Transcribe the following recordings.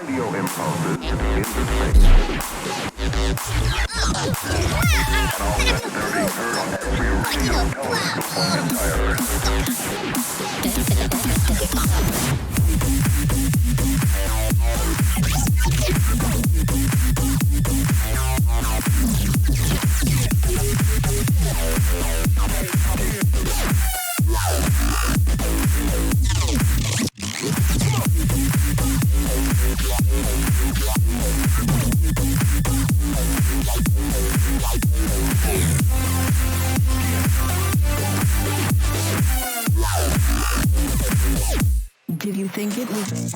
radio impulses into space. And all that are being heard on every radio telescope on the entire Did you think it was?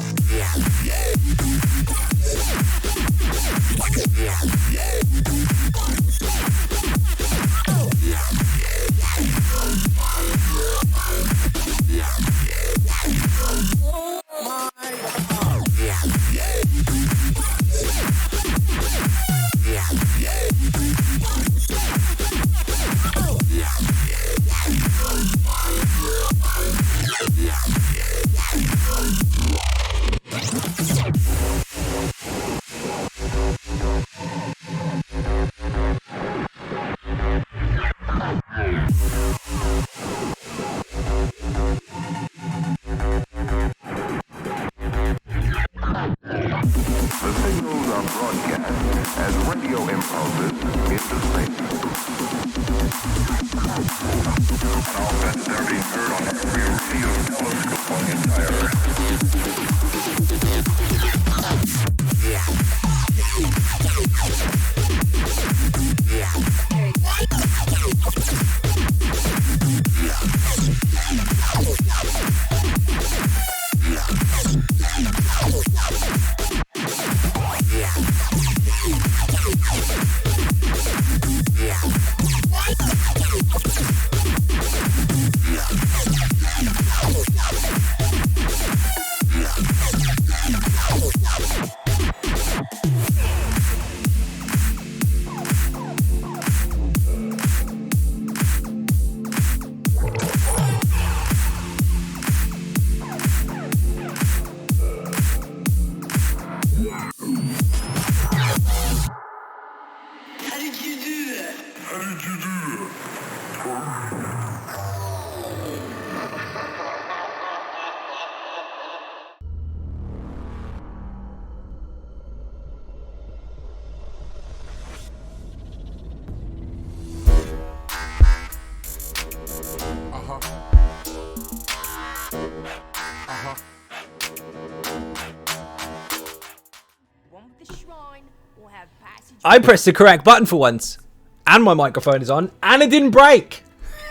I pressed the correct button for once, and my microphone is on, and it didn't break.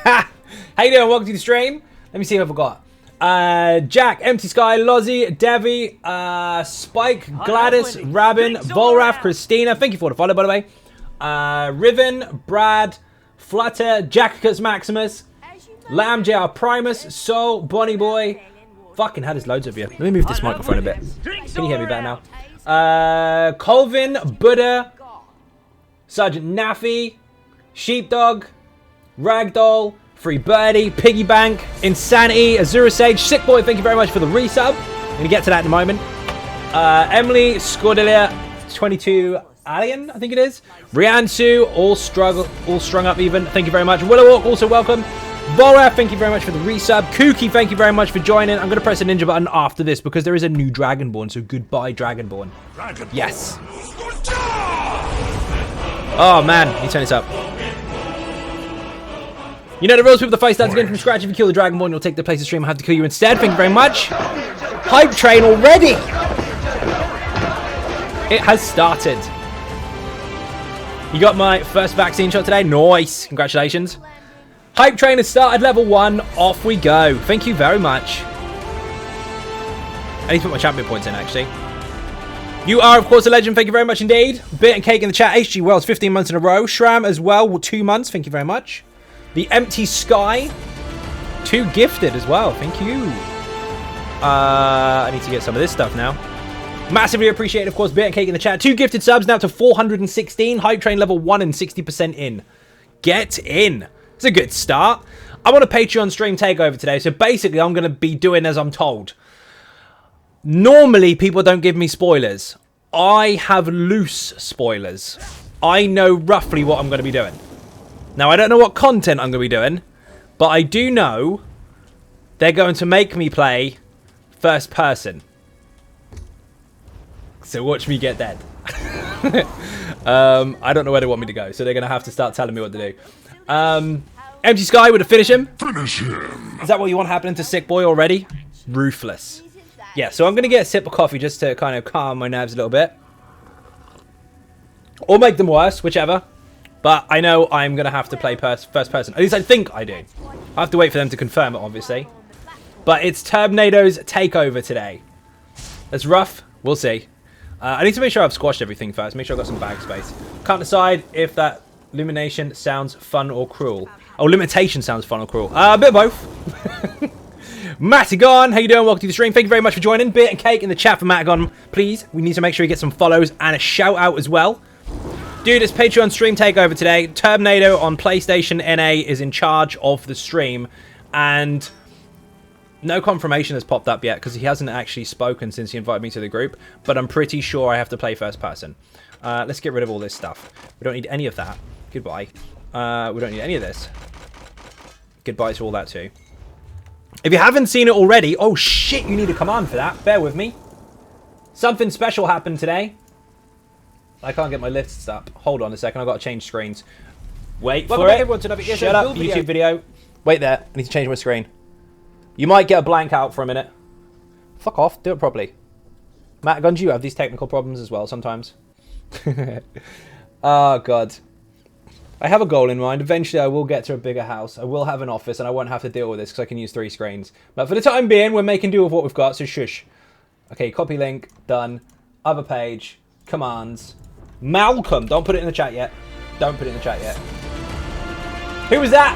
How you doing? Welcome to the stream. Let me see who I've got. Jack, Empty Sky, Lozzie, Devi, Spike, Gladys, Rabin, Volrath, Christina. Thank you for the follow, by the way. Riven, Brad, Flutter, Jackicus Maximus, Lamb JR Primus, Soul, Bonnie Boy. Fucking hell, there's loads of you. Let me move this microphone a bit. Can you hear me better now? Colvin, Buddha, Sergeant Naffy, Sheepdog, Ragdoll, Free Birdie, Piggy Bank, Insanity, Azura Sage, Sick Boy, thank you very much for the resub. I'm going to get to that in a moment. Emily, Scordelia, 22 Alien, I think it is. Riansu, all strung up even, thank you very much. Willowwalk, also welcome. Volrath, thank you very much for the resub. Kooky, thank you very much for joining. I'm going to press the ninja button after this because there is a new Dragonborn, so goodbye, Dragonborn. Yes. Oh, man. Let me turn this up. You know the rules, people. The fight starts again from scratch. If you kill the Dragonborn, you'll take the place of stream. I have to kill you instead. Thank you very much. Hype train already. It has started. You got my first vaccine shot today. Nice. Congratulations. Hype train has started level 1. Off we go. Thank you very much. I need to put my champion points in, actually. You are, of course, a legend. Thank you very much indeed. Bit and Cake in the chat. HG Wells, 15 months in a row. Shram as well, 2 months. Thank you very much. The Empty Sky, 2 gifted as well. Thank you. I need to get some of this stuff now. Massively appreciate, of course, Bit and Cake in the chat. 2 gifted subs now to 416. Hype train level 1 and 60% in. Get in. It's a good start. I'm on a Patreon stream takeover today, so basically I'm going to be doing as I'm told. Normally, people don't give me spoilers. I have loose spoilers. I know roughly what I'm going to be doing. Now, I don't know what content I'm going to be doing, but I do know they're going to make me play first person. So watch me get dead. I don't know where they want me to go, so they're going to have to start telling me what to do. Empty Sky, would have finish him? Finish him. Is that what you want happening to Sick Boy already? Ruthless. Yeah, so I'm going to get a sip of coffee just to kind of calm my nerves a little bit. Or make them worse, whichever. But I know I'm going to have to play first person. At least I think I do. I have to wait for them to confirm it, obviously. But it's Terminado's takeover today. That's rough. We'll see. I need to make sure I've squashed everything first. Make sure I've got some bag space. Can't decide if that illumination sounds fun or cruel. Oh, limitation sounds fun or cruel. A bit of both. Matagon, how you doing? Welcome to the stream. Thank you very much for joining. Beer and cake in the chat for Matagon, please. We need to make sure we get some follows and a shout out as well. Dude, it's Patreon stream takeover today. Terminator on PlayStation NA is in charge of the stream, and no confirmation has popped up yet because he hasn't actually spoken since he invited me to the group, but I'm pretty sure I have to play first person. Let's get rid of all this stuff. We don't need any of that. Goodbye. We don't need any of this. Goodbye to all that too. If you haven't seen it already, oh shit, you need a command for that. Bear with me. Something special happened today. I can't get my lists up. Hold on a second, I've got to change screens. Wait for it. Shut up, YouTube video. Wait there, I need to change my screen. You might get a blank out for a minute. Fuck off, do it properly. Matt Guns, you have these technical problems as well sometimes. Oh god. I have a goal in mind. Eventually I will get to a bigger house. I will have an office and I won't have to deal with this because I can use 3 screens. But for the time being, we're making do with what we've got, so shush. Okay, copy link, done. Other page, commands. Malcolm, don't put it in the chat yet. Don't put it in the chat yet. Who was that?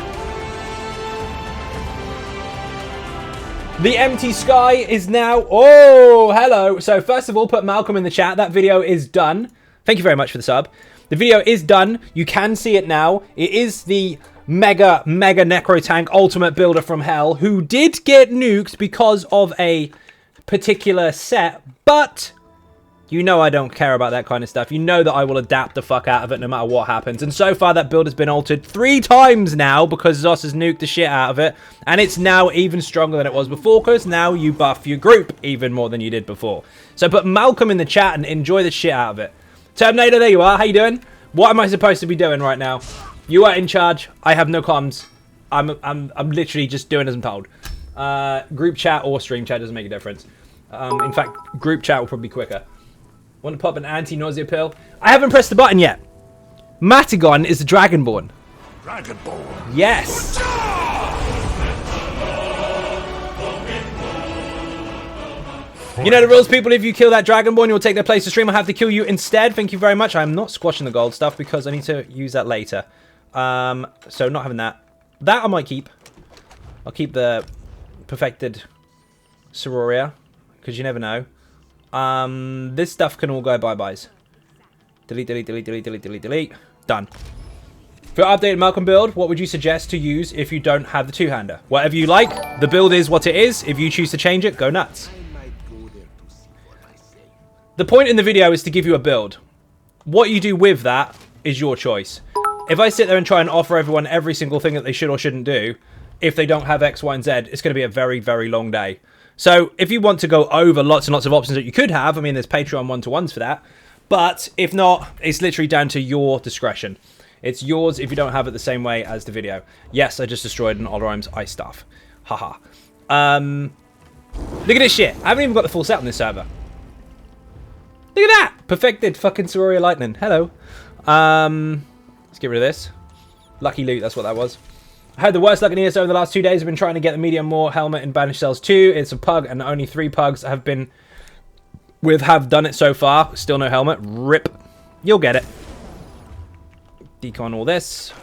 The empty sky is now... Oh, hello. So first of all, put Malcolm in the chat. That video is done. Thank you very much for the sub. The video is done. You can see it now. It is the mega necro tank ultimate builder from hell who did get nuked because of a particular set, but you know I don't care about that kind of stuff. You know that I will adapt the fuck out of it no matter what happens. And so far that build has been altered 3 times now because Zos has nuked the shit out of it, and it's now even stronger than it was before because now you buff your group even more than you did before. So put Malcolm in the chat and enjoy the shit out of it. Terminator, there you are. How you doing? What am I supposed to be doing right now? You are in charge. I have no comms. I'm literally just doing as I'm told. Group chat or stream chat doesn't make a difference. In fact, group chat will probably be quicker. Want to pop an anti-nausea pill? I haven't pressed the button yet. Matagon is the Dragonborn. Dragonborn. Yes. You know the rules, people. If you kill that Dragonborn, you'll take their place to stream. I'll have to kill you instead. Thank you very much. I'm not squashing the gold stuff because I need to use that later. So not having that. That I might keep. I'll keep the perfected Sororia because you never know. This stuff can all go bye-byes. Delete, delete, delete, delete, delete, delete, delete. Done. For your updated Malcolm build, what would you suggest to use if you don't have the two-hander? Whatever you like. The build is what it is. If you choose to change it, go nuts. The point in the video is to give you a build. What you do with that is your choice. If I sit there and try and offer everyone every single thing that they should or shouldn't do, if they don't have X, Y, and Z, it's going to be a very, very long day. So if you want to go over lots and lots of options that you could have, I mean, there's Patreon one-to-ones for that. But if not, it's literally down to your discretion. It's yours if you don't have it the same way as the video. Yes, I just destroyed an Olrhyme's ice staff. Haha. Look at this shit. I haven't even got the full set on this server. Look at that! Perfected fucking Sororia Lightning. Hello. Let's get rid of this. Lucky loot, that's what that was. I had the worst luck in ESO in the last 2 days. I've been trying to get the medium more helmet in Banished Cells 2. It's a pug, and only 3 pugs have done it so far. Still no helmet. Rip. You'll get it. Decon all this.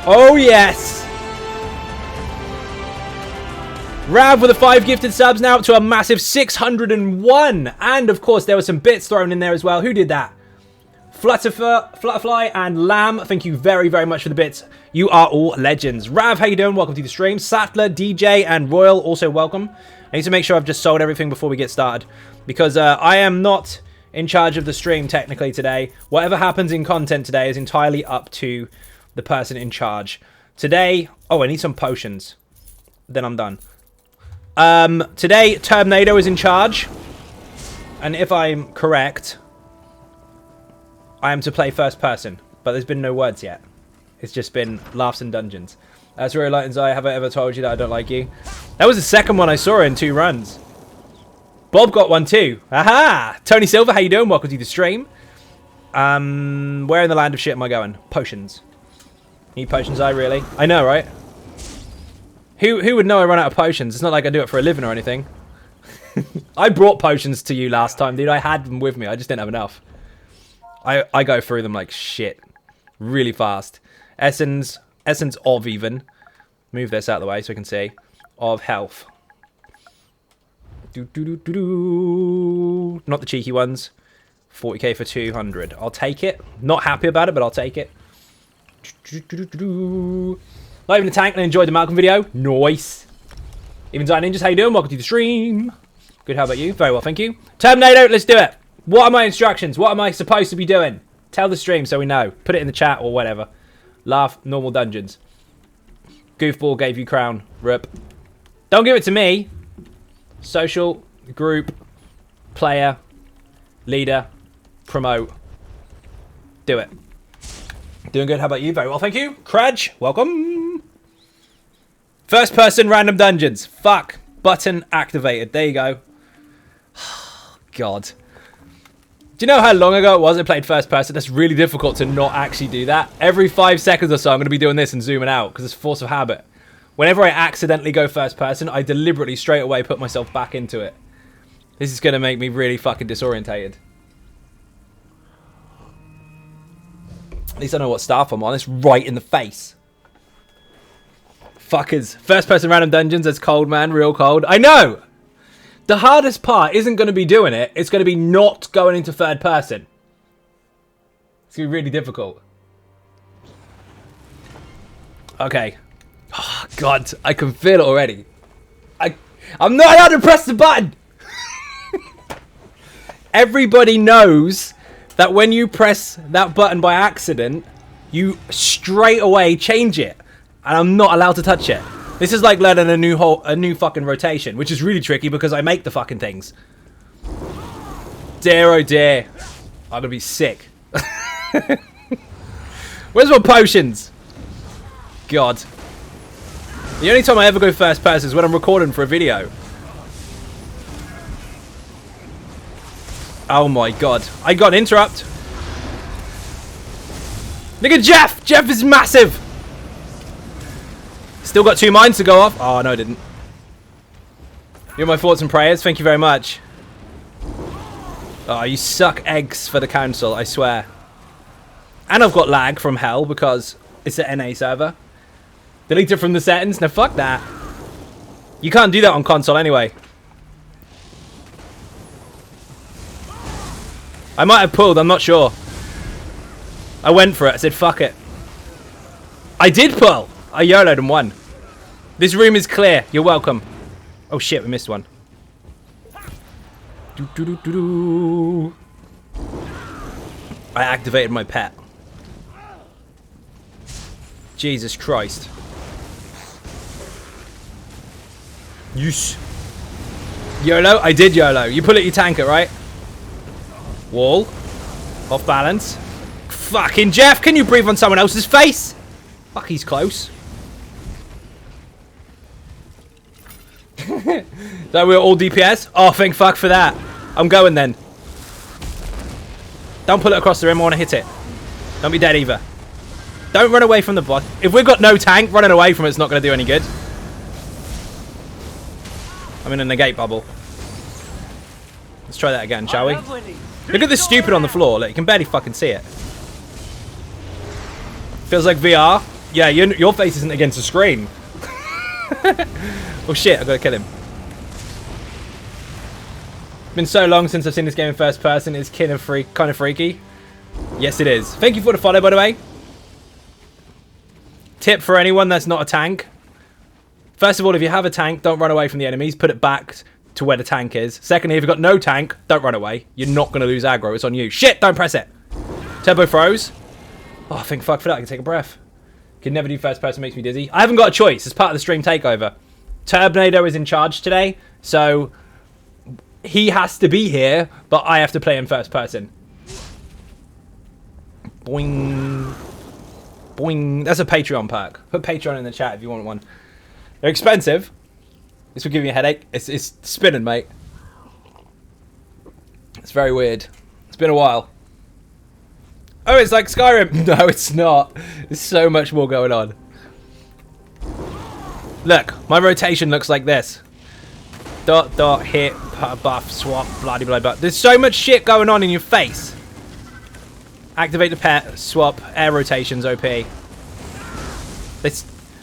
Oh, yes! Rav with the 5 gifted subs now up to a massive 601. And, of course, there were some bits thrown in there as well. Who did that? Flutterfly and Lamb, thank you very, very much for the bits. You are all legends. Rav, how you doing? Welcome to the stream. Sattler, DJ, and Royal, also welcome. I need to make sure I've just sold everything before we get started, because I am not in charge of the stream technically today. Whatever happens in content today is entirely up to the person in charge. Today, oh, I need some potions. Then I'm done. Today, Terminator is in charge. And if I'm correct, I am to play first person. But there's been no words yet. It's just been laughs and dungeons. That's Rory Lightens Eye. Have I ever told you that I don't like you? That was the second one I saw in 2 runs. Bob got one too. Aha! Tony Silver, how you doing? Welcome to the stream. Where in the land of shit am I going? Potions. Need potions, really? I know, right? Who would know I run out of potions? It's not like I do it for a living or anything. I brought potions to you last time, dude. I had them with me. I just didn't have enough. I go through them like shit. Really fast. Essence of even. Move this out of the way so we can see. Of health. Not the cheeky ones. 40k for 200. I'll take it. Not happy about it, but I'll take it. Not even a tank and I enjoyed the Malcolm video. Nice. Even Zion Ninjas, how you doing? Welcome to the stream. Good, how about you? Very well, thank you. Terminator, let's do it. What are my instructions? What am I supposed to be doing? Tell the stream so we know. Put it in the chat or whatever. Laugh, normal dungeons. Goofball gave you crown. Rip. Don't give it to me. Social, group, player, leader, promote. Do it. Doing good, how about you? Very well, thank you. Crudge, welcome. First person random dungeons. Fuck. Button activated. There you go. God. Do you know how long ago it was I played first person? That's really difficult to not actually do that. Every 5 seconds or so, I'm going to be doing this and zooming out because it's force of habit. Whenever I accidentally go first person, I deliberately straight away put myself back into it. This is going to make me really fucking disorientated. At least I know what staff I'm on. It's right in the face. Fuckers. First person random dungeons. That's cold, man. Real cold. I know! The hardest part isn't going to be doing it. It's going to be not going into third person. It's going to be really difficult. Okay. Oh, God. I can feel it already. I'm not allowed to press the button! Everybody knows that when you press that button by accident, you straight away change it. And I'm not allowed to touch it. This is like learning a new fucking rotation, which is really tricky because I make the fucking things. Dear oh dear. I'm gonna be sick. Where's my potions? God. The only time I ever go first person is when I'm recording for a video. Oh my god. I got an interrupt. Look at Jeff! Jeff is massive! Still got 2 mines to go off. Oh, no, I didn't. You're my thoughts and prayers. Thank you very much. Oh, you suck eggs for the council, I swear. And I've got lag from hell because it's an NA server. Delete it from the settings. No, fuck that. You can't do that on console anyway. I might have pulled, I'm not sure. I went for it. I said, fuck it. I did pull. I YOLO'd and won. This room is clear. You're welcome. Oh shit, we missed one. I activated my pet. Jesus Christ. Yes. YOLO? I did YOLO. You pull it, you tank it, right? Wall. Off balance. Fucking Jeff, can you breathe on someone else's face? Fuck, he's close. So we're all DPS? Oh, thank fuck for that. I'm going then. Don't pull it across the rim, I want to hit it. Don't be dead either. Don't run away from the boss. If we've got no tank, running away from it's not going to do any good. I'm in a negate bubble. Let's try that again, shall we? Look at this stupid on the floor. Look, you can barely fucking see it. Feels like VR. Yeah, your face isn't against the screen. Oh shit, I've got to kill him. Been so long since I've seen this game in first person. It's kind of freaky. Yes, it is. Thank you for the follow, by the way. Tip for anyone that's not a tank. First of all, if you have a tank, don't run away from the enemies. Put it back to where the tank is. Secondly, if you've got no tank, don't run away. You're not going to lose aggro. It's on you. Shit, don't press it. Turbo froze. Oh, thank fuck for that. I can take a breath. Can never do first person, makes me dizzy. I haven't got a choice. It's part of the stream takeover. Turbnado is in charge today, so he has to be here, but I have to play in first person. Boing. Boing. That's a Patreon perk. Put Patreon in the chat if you want one. They're expensive. This will give you a headache. It's spinning, mate. It's very weird. It's been a while. Oh, it's like Skyrim. No, it's not. There's so much more going on. Look, my rotation looks like this. Dot, dot, hit, buff, swap, blah, blah, blah. There's so much shit going on in your face. Activate the pet, swap, air rotations, OP.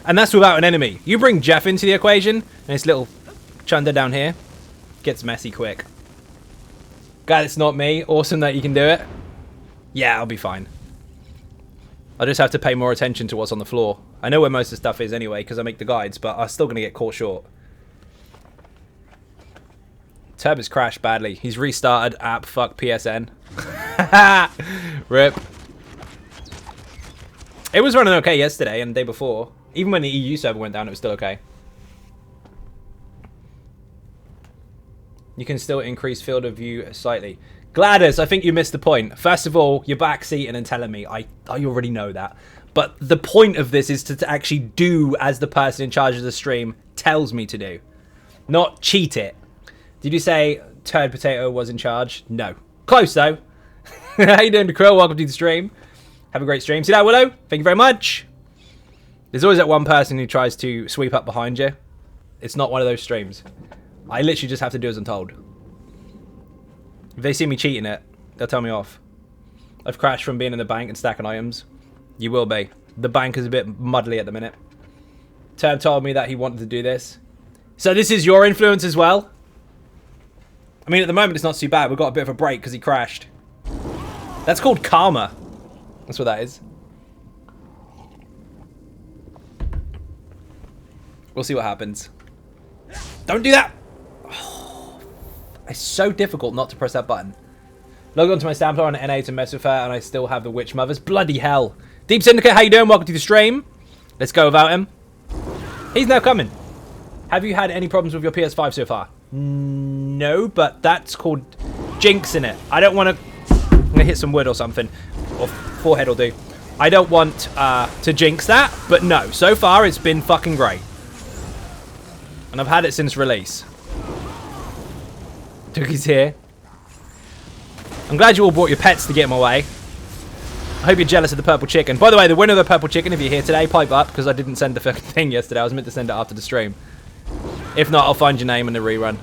And that's without an enemy. You bring Jeff into the equation, and this little chunder down here gets messy quick. God, it's not me. Awesome that you can do it. Yeah, I'll be fine. I just have to pay more attention to what's on the floor. I know where most of the stuff is anyway, because I make the guides, but I'm still going to get caught short. Turb has crashed badly. He's restarted app, fuck PSN. Rip. It was running okay yesterday and the day before. Even when the EU server went down, it was still okay. You can still increase field of view slightly. Gladys, I think you missed the point. First of all, you're backseating and telling me. I already know that. But the point of this is to actually do as the person in charge of the stream tells me to do. Not cheat it. Did you say Turd Potato was in charge? No. Close, though. How you doing, Krill? Welcome to the stream. Have a great stream. See that, Willow? Thank you very much. There's always that one person who tries to sweep up behind you. It's not one of those streams. I literally just have to do as I'm told. If they see me cheating it, they'll tell me off. I've crashed from being in the bank and stacking items. You will be. The bank is a bit muddly at the minute. Turb told me that he wanted to do this. So this is your influence as well? I mean, at the moment, it's not too bad. We've got a bit of a break because he crashed. That's called karma. That's what that is. We'll see what happens. Don't do that! Oh, it's so difficult not to press that button. Log on to my Stampler on NA to mess with her, and I still have the Witch Mothers. Bloody hell. Deep Syndicate, how you doing? Welcome to the stream. Let's go without him. He's now coming. Have you had any problems with your PS5 so far? No, but that's called jinxing it. I don't want to... I'm going to hit some wood or something. Or forehead will do. I don't want to jinx that, but no. So far, it's been fucking great. And I've had it since release. Tookie's here. I'm glad you all brought your pets to get them away. I hope you're jealous of the purple chicken. By the way, the winner of the purple chicken, if you're here today, pipe up, because I didn't send the fucking thing yesterday. I was meant to send it after the stream. If not, I'll find your name in the rerun.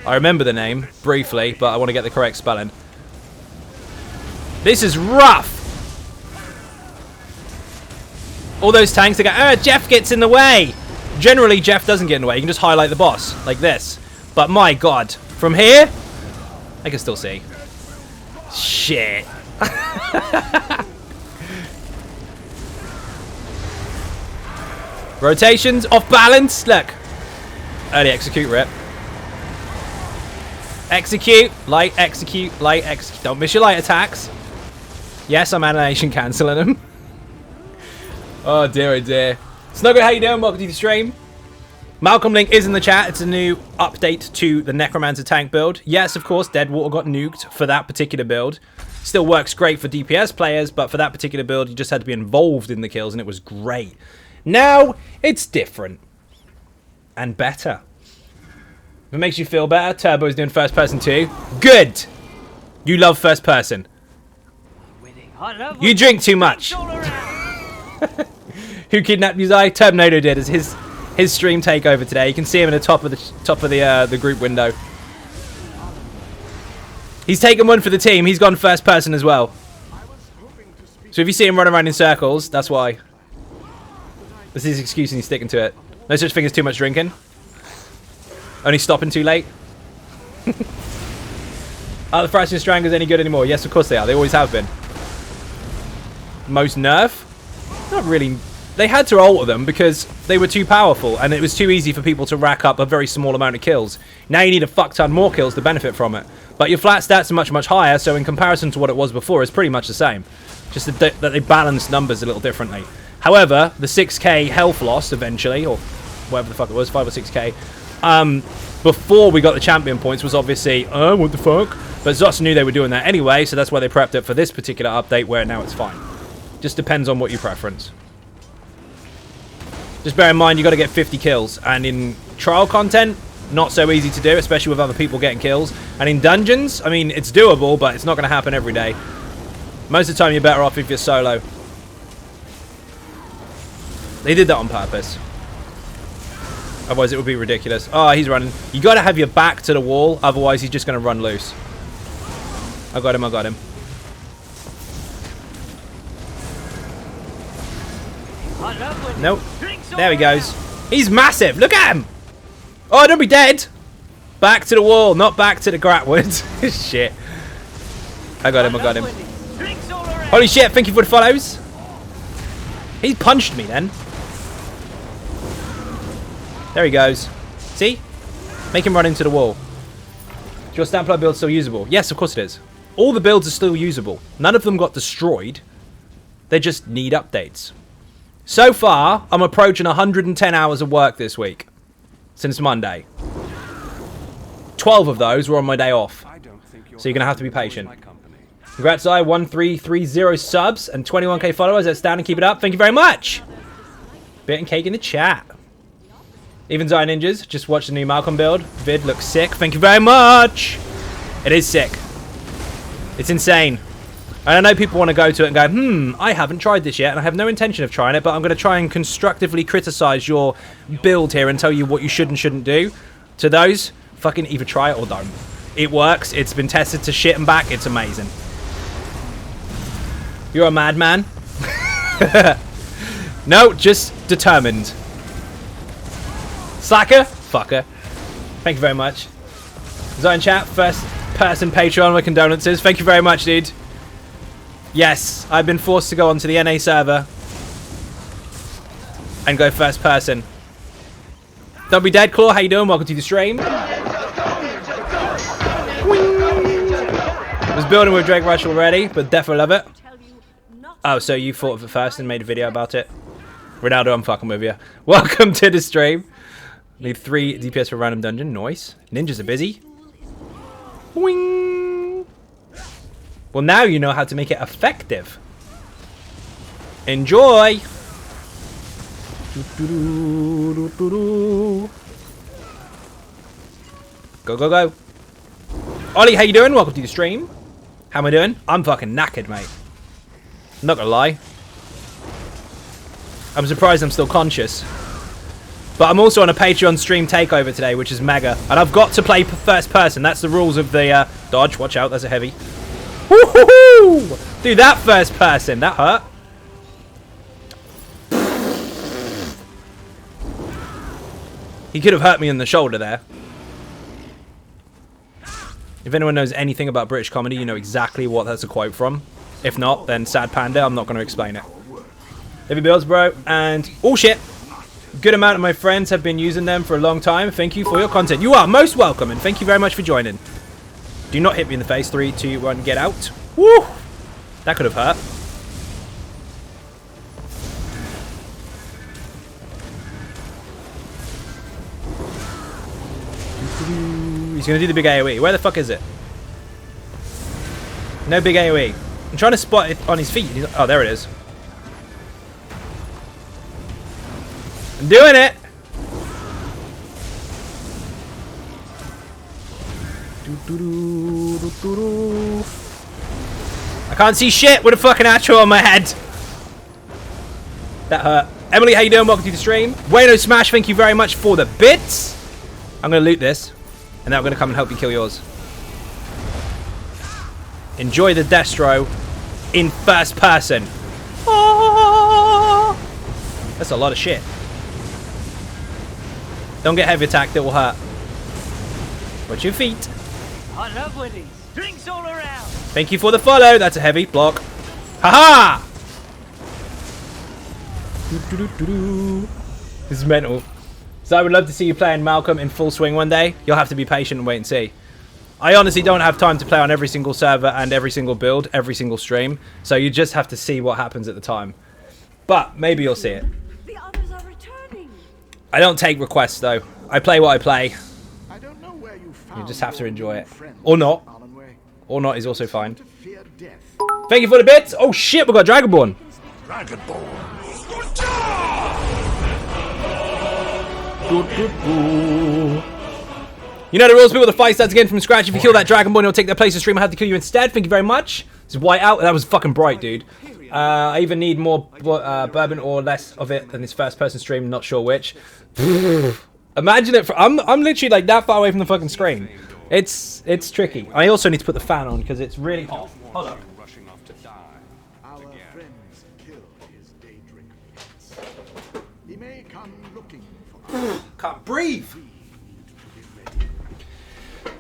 I remember the name, briefly, but I want to get the correct spelling. This is rough! All those tanks, they go, Jeff gets in the way! Generally, Jeff doesn't get in the way. You can just highlight the boss, like this. But my god, from here, I can still see. Shit. Rotations, off balance. Look. Early execute, rip. Execute, light, execute, light, execute. Don't miss your light attacks. Yes, I'm animation cancelling them. Oh dear, oh dear. Snuggle, how you doing? Welcome to the stream. Malcolm Link is in the chat. It's a new update to the Necromancer tank build. Yes, of course, Deadwater got nuked for that particular build. Still works great for DPS players, but for that particular build, you just had to be involved in the kills, and it was great. Now, it's different. And better. If it makes you feel better, Turbo's doing first person too. Good! You love first person. You drink too much. Who kidnapped Uzai? Turbnado did as his stream takeover today. You can see him in the top of the group window. He's taken one for the team. He's gone first person as well. So if you see him running around in circles, that's why. This is his excuse and he's sticking to it. No such thing as too much drinking. Only stopping too late. Are the Fraction Strangers any good anymore? Yes, of course they are. They always have been. Most nerf? Not really. They had to alter them because they were too powerful and it was too easy for people to rack up a very small amount of kills. Now you need a fuck ton more kills to benefit from it. But your flat stats are much, much higher, so in comparison to what it was before, it's pretty much the same. Just that they balance numbers a little differently. However, the 6k health loss eventually, or whatever the fuck it was, 5 or 6k, before we got the champion points was obviously, what the fuck? But Zots knew they were doing that anyway, so that's why they prepped it for this particular update where now it's fine. Just depends on what you preference. Just bear in mind, you got to get 50 kills. And in trial content, not so easy to do, especially with other people getting kills. And in dungeons, I mean, it's doable, but it's not going to happen every day. Most of the time, you're better off if you're solo. They did that on purpose. Otherwise, it would be ridiculous. Oh, he's running. You got to have your back to the wall, otherwise he's just going to run loose. I got him, I got him. Nope. There he goes. He's massive. Look at him. Oh, don't be dead. Back to the wall, not back to the Gratwood. Shit. I got him, I got him. Holy shit, thank you for the follows. He punched me then. There he goes. See? Make him run into the wall. Is your Stamplar build still usable? Yes, of course it is. All the builds are still usable. None of them got destroyed. They just need updates. So far, I'm approaching 110 hours of work this week. Since Monday. 12 of those were on my day off. So you're going to have to be patient. Congrats, I 1330 subs and 21k followers. Outstanding. Keep it up. Thank you very much. Bit and cake in the chat. Even Zion Ninjas. Just watched the new Malcolm build. Vid looks sick. Thank you very much. It is sick. It's insane. And I know people want to go to it and go, I haven't tried this yet, and I have no intention of trying it, but I'm going to try and constructively criticize your build here and tell you what you should and shouldn't do. To those, fucking either try it or don't. It works. It's been tested to shit and back. It's amazing. You're a madman. No, just determined. Slacker? Fucker. Thank you very much. Zion chat, first person Patreon, my condolences. Thank you very much, dude. Yes, I've been forced to go onto the NA server and go first person. Don't be dead, Claw. How you doing? Welcome to the stream. Was building with Drake Rush already, but definitely love it. Oh, so you thought of it first and made a video about it? Ronaldo, I'm fucking with you. Welcome to the stream. Need 3 DPS for random dungeon. Nice. Ninjas are busy. Wing. Well, now you know how to make it effective. Enjoy! Go, go, go. Ollie, how you doing? Welcome to the stream. How am I doing? I'm fucking knackered, mate. Not gonna lie. I'm surprised I'm still conscious. But I'm also on a Patreon stream takeover today, which is mega. And I've got to play first person. That's the rules of the dodge. Watch out, there's a heavy. Woohoo! Dude, that first person, that hurt. He could have hurt me in the shoulder there. If anyone knows anything about British comedy, you know exactly what that's a quote from. If not, then sad panda, I'm not going to explain it. Heavy builds, bro, and oh shit. Good amount of my friends have been using them for a long time. Thank you for your content. You are most welcome, and thank you very much for joining. Do not hit me in the face. 3, 2, 1, get out. Woo! That could have hurt. He's going to do the big AoE. Where the fuck is it? No big AoE. I'm trying to spot it on his feet. Oh, there it is. I'm doing it! I can't see shit with a fucking arrow on my head. That hurt. Emily, how you doing? Welcome to the stream. Wayno Smash, thank you very much for the bits. I'm going to loot this, and then I'm going to come and help you kill yours. Enjoy the Destro in first person. Oh, that's a lot of shit. Don't get heavy attacked, it will hurt. Watch your feet. I love Willies. Drinks all around. Thank you for the follow. That's a heavy block. Haha! This is mental. So I would love to see you playing Malcolm in full swing one day. You'll have to be patient and wait and see. I honestly don't have time to play on every single server and every single build, every single stream. So you just have to see what happens at the time. But maybe you'll see it. The others are returning. I don't take requests though. I play what I play. I don't know where you found You just have to your enjoy new it. friend, Or not. Alanway. Or not is also fine. To fear death. Thank you for the bits. Oh shit, we got Dragonborn. You know the rules, people. The fight starts again from scratch. If you kill that Dragonborn, he'll take their place in stream. I have to kill you instead. Thank you very much. This is white out. That was fucking bright, dude. I either need more bourbon or less of it than this first-person stream. Not sure which. Imagine it. I'm literally like that far away from the fucking screen. It's tricky. I also need to put the fan on because it's really hot. Hold on. Our friends kill his day drinker. He may come looking for us. Can't breathe.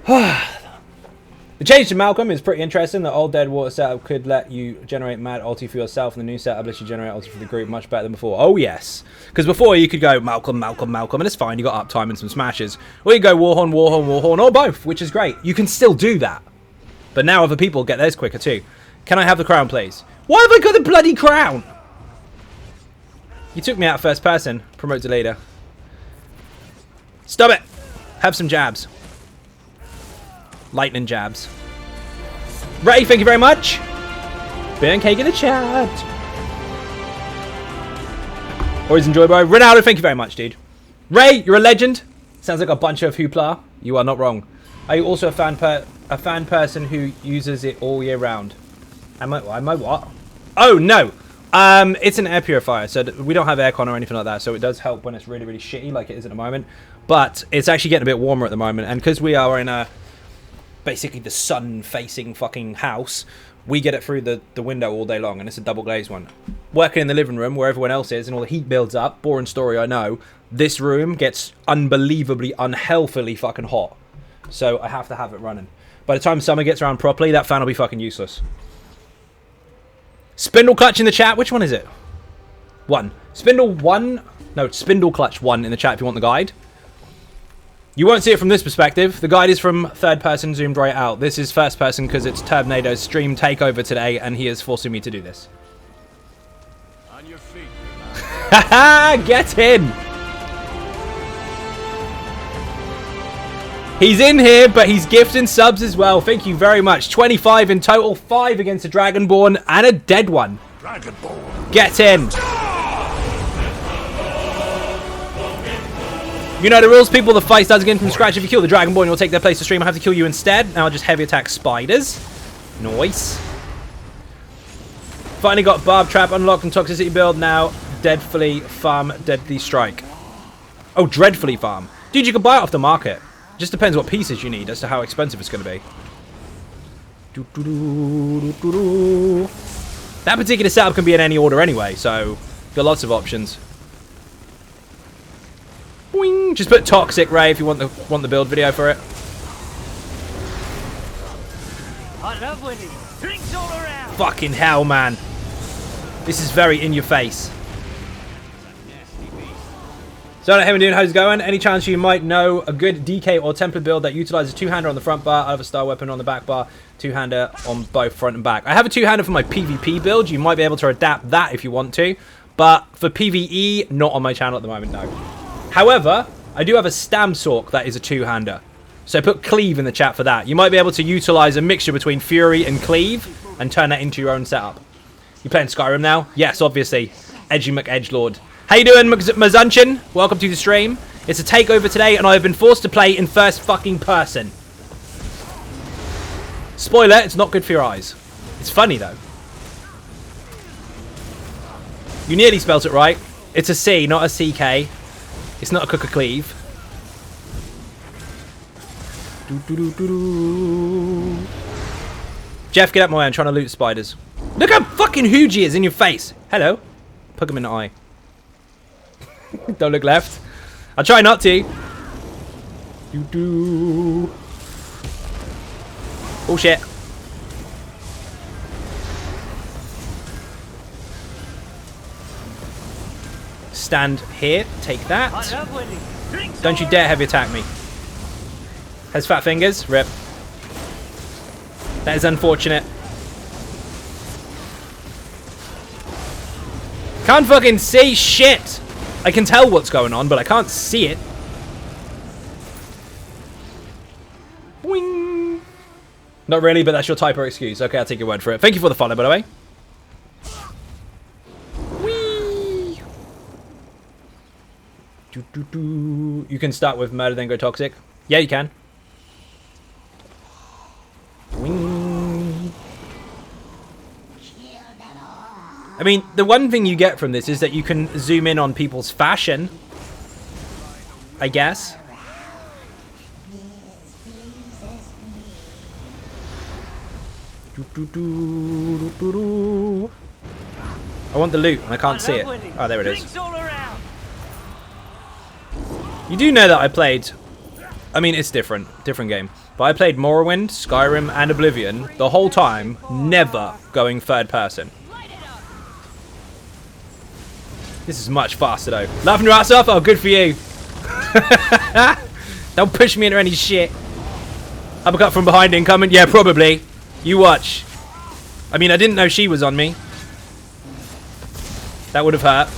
The change to Malcolm is pretty interesting. The old dead water setup could let you generate mad ulti for yourself, and the new setup lets you generate ulti for the group much better than before. Oh yes, because before you could go Malcolm, Malcolm, Malcolm, and it's fine. You got uptime and some smashes. Or you go Warhorn, Warhorn, Warhorn, or both, which is great. You can still do that, but now other people get theirs quicker too. Can I have the crown, please? Why have I got the bloody crown? You took me out first person. Promote to leader. Stop it. Have some jabs. Lightning jabs. Ray, thank you very much. Burn cake in the chat. Always enjoy, bro. Ronaldo, thank you very much, dude. Ray, you're a legend. Sounds like a bunch of hoopla. You are not wrong. Are you also a fan person who uses it all year round? Am I what? Oh no. It's an air purifier, so we don't have aircon or anything like that, so it does help when it's really, really shitty like it is at the moment. But it's actually getting a bit warmer at the moment, and because we are in a basically the sun-facing fucking house, we get it through the window all day long, and it's a double glazed one. Working in the living room where everyone else is and all the heat builds up, boring story I know, this room gets unbelievably, unhealthily fucking hot. So I have to have it running. By the time summer gets around properly, that fan will be fucking useless. Spindleclutch in the chat. Which one is it? One. Spindleclutch 1 in the chat if you want the guide. You won't see it from this perspective. The guide is from third person, zoomed right out. This is first person because it's Turbnado's stream takeover today, and he is forcing me to do this. On your feet. Haha, get in! He's in here, but he's gifting subs as well. Thank you very much. 25 in total, 5 against a Dragonborn and a dead one. Dragonborn. Get in! You know the rules, people. The fight starts again from scratch. If you kill the Dragonborn, you'll take their place to stream. I have to kill you instead. Now I'll just heavy attack spiders. Nice. Finally got Barb Trap unlocked and Toxicity build. Now Deadfully Farm Deadly Strike. Oh, Dreadfully Farm. Dude, you can buy it off the market. Just depends what pieces you need as to how expensive it's going to be. That particular setup can be in any order anyway, so got lots of options. Boing. Just put Toxic, Ray, if you want the build video for it. I love winning. Drinks all around. Fucking hell, man. This is very in your face. So, how are doing? How's it going? Any chance you might know a good DK or Templar build that utilizes two-hander on the front bar, other star weapon on the back bar, two-hander on both front and back? I have a two-hander for my PvP build. You might be able to adapt that if you want to. But for PvE, not on my channel at the moment, no. However, I do have a Stamsork that is a two-hander. So put Cleave in the chat for that. You might be able to utilize a mixture between Fury and Cleave and turn that into your own setup. You playing Skyrim now? Yes, obviously. Edgy McEdgelord. How you doing, Mazunchin? Welcome to the stream. It's a takeover today, and I have been forced to play in first fucking person. Spoiler, it's not good for your eyes. It's funny, though. You nearly spelt it right. It's a C, not a CK. It's not a Cook a Cleave. Jeff, get out my way. I'm trying to loot spiders. Look how fucking huge he is in your face. Hello. Poke him in the eye. Don't look left. I'll try not to. Bullshit. Stand here. Take that. I love winning. Drinks Don't you all dare heavy attack me. Has fat fingers. Rip. That is unfortunate. Can't fucking see shit. I can tell what's going on, but I can't see it. Boing. Not really, but that's your typo excuse. Okay, I'll take your word for it. Thank you for the follow, by the way. Whee! You can start with murder, then go toxic. Yeah, you can. Wing. I mean, the one thing you get from this is that you can zoom in on people's fashion, I guess. I want the loot, and I can't see it. Oh, there it is. Drinks all around. You do know that I played... I mean, it's different game. But I played Morrowind, Skyrim, and Oblivion the whole time, never going third person. This is much faster, though. Laughing your ass off? Oh, good for you. Don't push me into any shit. Uppercut from behind incoming? Yeah, probably. You watch. I mean, I didn't know she was on me. That would have hurt.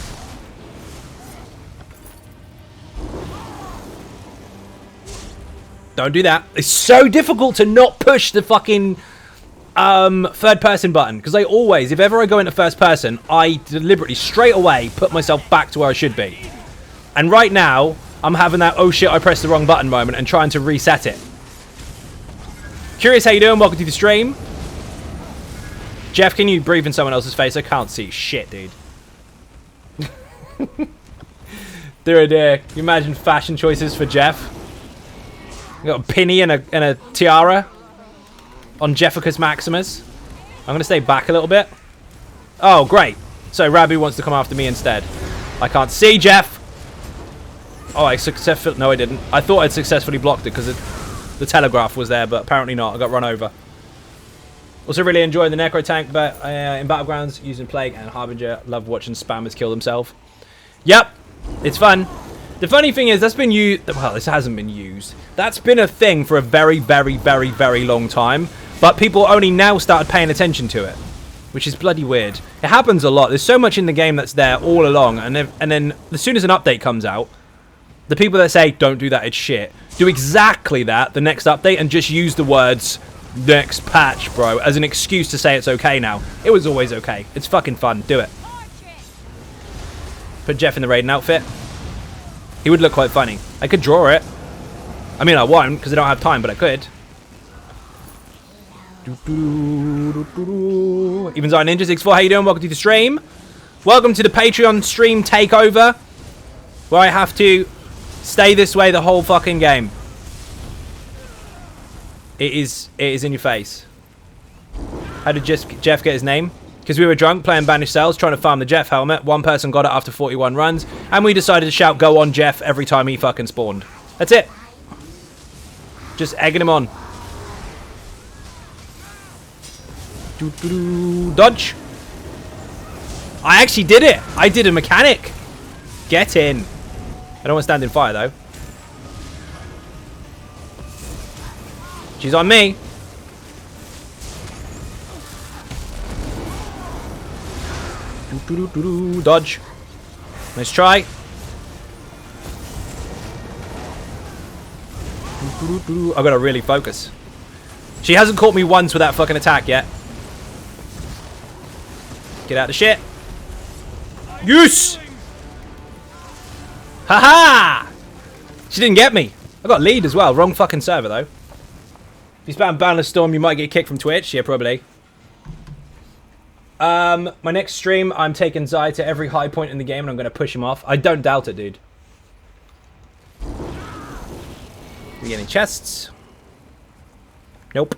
Don't do that. It's so difficult to not push the fucking third person button, because I always, if ever I go into first person, I deliberately straight away put myself back to where I should be. And right now, I'm having that oh shit I pressed the wrong button moment and trying to reset it. Curious, how you doing? Welcome to the stream. Jeff, can you breathe in someone else's face? I can't see shit, dude. Dear, dear. Can you imagine fashion choices for Jeff? You got a pinny and a tiara on Jefficus Maximus. I'm going to stay back a little bit. Oh, great. So Rabu wants to come after me instead. I can't see, Jeff. Oh, I successfully... No, I didn't. I thought I'd successfully blocked it because the telegraph was there, but apparently not. I got run over. Also really enjoying the Necro Tank but in Battlegrounds, using Plague and Harbinger. Love watching spammers kill themselves. Yep, it's fun. The funny thing is, that's been used... Well, this hasn't been used. That's been a thing for a very, very, very, very long time. But people only now started paying attention to it. Which is bloody weird. It happens a lot. There's so much in the game that's there all along. And then as soon as an update comes out, the people that say, don't do that, it's shit, do exactly that, the next update, and just use the words, next patch, bro, as an excuse to say it's okay now. It was always okay. It's fucking fun. Do it. Put Jeff in the Raiden outfit. He would look quite funny. I could draw it. I mean, I won't, because I don't have time, but I could. Even Zion Ninja 64, how you doing? Welcome to the stream. Welcome to the Patreon stream takeover, where I have to stay this way the whole fucking game. It is in your face. How did Jeff get his name? Because we were drunk playing Banished Cells, trying to farm the Jeff helmet. One person got it after 41 runs, and we decided to shout "Go on, Jeff" every time he fucking spawned. That's it. Just egging him on. Dodge. I actually did it. I did a mechanic. Get in. I don't want to stand in fire, though. She's on me. Dodge. Nice try. I've got to really focus. She hasn't caught me once with that fucking attack yet. Get out of shit. Yes! Haha! She didn't get me. I got lead as well. Wrong fucking server, though. If you spam Boundless Storm, you might get kicked from Twitch. Yeah, probably. My next stream, I'm taking Zai to every high point in the game, and I'm going to push him off. I don't doubt it, dude. We get any chests? Nope.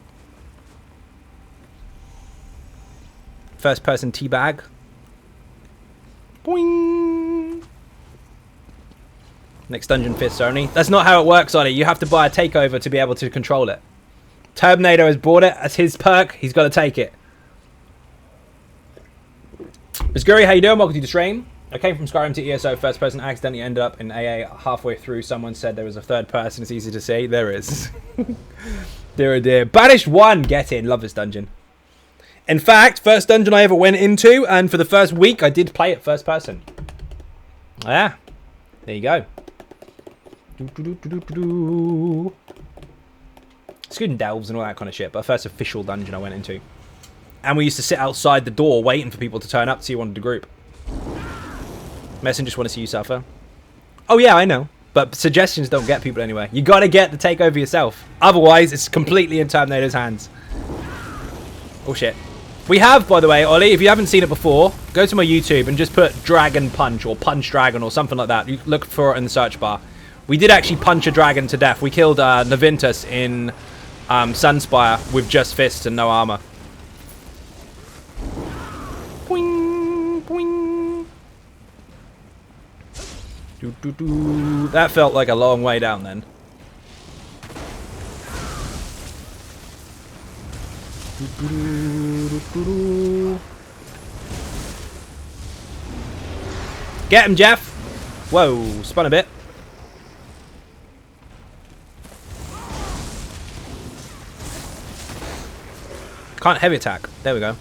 First person teabag. Boing. Next dungeon fists only. That's not how it works, Ollie. You have to buy a takeover to be able to control it. Terminator has bought it as his perk. He's got to take it. Misguri, how you doing? Welcome to the stream. I came from Skyrim to ESO first person. I accidentally ended up in AA halfway through. Someone said there was a third person. It's easy to see. There is. Dear oh dear. Banished I. Get in. Love this dungeon. In fact, first dungeon I ever went into, and for the first week I did play it first person. Yeah. There you go. Student delves and all that kind of shit, but first official dungeon I went into. And we used to sit outside the door waiting for people to turn up to see who wanted to group. Messenger just want to see you suffer. Oh yeah, I know. But suggestions don't get people anywhere. You gotta get the takeover yourself. Otherwise, it's completely in Terminator's hands. Oh shit. We have, by the way, Ollie, if you haven't seen it before, go to my YouTube and just put Dragon Punch or Punch Dragon or something like that. You look for it in the search bar. We did actually punch a dragon to death. We killed Navintus in Sunspire with just fists and no armor. Boing, boing. That felt like a long way down then. Get him, Jeff. Whoa, spun a bit. Can't heavy attack. There we go.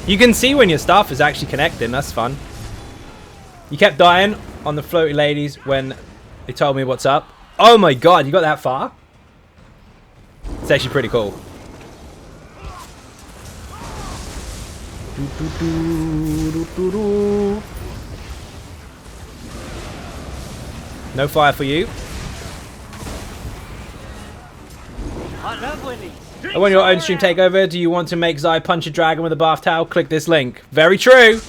You can see when your stuff is actually connecting. That's fun. You kept dying on the floaty ladies when they told me what's up. Oh my god, you got that far? It's actually pretty cool. No fire for you. I love Willy. I want your own stream takeover. Do you want to make Zai punch a dragon with a bath towel? Click this link. Very true.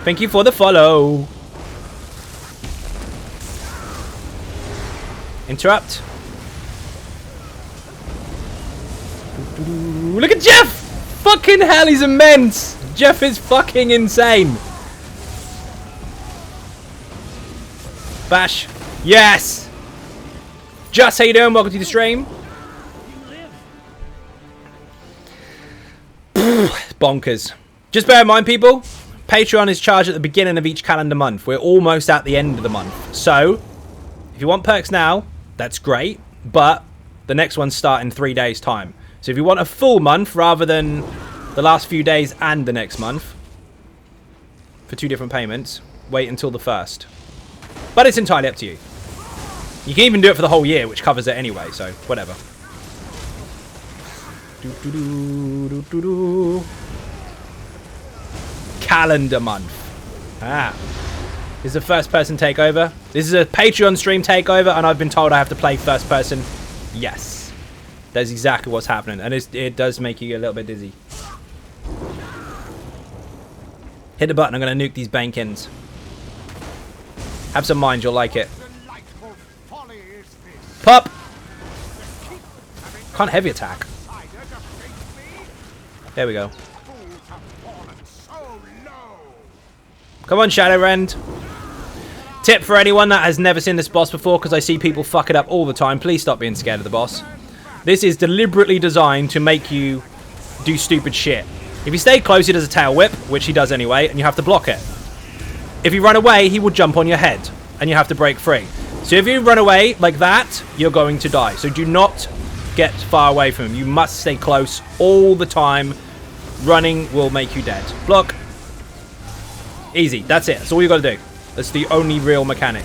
Thank you for the follow. Interrupt. Look at Jeff! Fucking hell, he's immense! Jeff is fucking insane. Bash. Yes! Just, how you doing? Welcome to the stream. Bonkers. Just bear in mind, people, Patreon is charged at the beginning of each calendar month. We're almost at the end of the month. So, if you want perks now, that's great. But the next ones start in 3 days' time. So if you want a full month rather than the last few days and the next month for 2 different payments, wait until the 1st. But it's entirely up to you. You can even do it for the whole year, which covers it anyway, so whatever. Calendar month. Ah. This is a first person takeover. This is a Patreon stream takeover, and I've been told I have to play first person. Yes. That's exactly what's happening, and it does make you a little bit dizzy. Hit the button, I'm going to nuke these bankins. Have some mind, you'll like it. Pop! Can't heavy attack. There we go. Come on, Shadowrend. Tip for anyone that has never seen this boss before, because I see people fuck it up all the time. Please stop being scared of the boss. This is deliberately designed to make you do stupid shit. If you stay close, he does a tail whip, which he does anyway, and you have to block it. If you run away, he will jump on your head, and you have to break free. So if you run away like that, you're going to die. So do not get far away from him. You must stay close all the time. Running will make you dead. Block. Easy. That's it. That's all you got to do. That's the only real mechanic.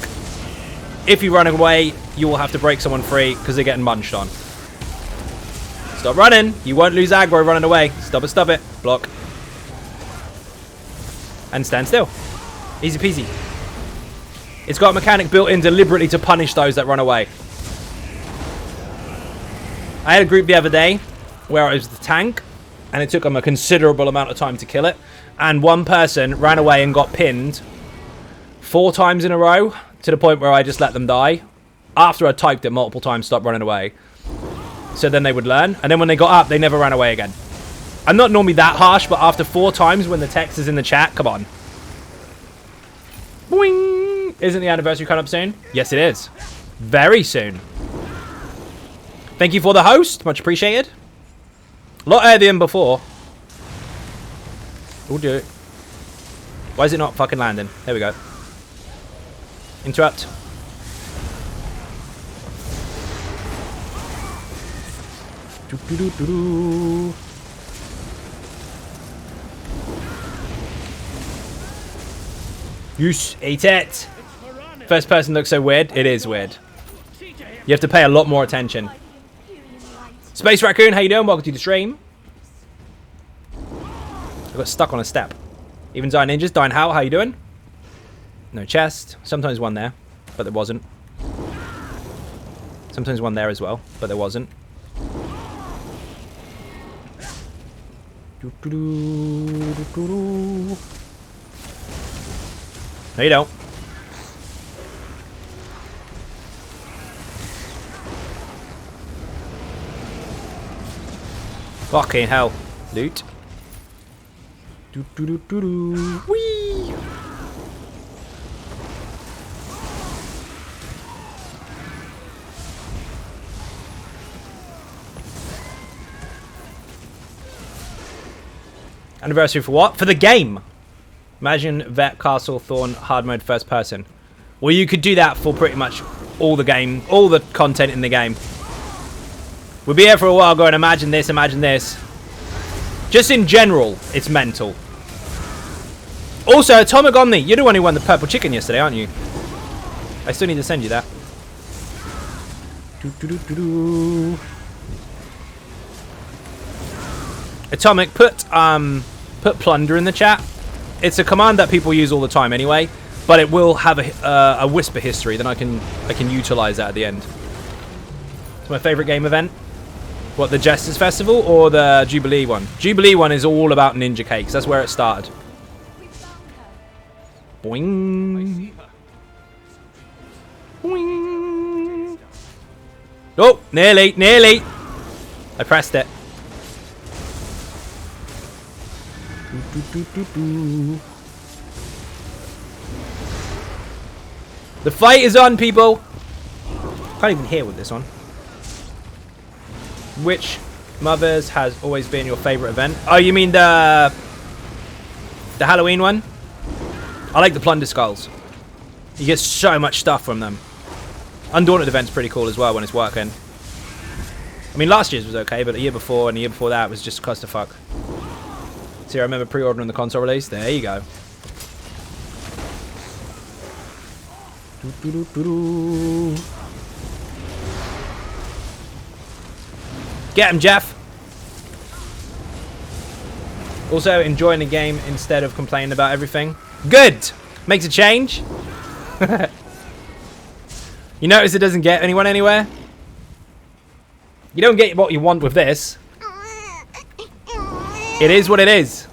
If you run away, you will have to break someone free because they're getting munched on. Stop running. You won't lose aggro running away. Stop it, stop it. Block. And stand still. Easy peasy. It's got a mechanic built in deliberately to punish those that run away. I had a group the other day where it was the tank, and it took them a considerable amount of time to kill it. And one person ran away and got pinned 4 times in a row to the point where I just let them die. After I typed it multiple times, stop running away. So then they would learn. And then when they got up, they never ran away again. I'm not normally that harsh, but after 4 times when the text is in the chat, come on. Boing! Isn't the anniversary coming up soon? Yes, it is. Very soon. Thank you for the host. Much appreciated. A lot earlier than before. We'll do it. Why is it not fucking landing? There we go. Interrupt. Doo-doo-doo-doo-doo. Use ate it. First person looks so weird. It is weird. You have to pay a lot more attention. Space Raccoon, how you doing? Welcome to the stream. I got stuck on a step. Even Dying Ninjas. Dying how you doing? No chest. Sometimes one there, but there wasn't. Sometimes one there as well, but there wasn't. No, you don't. Fucking hell. Loot. Whee! Anniversary for what? For the game. Imagine Vet, Castle, Thorn, hard mode, first person. Well, you could do that for pretty much all the game, all the content in the game. We'll be here for a while going, imagine this, imagine this. Just in general, it's mental. Also, Atomic Omni, you're the one who won the purple chicken yesterday, aren't you? I still need to send you that. Atomic, put plunder in the chat. It's a command that people use all the time anyway, but it will have a whisper history. Then I can utilize that at the end. It's my favorite game event. What, the Jesters Festival or the Jubilee one? Jubilee one is all about ninja cakes. That's where it started. Boing. Boing. Oh, nearly, nearly. I pressed it. The fight is on, people. Can't even hear with this on. Which Mothers has always been your favorite event? Oh, you mean the Halloween one? I like the Plunder Skulls. You get so much stuff from them. Undaunted event's pretty cool as well when it's working. I mean, last year's was okay, but the year before and the year before that was just clusterfuck. See, I remember pre-ordering the console release. There you go. Get him, Jeff. Also, enjoying the game instead of complaining about everything. Good. Makes a change. You notice it doesn't get anyone anywhere? You don't get what you want with this. It is what it is.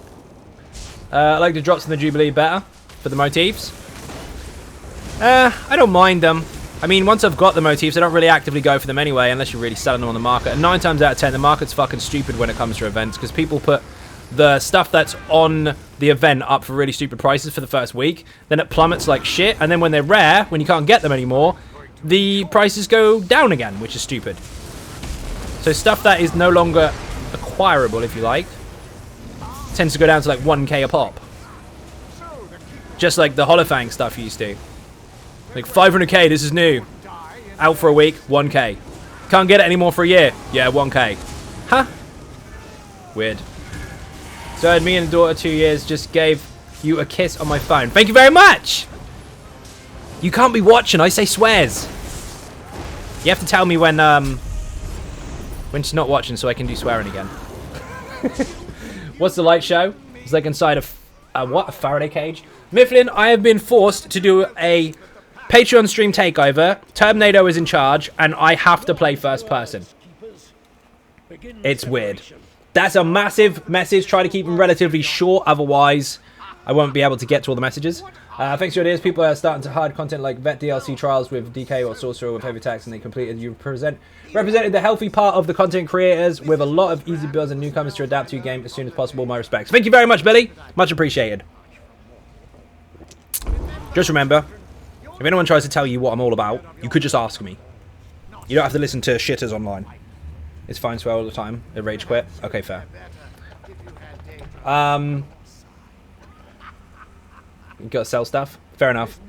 I like the drops in the Jubilee better for the motifs. I don't mind them. I mean, once I've got the motifs, I don't really actively go for them anyway, unless you're really selling them on the market. And 9 times out of 10, the market's fucking stupid when it comes to events, because people put the stuff that's on the event up for really stupid prices for the first week. Then it plummets like shit, and then when they're rare, when you can't get them anymore, the prices go down again, which is stupid. So stuff that is no longer acquirable, if you like, tends to go down to like 1k a pop. Just like the Holofang stuff used to. Like 500k, this is new. Out for a week, 1k. Can't get it anymore for a year. Yeah, 1k. Huh? Weird. So I had me and the daughter 2 years, just gave you a kiss on my phone. Thank you very much! You can't be watching, I say swears. You have to tell me when she's not watching so I can do swearing again. What's the light show? It's like inside a what? A Faraday cage? Mifflin, I have been forced to do a Patreon stream takeover. Terminator is in charge, and I have to play first person. It's weird. That's a massive message. Try to keep them relatively short, otherwise I won't be able to get to all the messages. Thanks to your ideas, people are starting to hide content like Vet DLC trials with DK or Sorcerer with heavy attacks, and they completed. You represented the healthy part of the content creators with a lot of easy builds and newcomers to adapt to your game as soon as possible. My respects. Thank you very much, Billy. Much appreciated. Just remember, if anyone tries to tell you what I'm all about, you could just ask me. You don't have to listen to shitters online. It's fine, swear all the time. It rage quit. Okay, fair. You gotta sell stuff. Fair enough.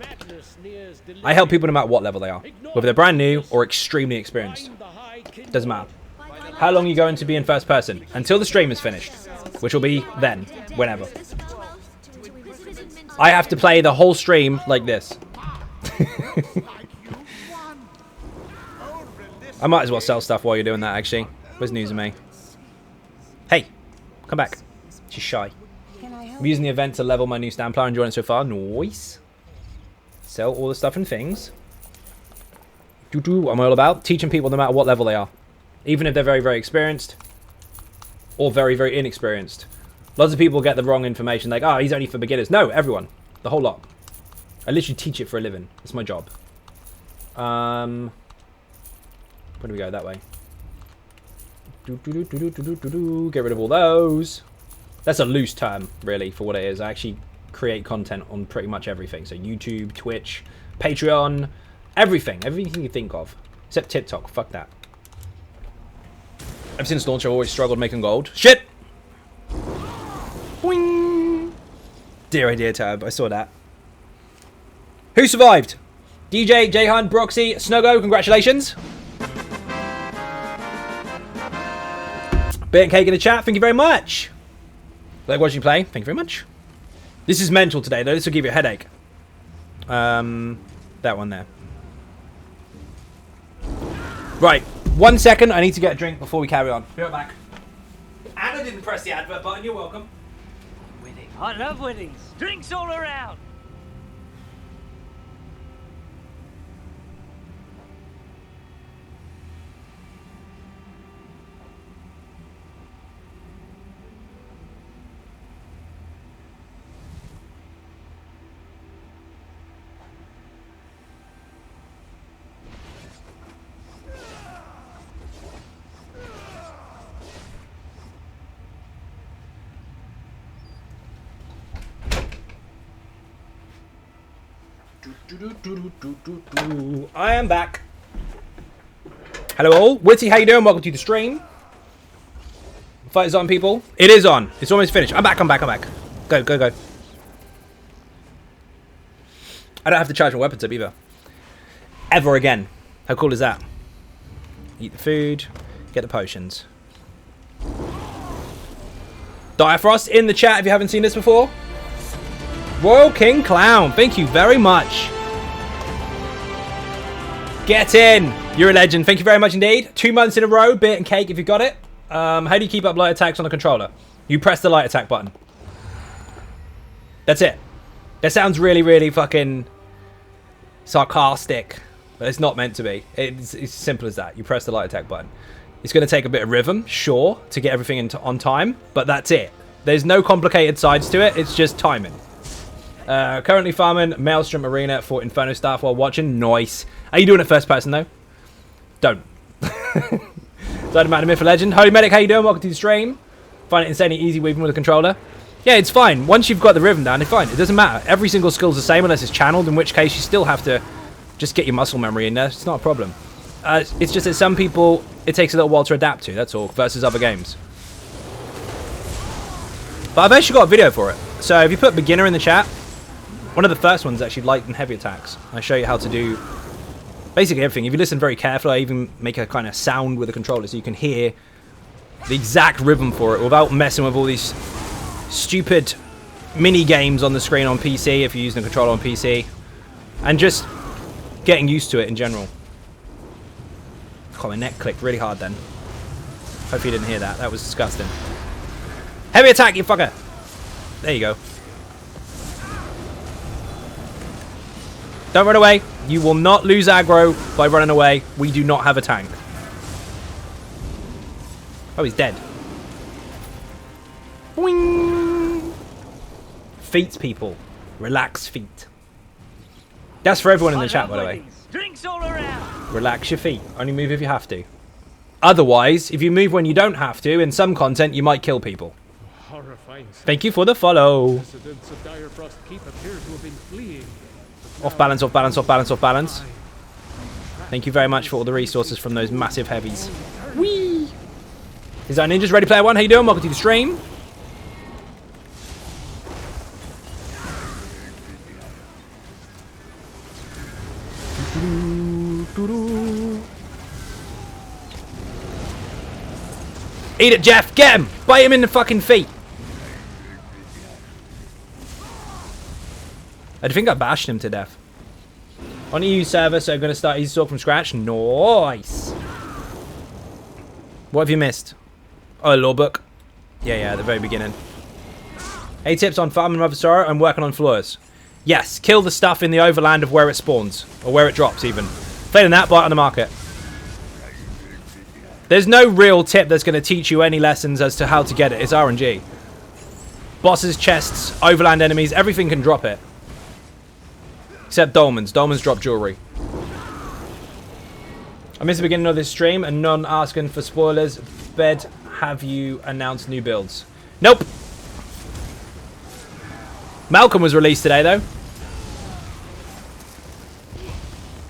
I help people no matter what level they are, whether they're brand new or extremely experienced. Doesn't matter. How long are you going to be in first person? Until the stream is finished, which will be then, whenever. I have to play the whole stream like this. I might as well sell stuff while you're doing that, actually. Where's news of me? Hey, come back. She's shy. I'm using the event to level my new stand player. Enjoying it so far. Nice. Sell all the stuff and things. I'm all about teaching people no matter what level they are. Even if they're very, very experienced. Or very, very inexperienced. Lots of people get the wrong information. Like, oh, he's only for beginners. No, everyone. The whole lot. I literally teach it for a living. It's my job. Where do we go? That way. Get rid of all those. That's a loose term, really, for what it is. I actually create content on pretty much everything. So YouTube, Twitch, Patreon, everything. Everything you think of. Except TikTok. Fuck that. Ever since launch, I've always struggled making gold. Shit! Boing! Dear idea tab. I saw that. Who survived? DJ, Jayhan, Broxy, Snuggo, congratulations. Bit and cake in the chat, thank you very much. Like watching you play, thank you very much. This is mental today, though. This will give you a headache. That one there. Right, 1 second. I need to get a drink before we carry on. Be right back. And I didn't press the advert button. You're welcome. Winning. I love winning. Drinks all around. I am back. Hello all. Witty, how you doing? Welcome to the stream. Fight is on, people. It is on. It's almost finished. I'm back. Go. I don't have to charge my weapons up either. Ever again. How cool is that? Eat the food. Get the potions. Direfrost in the chat if you haven't seen this before. Royal King Clown, thank you very much. Get in. You're a legend. Thank you very much indeed. 2 months in a row, bit and cake if you got it. How do you keep up light attacks on a controller? You press the light attack button. That's it. That sounds really, really fucking sarcastic, but it's not meant to be. It's as simple as that. You press the light attack button. It's going to take a bit of rhythm, sure, to get everything on time, but that's it. There's no complicated sides to it. It's just timing. Currently farming Maelstrom Arena for Inferno staff while watching. Nice. Are you doing it first person though? Don't. Side Man, Myth, Legend. Holy Medic, how you doing? Welcome to the stream. Find it insanely easy weaving with a controller. Yeah, it's fine. Once you've got the rhythm down, it's fine. It doesn't matter. Every single skill's the same unless it's channeled, in which case you still have to just get your muscle memory in there. It's not a problem. It's just that some people, it takes a little while to adapt to, that's all, versus other games. But I've actually got a video for it. So if you put beginner in the chat, one of the first ones is actually light and heavy attacks. I show you how to do basically everything. If you listen very carefully, I even make a kind of sound with the controller so you can hear the exact rhythm for it without messing with all these stupid mini games on the screen on PC if you're using the controller on PC. And just getting used to it in general. God, my neck clicked really hard then. Hope you didn't hear that. That was disgusting. Heavy attack, you fucker! There you go. Don't run away. You will not lose aggro by running away. We do not have a tank. Oh, he's dead. Boing! Feet, people. Relax, feet. That's for everyone in the chat, by the way. Drinks all around. Relax your feet. Only move if you have to. Otherwise, if you move when you don't have to, in some content, you might kill people. Horrifying. Thank you for the follow. Residents of Direfrost Keep appear to have been fleeing. Off balance, off balance, off balance, off balance. Thank you very much for all the resources from those massive heavies. Whee! Is our Ninjas Ready Player One? How you doing? Welcome to the stream. Eat it, Jeff. Get him. Bite him in the fucking feet. I think I bashed him to death. On EU server, so I'm going to start ESO Talk from scratch. Nice. What have you missed? Oh, law book. Yeah, at the very beginning. 8 tips on farming Mother Sorrow. I'm working on floors. Yes, kill the stuff in the overland of where it spawns. Or where it drops, even. Failing that, buy it on the market. There's no real tip that's going to teach you any lessons as to how to get it. It's RNG. Bosses, chests, overland enemies, everything can drop it. Except dolmens. Dolmens drop jewelry. I missed the beginning of this stream and none asking for spoilers. Bed, have you announced new builds? Nope. Malcolm was released today, though.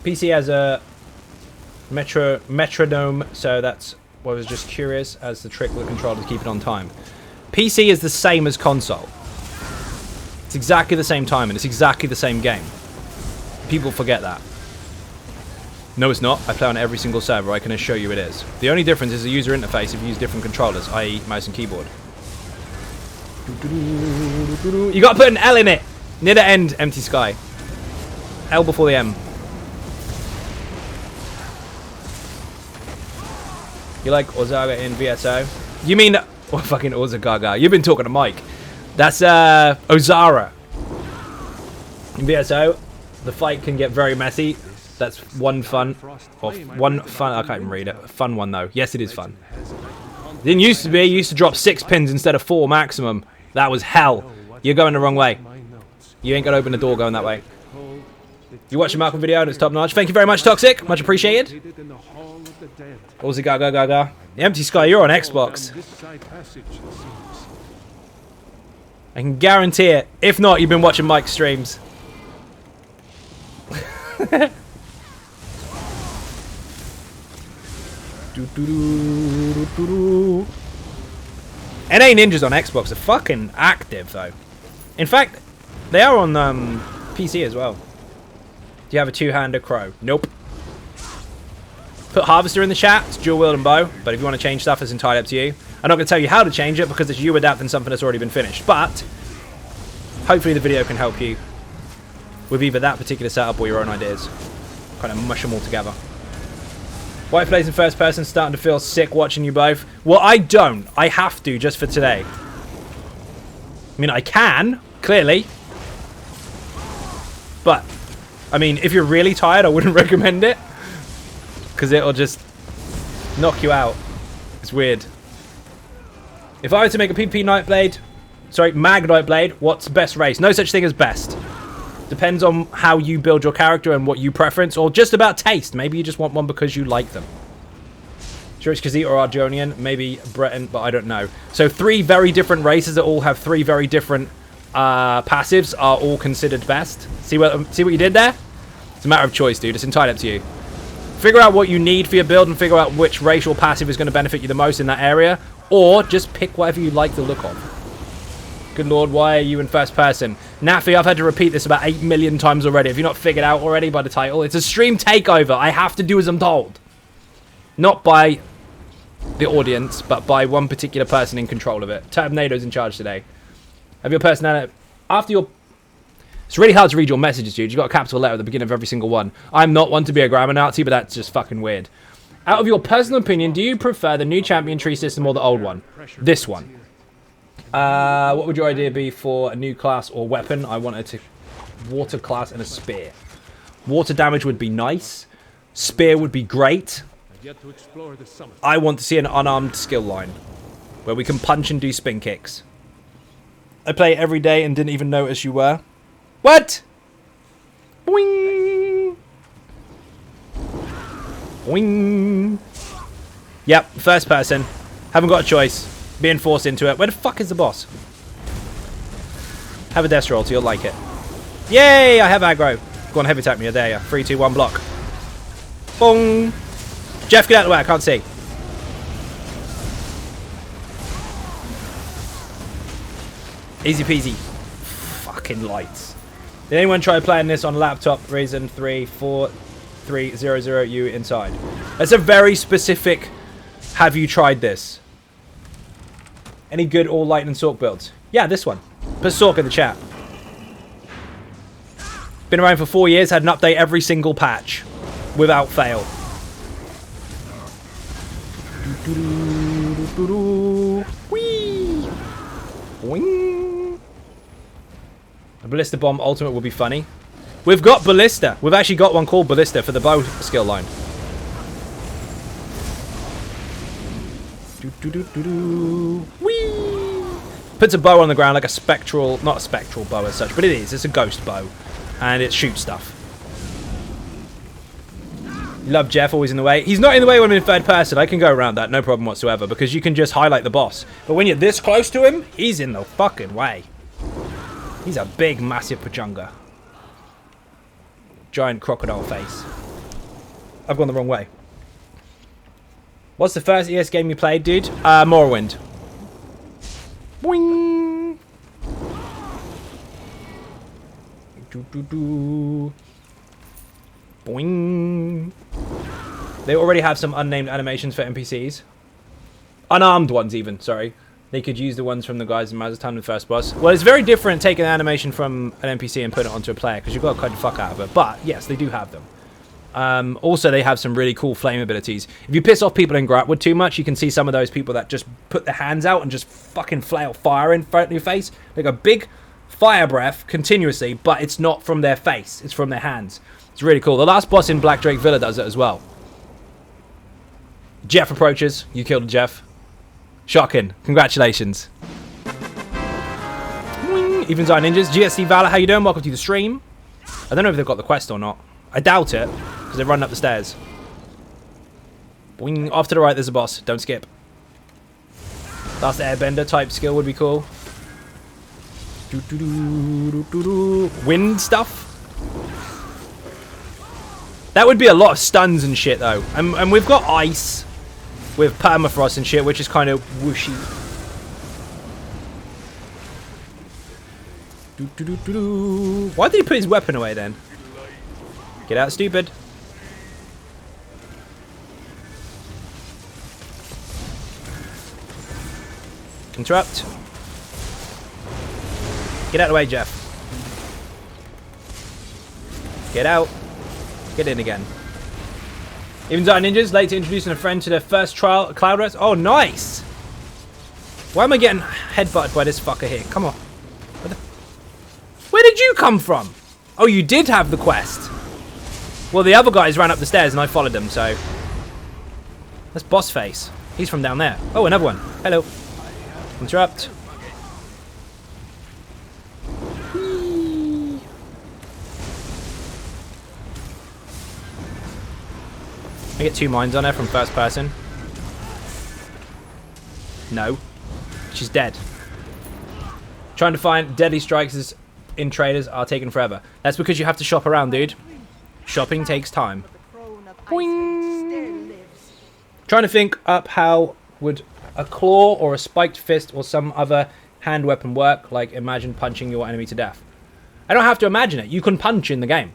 PC has a metronome, so that's what I was just curious as the trick with the controller to keep it on time. PC is the same as console. It's exactly the same time and it's exactly the same game. People forget that. No, it's not. I play on every single server. I can assure you it is. The only difference is the user interface if you use different controllers, i.e. mouse and keyboard. You got to put an L in it. Near the end, empty sky. L before the M. You like Ozaga in VSO? You mean... Oh, fucking Ozagaga. You've been talking to Mike. That's Ozara. In VSO, the fight can get very messy. That's one fun... Or one fun... I can't even read it. Fun one, though. Yes, it is fun. It didn't used to be. You used to drop 6 pins instead of 4 maximum. That was hell. You're going the wrong way. You ain't got to open the door going that way. You watch a Malcolm video and it's top notch. Thank you very much, Toxic. Much appreciated. Aussie Gaga Gaga. The Empty Sky, you're on Xbox. I can guarantee it. If not, you've been watching Mike's streams. NA Ninjas on Xbox are fucking active, though. In fact, they are on PC as well. Do you have a two-hander crow? Nope. Put Harvester in the chat. It's dual wield and bow. But if you want to change stuff, it's entirely up to you. I'm not going to tell you how to change it because it's you adapting something that's already been finished. But hopefully the video can help you with either that particular setup or your own ideas. Kind of mush them all together. White plays in first person, starting to feel sick watching you both. Well, I don't. I have to just for today. I mean, I can, clearly. But, I mean, if you're really tired, I wouldn't recommend it. Because it'll just knock you out. It's weird. If I were to make a PvP Nightblade, sorry, Mag Nightblade, what's best race? No such thing as best. Depends on how you build your character and what you preference, or just about taste. Maybe you just want one because you like them. Sure, it's Khazit or Arjonian, maybe Breton, but I don't know. So 3 very different races that all have 3 very different passives are all considered best. See what you did there? It's a matter of choice, dude. It's entirely up to you. Figure out what you need for your build and figure out which racial passive is going to benefit you the most in that area, or just pick whatever you like the look of. Good lord, why are you in first person? Naffy, I've had to repeat this about 8 million times already. Have you not figured out already by the title? It's a stream takeover. I have to do as I'm told. Not by the audience, but by one particular person in control of it. Terminator's in charge today. Have your personality... After your... It's really hard to read your messages, dude. You've got a capital letter at the beginning of every single one. I'm not one to be a grammar Nazi, but that's just fucking weird. Out of your personal opinion, do you prefer the new champion tree system or the old one? This one. What would your idea be for a new class or weapon? I wanted to water class and a spear. Water damage would be nice. Spear would be great. I want to see an unarmed skill line where we can punch and do spin kicks. I play every day and didn't even notice you were. What? Boing. Boing. Yep, first person. Haven't got a choice. Being forced into it. Where the fuck is the boss? Have a death roll, so you'll like it. Yay! I have aggro. Go on, heavy attack me. There you 3, 2, 1, block. Boom! Jeff, get out of the way. I can't see. Easy peasy. Fucking lights. Did anyone try playing this on laptop? Ryzen 3 4300U inside. That's a very specific. Have you tried this? Any good all light and Sork builds? Yeah, this one. Put Sork in the chat. Been around for 4 years. Had an update every single patch, without fail. Whee! Wing! A ballista bomb ultimate would be funny. We've got ballista. We've actually got one called ballista for the bow skill line. Whee! Puts a bow on the ground like a spectral, not a spectral bow as such, but it is. It's a ghost bow, and it shoots stuff. Love Jeff, always in the way. He's not in the way when I'm in third person. I can go around that, no problem whatsoever, because you can just highlight the boss. But when you're this close to him, he's in the fucking way. He's a big, massive pachunga. Giant crocodile face. I've gone the wrong way. What's the first ES game you played, dude? Morrowind. Boing! Boing! They already have some unnamed animations for NPCs. Unarmed ones, even, sorry. They could use the ones from the guys in Mazatlan, the first boss. Well, it's very different taking an animation from an NPC and putting it onto a player, because you've got to cut the fuck out of it. But, yes, they do have them. Also, they have some really cool flame abilities. If you piss off people in Gratwood too much, you can see some of those people that just put their hands out and just fucking flail fire in front of your face. Like a big fire breath continuously, but it's not from their face. It's from their hands. It's really cool. The last boss in Black Drake Villa does it as well. Jeff approaches. You killed Jeff. Shocking. Congratulations. Even Zion Ninjas. GSC Valor, how you doing? Welcome to the stream. I don't know if they've got the quest or not. I doubt it, because they're running up the stairs. Boing. Off to the right, there's a boss. Don't skip. Last airbender type skill would be cool. Wind stuff. That would be a lot of stuns and shit, though. And we've got ice with permafrost and shit, which is kind of whooshy. Why did he put his weapon away, then? Get out, stupid. Interrupt. Get out of the way, Jeff. Get out. Get in again. Even Zion Ninjas, late to introducing a friend to their first trial Cloud Rest. Oh, nice! Why am I getting headbutted by this fucker here? Come on. Where did you come from? Oh, you did have the quest. Well, the other guys ran up the stairs and I followed them, so... That's Boss Face. He's from down there. Oh, another one. Hello. Interrupt. I get 2 mines on her from first person. No. She's dead. Trying to find deadly strikes in traders are taking forever. That's because you have to shop around, dude. Shopping takes time. Boing. Trying to think up how would a claw or a spiked fist or some other hand weapon work, like imagine punching your enemy to death. I don't have to imagine it. You can punch in the game.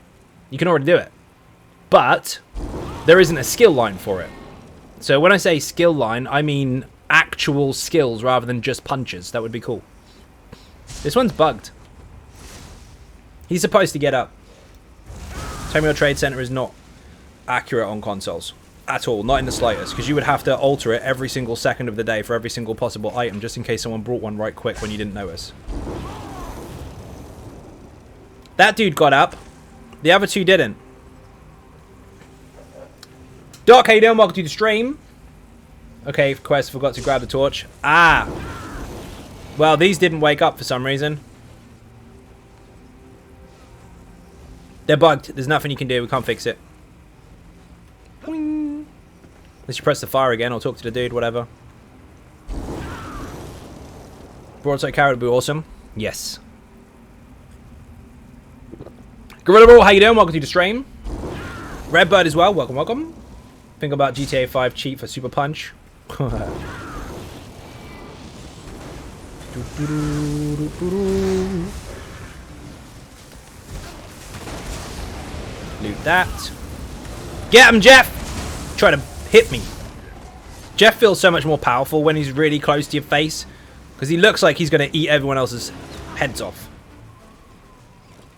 You can already do it. But there isn't a skill line for it. So when I say skill line, I mean actual skills rather than just punches. That would be cool. This one's bugged. He's supposed to get up. Terminal Trade Center is not accurate on consoles. At all. Not in the slightest. Because you would have to alter it every single second of the day for every single possible item, just in case someone brought one right quick when you didn't notice. That dude got up. The other two didn't. Doc, how you doing? Welcome to the stream. Okay, Quest forgot to grab the torch. Ah! Well, these didn't wake up for some reason. They're bugged. There's nothing you can do. We can't fix it. Boing. Unless you press the fire again or talk to the dude, whatever. Broadside carrot would be awesome. Yes. Gorilla Ball, how you doing? Welcome to the stream. Redbird as well. Welcome, welcome. Think about GTA 5 cheat for Super Punch. Loot that. Get him, Jeff! Try to hit me. Jeff feels so much more powerful when he's really close to your face, because he looks like he's going to eat everyone else's heads off.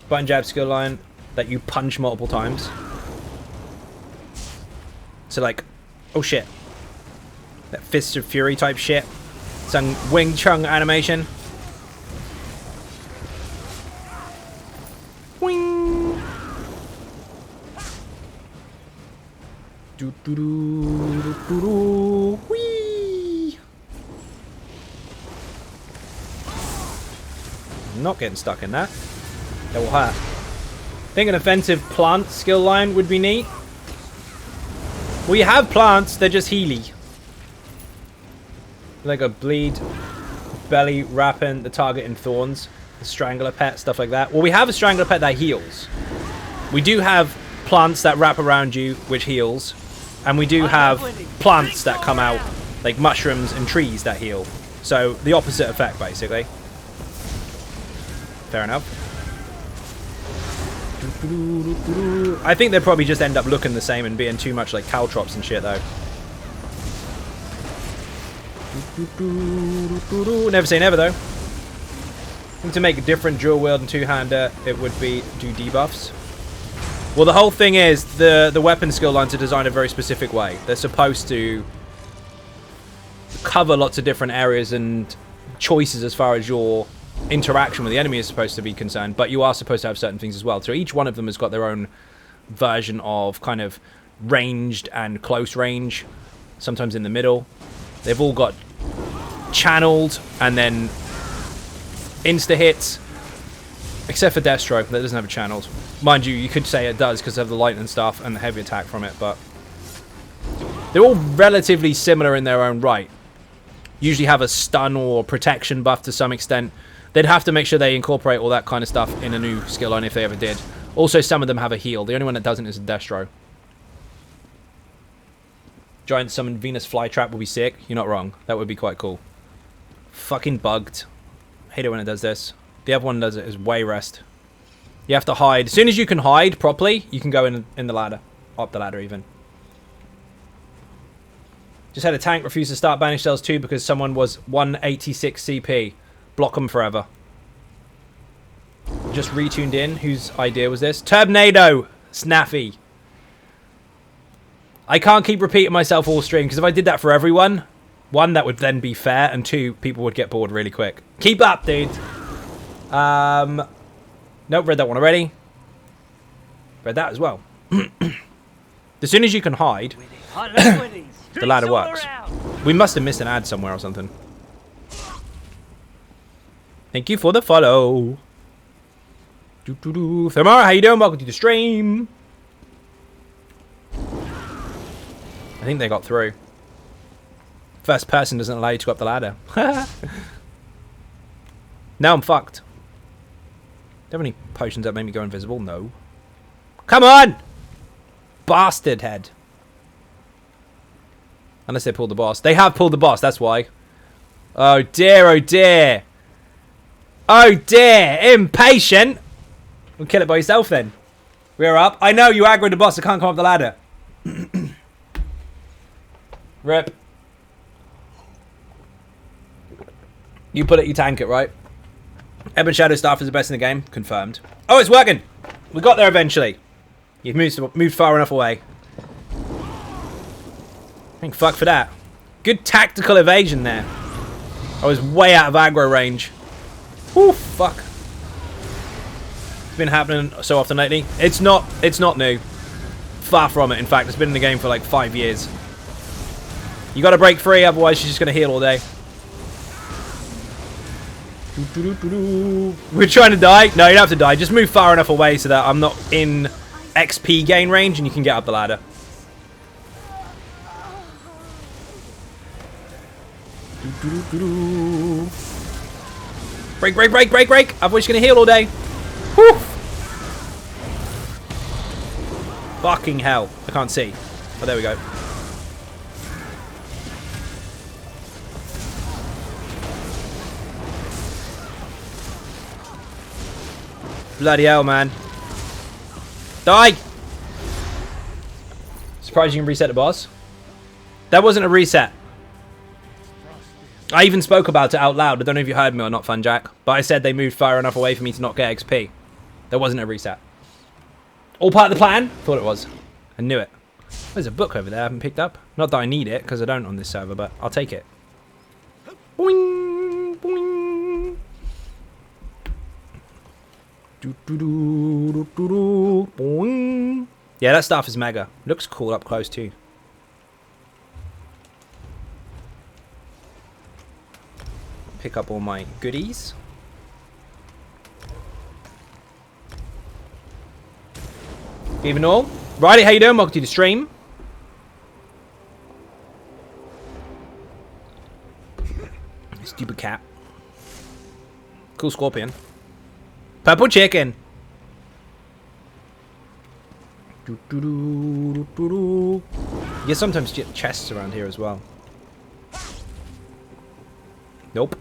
Button jab skill line that you punch multiple times. So like, oh shit. That Fist of Fury type shit. Some Wing Chun animation. Wing. Do do do do do do. Whee. I'm not getting stuck in that. That will hurt. I think an offensive plant skill line would be neat. Well, you have plants, they're just healy. Like a bleed, belly, wrapping the target in thorns, the strangler pet, stuff like that. Well, we have a strangler pet that heals. We do have plants that wrap around you, which heals. And we do have plants that come out, like mushrooms and trees that heal. So, the opposite effect, basically. Fair enough. I think they'd probably just end up looking the same and being too much like caltrops and shit, though. Never say never, though. I think to make a different dual wield and two-hander, it would be do debuffs. Well, the whole thing is the weapon skill lines are designed a very specific way. They're supposed to cover lots of different areas and choices as far as your interaction with the enemy is supposed to be concerned, but you are supposed to have certain things as well. So each one of them has got their own version of kind of ranged and close range, sometimes in the middle. They've all got channeled and then insta hits, except for Deathstroke, that doesn't have a channeled. Mind you, you could say it does because of the lightning stuff and the heavy attack from it, but they're all relatively similar in their own right. Usually have a stun or protection buff to some extent. They'd have to make sure they incorporate all that kind of stuff in a new skill line if they ever did. Also, some of them have a heal. The only one that doesn't is Destro. Giant Summon Venus Flytrap would be sick. You're not wrong. That would be quite cool. Fucking bugged. Hate it when it does this. The other one does it as way rest. You have to hide. As soon as you can hide properly, you can go in the ladder. Up the ladder, even. Just had a tank refuse to start Banished Cells 2 because someone was 186 CP. Block them forever. Just retuned in. Whose idea was this? Turbnado! Snaffy. I can't keep repeating myself all stream, because if I did that for everyone, one, that would then be fair, and two, people would get bored really quick. Keep up, dude! Nope, read that one already. Read that as well. As soon as you can hide, the ladder works. We must have missed an ad somewhere or something. Thank you for the follow. Thermara, how you doing? Welcome to the stream. I think they got through. First person doesn't allow you to go up the ladder. Now I'm fucked. Do you have any potions that make me go invisible? No. Come on! Bastard head. Unless they pulled the boss. They have pulled the boss, that's why. Oh dear, oh dear. Oh dear, impatient. We'll kill it by yourself then. We're up. I know you aggroed the boss, I can't come up the ladder. Rip. You put it, you tank it, right? Ebon Shadow Staff is the best in the game. Confirmed. Oh, it's working! We got there eventually. You've moved far enough away. Thank fuck for that. Good tactical evasion there. I was way out of aggro range. Whew, fuck. It's been happening so often lately. It's not new. Far from it, in fact. It's been in the game for like 5 years. You gotta break free, otherwise she's just gonna heal all day. We're trying to die? No, you don't have to die. Just move far enough away so that I'm not in XP gain range and you can get up the ladder. Break, break, break, break, break. Otherwise you're gonna heal all day. Whew. Fucking hell. I can't see. Oh, there we go. Bloody hell, man. Die! Surprised you can reset the boss. That wasn't a reset. I even spoke about it out loud. I don't know if you heard me or not, Fun Jack. But I said they moved far enough away for me to not get XP. There wasn't a reset. All part of the plan? Thought it was. I knew it. There's a book over there I haven't picked up. Not that I need it, because I don't on this server, but I'll take it. Boing, boing. Boing. Yeah, that stuff is mega. Looks cool up close too. Pick up all my goodies. Even all. Righty, how you doing? Welcome to the stream. Stupid cat. Cool scorpion. Purple chicken. Yeah, sometimes get chests around here as well. Nope.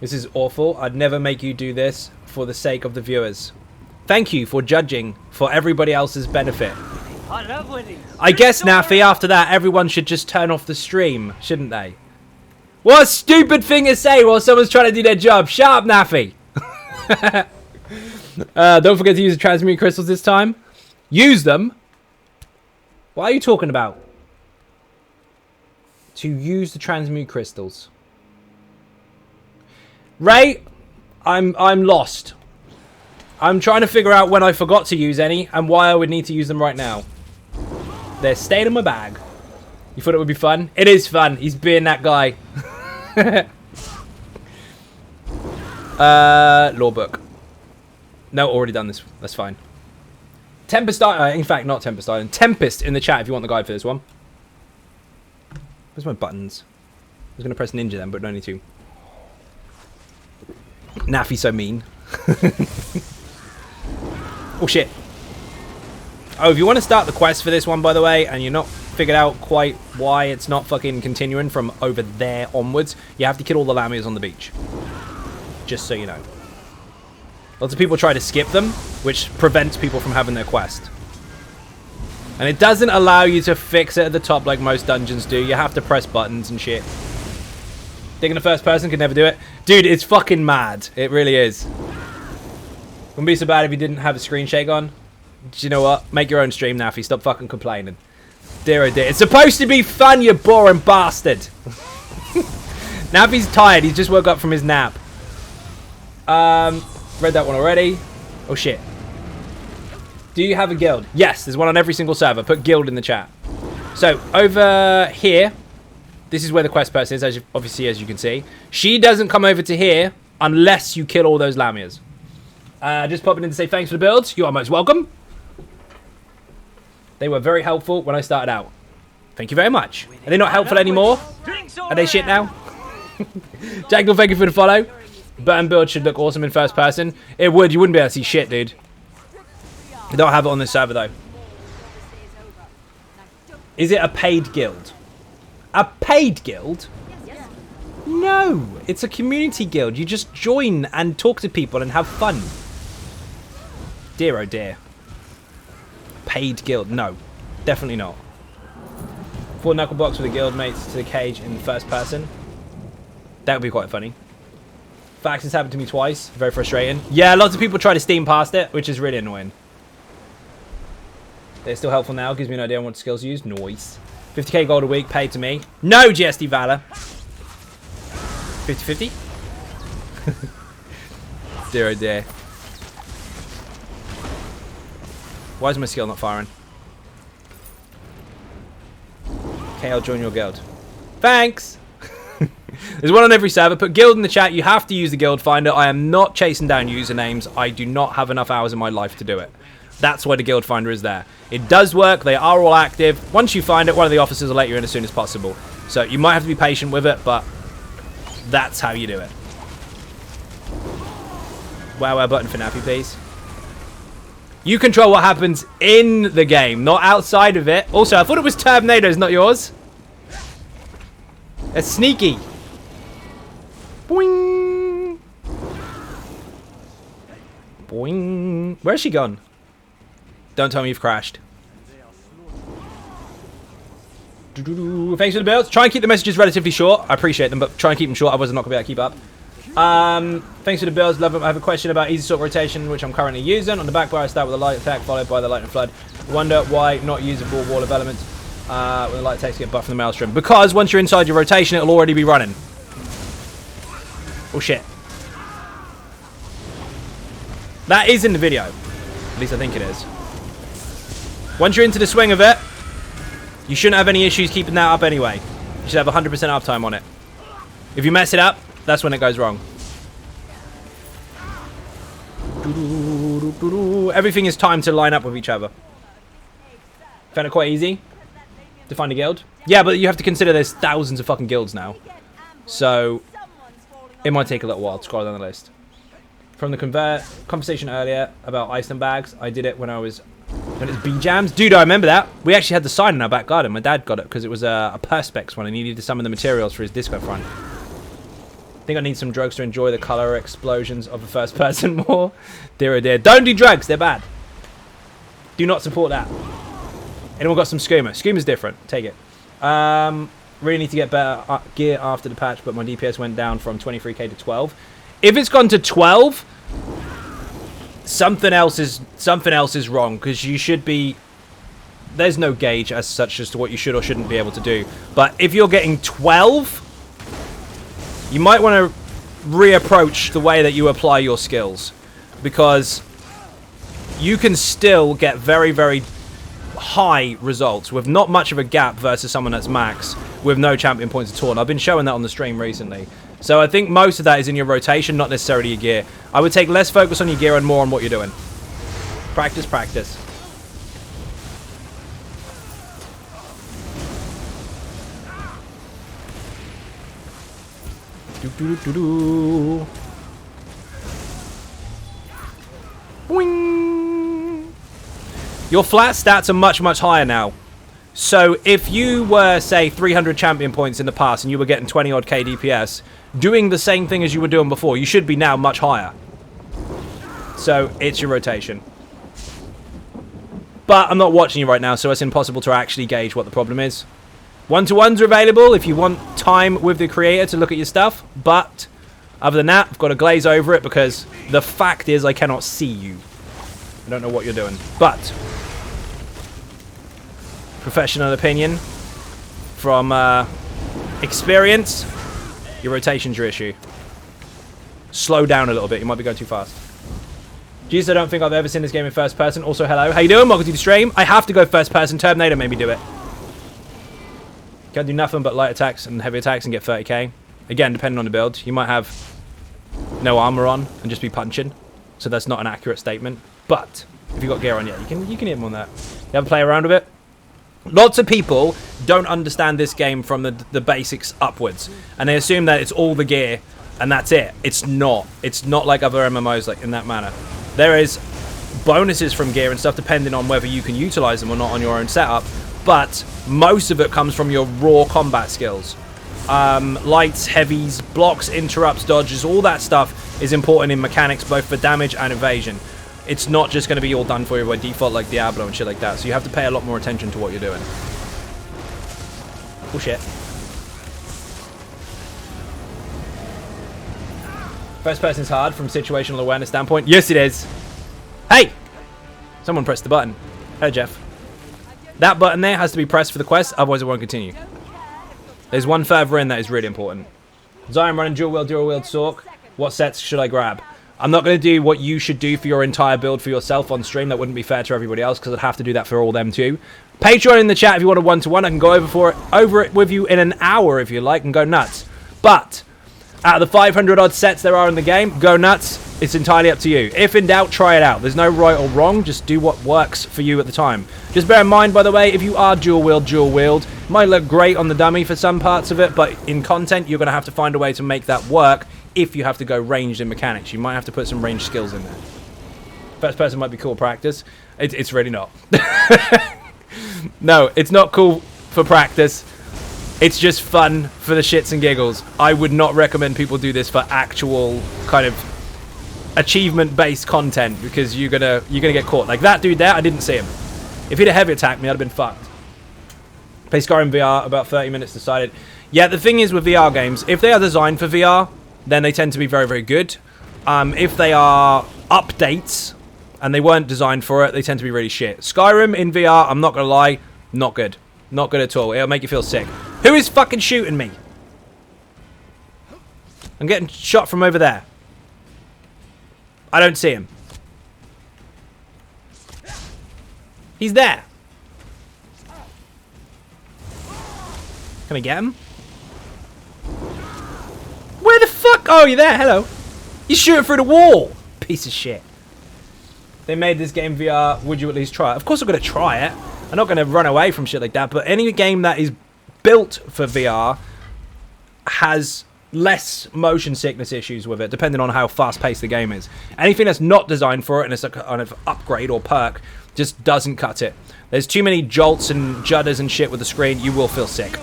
This is awful. I'd never make you do this for the sake of the viewers. Thank you for judging for everybody else's benefit. I love winning. I guess, Naffy, after that, everyone should just turn off the stream, shouldn't they? What a stupid thing to say while someone's trying to do their job. Shut up, Naffy. Don't forget to use the transmute crystals this time. Use them? What are you talking about? To use the transmute crystals. Ray, I'm lost. I'm trying to figure out when I forgot to use any and why I would need to use them right now. They're staying in my bag. You thought it would be fun? It is fun. He's being that guy. Law book. No, already done this. That's fine. Tempest Island. In fact, not Tempest Island. Tempest in the chat if you want the guide for this one. Where's my buttons? I was going to press ninja then, but no need to. Naffy's so mean. Oh shit. Oh, if you want to start the quest for this one, by the way, and you're not figured out quite why it's not fucking continuing from over there onwards, you have to kill all the lamias on the beach. Just so you know. Lots of people try to skip them, which prevents people from having their quest. And it doesn't allow you to fix it at the top like most dungeons do. You have to press buttons and shit. Thinking the first person could never do it. Dude, it's fucking mad. It really is. Wouldn't be so bad if you didn't have a screen shake on. Do you know what? Make your own stream, Naffy. Stop fucking complaining. Dear oh dear. It's supposed to be fun, you boring bastard. Naffy's tired. He's just woke up from his nap. Read that one already. Oh shit. Do you have a guild? Yes, there's one on every single server. Put guild in the chat. So, over here, this is where the quest person is, obviously, as you can see. She doesn't come over to here unless you kill all those lamias. Just popping in to say thanks for the builds. You are most welcome. They were very helpful when I started out. Thank you very much. Are they not helpful anymore? Are they shit now? Jackal, thank you for the follow. Burn build should look awesome in first person. It would. You wouldn't be able to see shit, dude. You don't have it on this server, though. Is it a paid guild? A paid guild? No, it's a community guild. You just join and talk to people and have fun. Dear oh dear. Paid guild? No, definitely not. 4 knuckle box with the guild mates to the cage in first person. That would be quite funny. Facts, has happened to me twice. Very frustrating. Yeah, lots of people try to steam past it, which is really annoying. They're still helpful now. Gives me an idea on what skills to use. Nice. 50k gold a week paid to me. No, GSD Valor. 50-50? Dear oh dear. Why is my skill not firing? Okay, I'll join your guild. Thanks! There's one on every server. Put guild in the chat. You have to use the guild finder. I am not chasing down usernames. I do not have enough hours in my life to do it. That's why the guild finder is there. It does work. They are all active. Once you find it, one of the officers will let you in as soon as possible. So you might have to be patient with it, but that's how you do it. Wow button for Nappy, please. You control what happens in the game, not outside of it. Also, I thought it was Terminator's, not yours. That's sneaky. Boing. Boing. Where's she gone? Don't tell me you've crashed. Thanks for the builds. Try and keep the messages relatively short. I appreciate them, but try and keep them short. Otherwise, I'm not going to be able to keep up. Thanks for the builds. Love them. I have a question about easy sort rotation, which I'm currently using. On the back bar, I start with a light attack, followed by the lightning flood. Wonder why not use a full wall of elements when the light attacks get buffed from the maelstrom. Because once you're inside your rotation, it'll already be running. Oh, shit. That is in the video. At least I think it is. Once you're into the swing of it, you shouldn't have any issues keeping that up anyway. You should have 100% uptime on it. If you mess it up, that's when it goes wrong. Everything is timed to line up with each other. Found it quite easy to find a guild. Yeah, but you have to consider there's thousands of fucking guilds now. So it might take a little while to scroll down the list. From the conversation earlier about Iceland bags, I did it when it's B-Jams. Dude, I remember that. We actually had the sign in our back garden. My dad got it because it was a Perspex one and he needed to summon the materials for his disco front. I think I need some drugs to enjoy the color explosions of the first person more. Dear oh dear. Don't do drugs. They're bad. Do not support that. Anyone got some skooma? Skooma's different. Take it. Really need to get better gear after the patch, but my DPS went down from 23k to 12. If it's gone to 12, something else is wrong, because you should be... There's no gauge as such as to what you should or shouldn't be able to do. But if you're getting 12, you might want to reapproach the way that you apply your skills, because you can still get very, very high results with not much of a gap versus someone that's max with no champion points at all. And I've been showing that on the stream recently. So I think most of that is in your rotation, not necessarily your gear. I would take less focus on your gear and more on what you're doing. Practice, practice. Do-do-do-do-do. Boing. Your flat stats are much, much higher now. So if you were, say, 300 champion points in the past and you were getting 20 odd K DPS, doing the same thing as you were doing before, you should be now much higher. So it's your rotation. But I'm not watching you right now, so it's impossible to actually gauge what the problem is. One-to-ones are available if you want time with the creator to look at your stuff. But other than that, I've got to glaze over it because the fact is I cannot see you. I don't know what you're doing. But professional opinion from experience, your rotation's your issue. Slow down a little bit. You might be going too fast. Jesus, I don't think I've ever seen this game in first person. Also, hello. How you doing? Welcome to the stream. I have to go first person. Terminator made me do it. Can't do nothing but light attacks and heavy attacks and get 30k. Again, depending on the build. You might have no armor on and just be punching. So that's not an accurate statement. But if you've got gear on, yeah, you can hit them on that. You ever play around with it? Lots of people don't understand this game from the basics upwards. And they assume that it's all the gear and that's it. It's not. It's not like other MMOs like in that manner. There is bonuses from gear and stuff depending on whether you can utilize them or not on your own setup. But most of it comes from your raw combat skills. Lights, heavies, blocks, interrupts, dodges, all that stuff is important in mechanics both for damage and evasion. It's not just going to be all done for you by default like Diablo and shit like that. So you have to pay a lot more attention to what you're doing. Oh shit. First person's hard from situational awareness standpoint. Yes it is. Hey! Someone pressed the button. Hello Jeff. That button there has to be pressed for the quest, otherwise it won't continue. There's one further in that is really important. Zion running dual wield Sork. What sets should I grab? I'm not going to do what you should do for your entire build for yourself on stream. That wouldn't be fair to everybody else because I'd have to do that for all them too. Patreon in the chat if you want a one-to-one. I can go over it with you in an hour if you like and go nuts. But out of the 500 odd sets there are in the game, go nuts. It's entirely up to you. If in doubt, try it out. There's no right or wrong. Just do what works for you at the time. Just bear in mind, by the way, if you are dual wield, it might look great on the dummy for some parts of it, but in content, you're going to have to find a way to make that work if you have to go ranged in mechanics. You might have to put some ranged skills in there. First person might be cool practice. It's really not. No, it's not cool for practice. It's just fun for the shits and giggles. I would not recommend people do this for actual kind of achievement-based content because you're gonna get caught. Like that dude there, I didn't see him. If he'd have heavy attacked me, I'd have been fucked. Play Skyrim VR, about 30 minutes decided. Yeah, the thing is with VR games, if they are designed for VR, then they tend to be very, very good. If they are updates and they weren't designed for it, they tend to be really shit. Skyrim in VR, I'm not gonna lie, not good. Not good at all. It'll make you feel sick. Who is fucking shooting me? I'm getting shot from over there. I don't see him. He's there. Can I get him? Where the fuck? Oh, you're there. Hello. You're shooting through the wall. Piece of shit. They made this game VR. Would you at least try it? Of course I'm going to try it. I'm not going to run away from shit like that. But any game that is built for VR has less motion sickness issues with it, depending on how fast-paced the game is. Anything that's not designed for it and it's a kind of upgrade or perk just doesn't cut it. There's too many jolts and judders and shit with the screen. You will feel sick.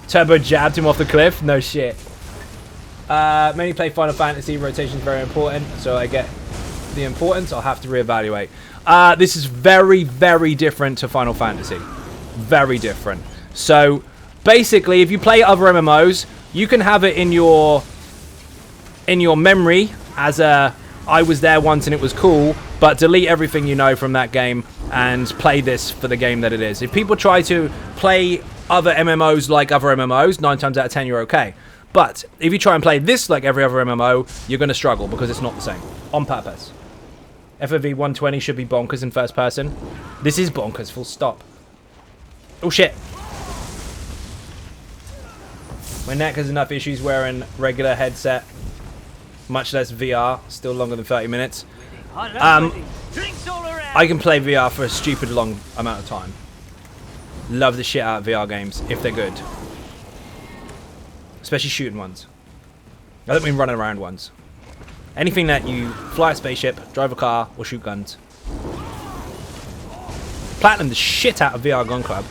Turbo jabbed him off the cliff. No shit. Mainly play Final Fantasy. Rotation is very important, so I get the importance. I'll have to reevaluate. This is very, very different to Final Fantasy. Very different. So basically, if you play other MMOs, you can have it in your memory as a I was there once and it was cool, but delete everything you know from that game and play this for the game that it is. If people try to play other MMOs like other MMOs, 9 times out of 10 you're okay. But if you try and play this like every other MMO, you're going to struggle because it's not the same. On purpose. FOV 120 should be bonkers in first person. This is bonkers, full stop. Oh shit. My neck has enough issues wearing regular headset, much less VR, still longer than 30 minutes. I can play VR for a stupid long amount of time. Love the shit out of VR games, if they're good. Especially shooting ones. I don't mean running around ones. Anything that you fly a spaceship, drive a car, or shoot guns. Platinum the shit out of VR Gun Club.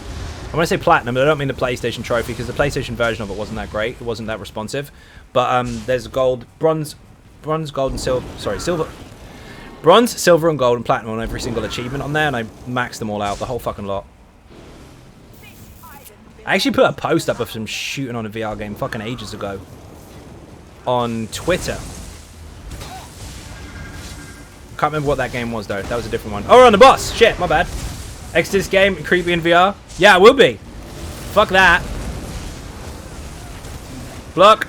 And when I say platinum, I don't mean the PlayStation trophy, because the PlayStation version of it wasn't that great. It wasn't that responsive. But there's gold, bronze, gold, and silver. Sorry, silver. Bronze, silver, and gold, and platinum on every single achievement on there, and I maxed them all out, the whole fucking lot. I actually put a post up of some shooting on a VR game fucking ages ago. On Twitter. Can't remember what that game was, though. That was a different one. Oh, we're on the boss! Shit, my bad. Exodus game, creepy in VR? Yeah, it will be. Fuck that. Block.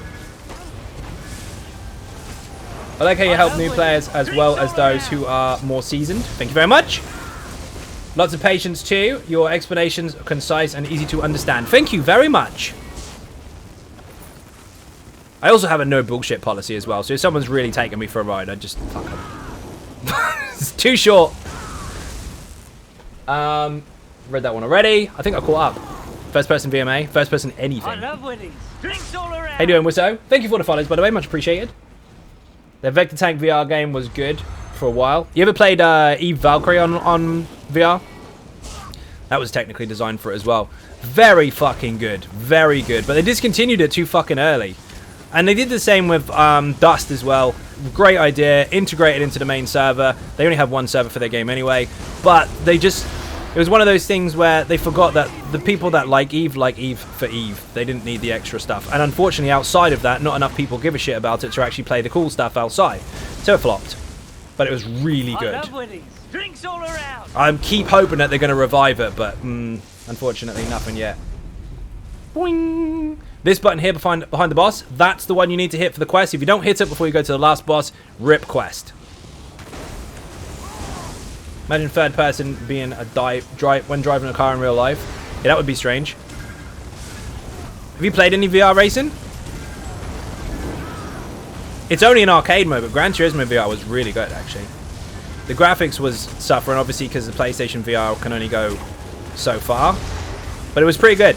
I like how you help new players as well as those who are more seasoned. Thank you very much. Lots of patience too. Your explanations are concise and easy to understand. Thank you very much. I also have a no bullshit policy as well. So if someone's really taking me for a ride, I just fuck them. It's too short. Read that one already. I think I caught up. First person VMA. First person anything. I love winning. Drinks all around. How you doing, Wisso? Thank you for the follows, by the way. Much appreciated. The Vector Tank VR game was good for a while. You ever played Eve Valkyrie on VR? That was technically designed for it as well. Very fucking good. Very good. But they discontinued it too fucking early. And they did the same with Dust as well. Great idea. Integrated into the main server. They only have one server for their game anyway. But they just... It was one of those things where they forgot that the people that like Eve for Eve. They didn't need the extra stuff. And unfortunately, outside of that, not enough people give a shit about it to actually play the cool stuff outside. So it flopped. But it was really good. I love winning. Drinks all around. I keep hoping that they're going to revive it, but unfortunately, nothing yet. Boing! This button here behind the boss, that's the one you need to hit for the quest. If you don't hit it before you go to the last boss, rip quest. Imagine third person being a when driving a car in real life. Yeah, that would be strange. Have you played any VR racing? It's only an arcade mode, but Gran Turismo VR was really good, actually. The graphics was suffering, obviously, because the PlayStation VR can only go so far. But it was pretty good.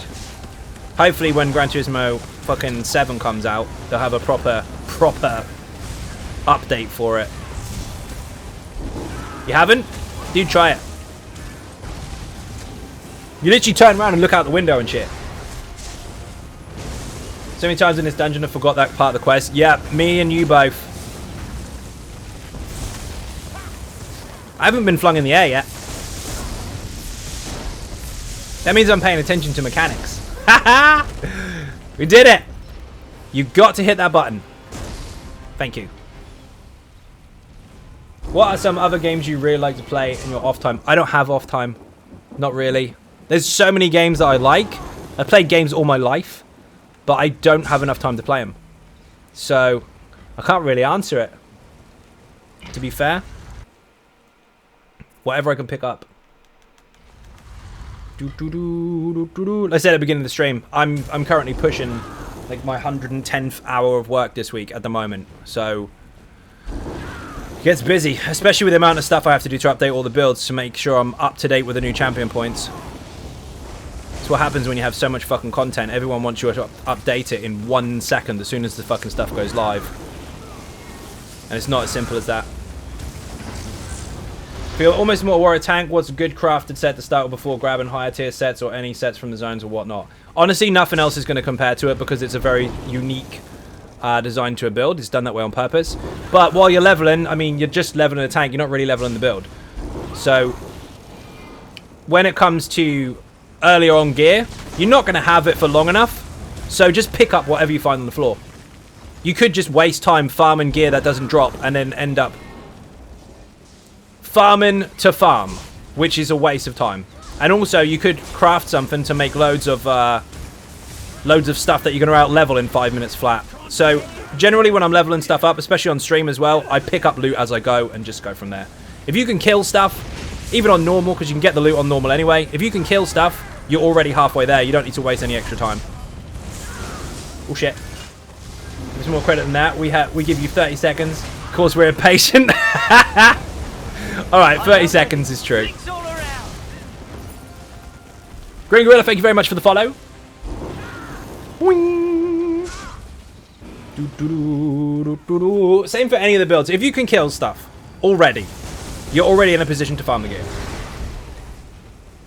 Hopefully, when Gran Turismo fucking 7 comes out, they'll have a proper update for it. You haven't? Dude, try it. You literally turn around and look out the window and shit. So many times in this dungeon I forgot that part of the quest. Yeah, me and you both. I haven't been flung in the air yet. That means I'm paying attention to mechanics. Haha! We did it! You got to hit that button. Thank you. What are some other games you really like to play in your off time? I don't have off time. Not really. There's so many games that I like. I've played games all my life, but I don't have enough time to play them. So, I can't really answer it. To be fair. Whatever I can pick up. Like I said at the beginning of the stream, I'm currently pushing like my 110th hour of work this week at the moment. So it gets busy, especially with the amount of stuff I have to do to update all the builds to make sure I'm up to date with the new champion points. That's what happens when you have so much fucking content. Everyone wants you to update it in 1 second as soon as the fucking stuff goes live. And it's not as simple as that. Feel almost more warrior tank. What's a good crafted set to start with before grabbing higher tier sets or any sets from the zones or whatnot? Honestly, nothing else is going to compare to it because it's a very unique design to a build. It's done that way on purpose. But while you're leveling, I mean, you're just leveling a tank. You're not really leveling the build. So when it comes to earlier on gear, you're not going to have it for long enough. So just pick up whatever you find on the floor. You could just waste time farming gear that doesn't drop and then end up farming to farm, which is a waste of time. And also you could craft something to make loads of stuff that you're going to out level in 5 minutes flat. So generally when I'm leveling stuff up, especially on stream as well, I pick up loot as I go and just go from there. If you can kill stuff, even on normal, because you can get the loot on normal anyway, if you can kill stuff, you're already halfway there. You don't need to waste any extra time. Oh shit. There's more credit than that. We give you 30 seconds. Of course we're impatient. Alright, 30 seconds is true. Green Gorilla, thank you very much for the follow. Boing. Same for any of the builds. If you can kill stuff already, you're already in a position to farm the gear.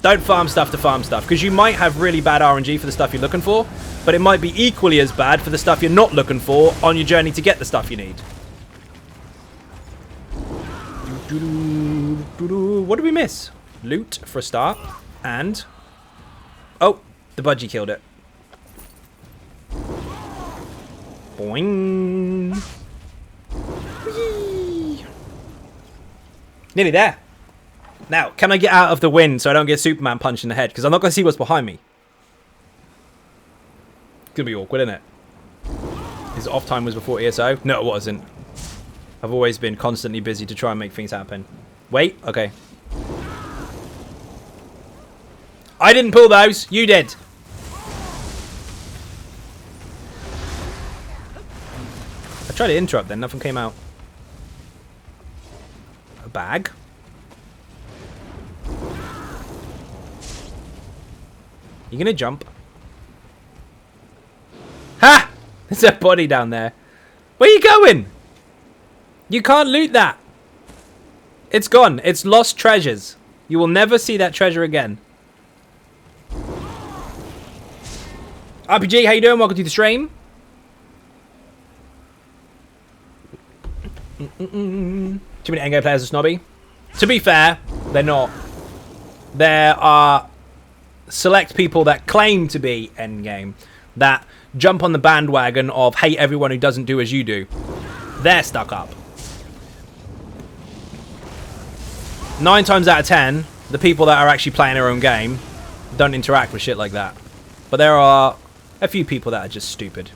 Don't farm stuff to farm stuff, because you might have really bad RNG for the stuff you're looking for, but it might be equally as bad for the stuff you're not looking for on your journey to get the stuff you need. What did we miss? Loot for a start. And... oh, the budgie killed it. Boing. Whee. Nearly there. Now, can I get out of the wind so I don't get Superman punched in the head? Because I'm not going to see what's behind me. It's going to be awkward, isn't it? His off time was before ESO? No, it wasn't. I've always been constantly busy to try and make things happen. Wait, okay. I didn't pull those. You did. I tried to interrupt then. Nothing came out. A bag. You gonna jump? Ha! There's a body down there. Where are you going? You can't loot that. It's gone. It's lost treasures. You will never see that treasure again. RPG, how you doing? Welcome to the stream. Too many endgame players are snobby. To be fair, they're not. There are select people that claim to be endgame that jump on the bandwagon of hate everyone who doesn't do as you do. They're stuck up. 9 times out of 10, the people that are actually playing their own game don't interact with shit like that. But there are a few people that are just stupid.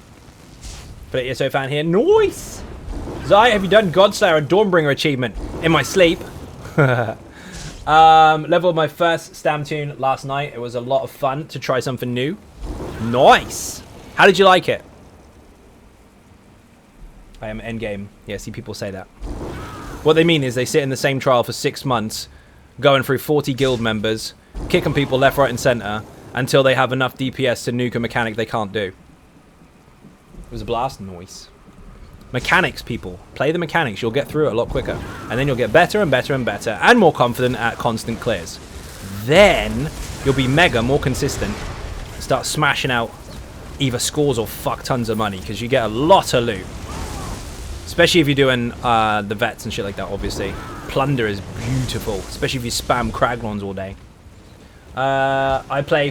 But an ESO fan here. Nice! Zai, have you done Godslayer or Dawnbringer achievement? In my sleep. Leveled my first Stam tune last night. It was a lot of fun to try something new. Nice! How did you like it? I am endgame. Yeah, see people say that. What they mean is they sit in the same trial for 6 months, going through 40 guild members, kicking people left, right, and center until they have enough DPS to nuke a mechanic they can't do. It was a blast noise. Mechanics, people. Play the mechanics. You'll get through it a lot quicker. And then you'll get better and better and better and more confident at constant clears. Then you'll be mega, more consistent. Start smashing out either scores or fuck tons of money because you get a lot of loot. Especially if you're doing the vets and shit like that, obviously. plunder is beautiful, especially if you spam Kraglons all day. I play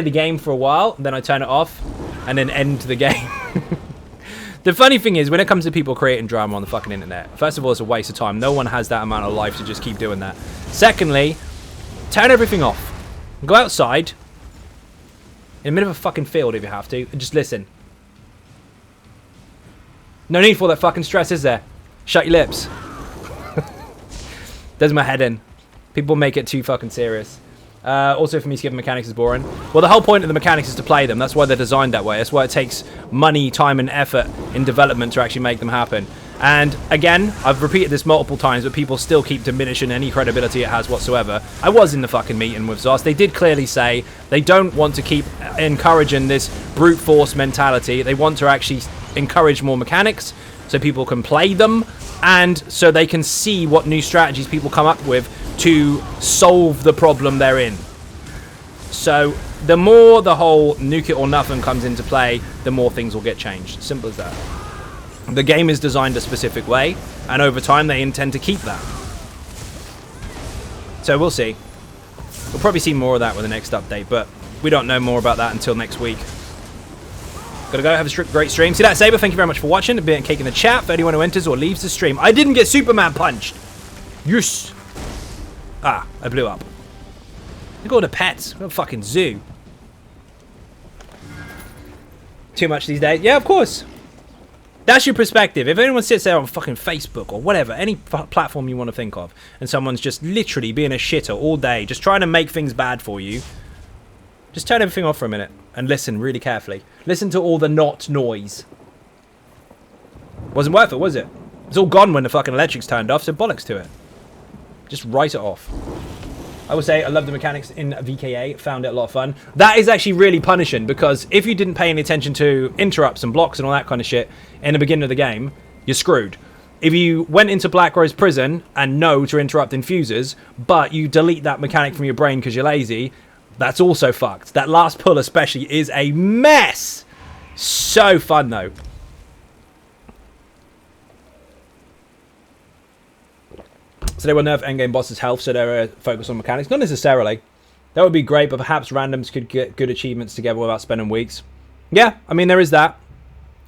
the game for a while, then I turn it off, and then end the game. The funny thing is, when it comes to people creating drama on the fucking internet, first of all, it's a waste of time. No one has that amount of life to just keep doing that. Secondly, turn everything off. Go outside, in the middle of a fucking field if you have to, and just listen. No need for all that fucking stress, is there? Shut your lips. Does my head in. People make it too fucking serious. Also, for me, skipping mechanics is boring. Well, the whole point of the mechanics is to play them. That's why they're designed that way. That's why it takes money, time, and effort in development to actually make them happen. And again, I've repeated this multiple times, but people still keep diminishing any credibility it has whatsoever. I was in the fucking meeting with Zos. They did clearly say they don't want to keep encouraging this brute force mentality. They want to actually encourage more mechanics so people can play them, and so they can see what new strategies people come up with to solve the problem they're in. So the more the whole nuke it or nothing comes into play, the more things will get changed. Simple as that. The game is designed a specific way, and over time they intend to keep that. So we'll see. We'll probably see more of that with the next update, but we don't know more about that until next week. Gotta go, have a great stream. See that, Saber? Thank you very much for watching. A bit of cake in the chat for anyone who enters or leaves the stream. I didn't get Superman punched. Yes. Ah, I blew up. Look at all the pets. What a fucking zoo. Too much these days? Yeah, of course. That's your perspective. If anyone sits there on fucking Facebook or whatever, any platform you want to think of, and someone's just literally being a shitter all day, just trying to make things bad for you, just turn everything off for a minute and listen really carefully. Listen to all the not noise. Wasn't worth it, was it? It's all gone when the fucking electric's turned off, so bollocks to it. Just write it off. I would say I love the mechanics in VKA. Found it a lot of fun. That is actually really punishing, because if you didn't pay any attention to interrupts and blocks and all that kind of shit in the beginning of the game, you're screwed. If you went into Black Rose Prison and know to interrupt infusers, but you delete that mechanic from your brain because you're lazy, that's also fucked. That last pull especially is a mess. So fun though. So they will nerf endgame bosses' health, so they're focused on mechanics. Not necessarily. That would be great, but perhaps randoms could get good achievements together without spending weeks. Yeah, I mean, there is that.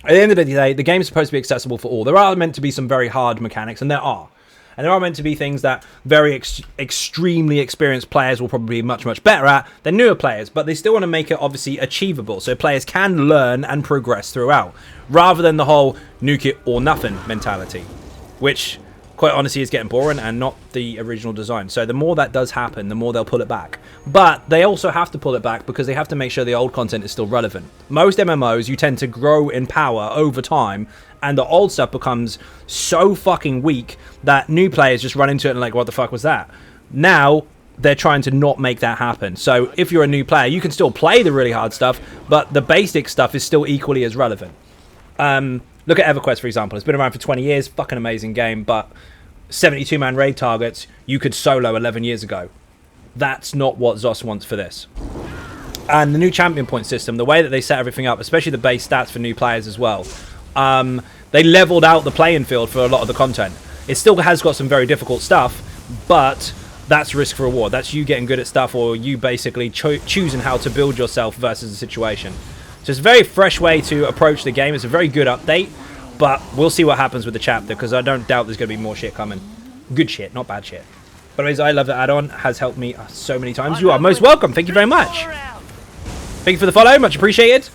At the end of the day, the game is supposed to be accessible for all. There are meant to be some very hard mechanics, and there are. And there are meant to be things that very extremely experienced players will probably be much, much better at than newer players. But they still want to make it, obviously, achievable, so players can learn and progress throughout, rather than the whole nuke it or nothing mentality, which, quite honestly, is getting boring and not the original design. So the more that does happen, the more they'll pull it back. But they also have to pull it back because they have to make sure the old content is still relevant. Most MMOs, you tend to grow in power over time, and the old stuff becomes so fucking weak that new players just run into it and like, what the fuck was that? Now, they're trying to not make that happen. So if you're a new player, you can still play the really hard stuff, but the basic stuff is still equally as relevant. Look at EverQuest, for example. It's been around for 20 years. Fucking amazing game. But 72-man raid targets, you could solo 11 years ago. That's not what Zos wants for this. And the new champion point system, the way that they set everything up, especially the base stats for new players as well, they leveled out the playing field for a lot of the content. It still has got some very difficult stuff, but that's risk for reward. That's you getting good at stuff, or you basically choosing how to build yourself versus the situation. So it's a very fresh way to approach the game. It's a very good update, but we'll see what happens with the chapter, because I don't doubt there's going to be more shit coming. Good shit, not bad shit. But anyways, I love the add-on. Has helped me so many times. You are most welcome. Thank you very much. Thank you for the follow. Much appreciated.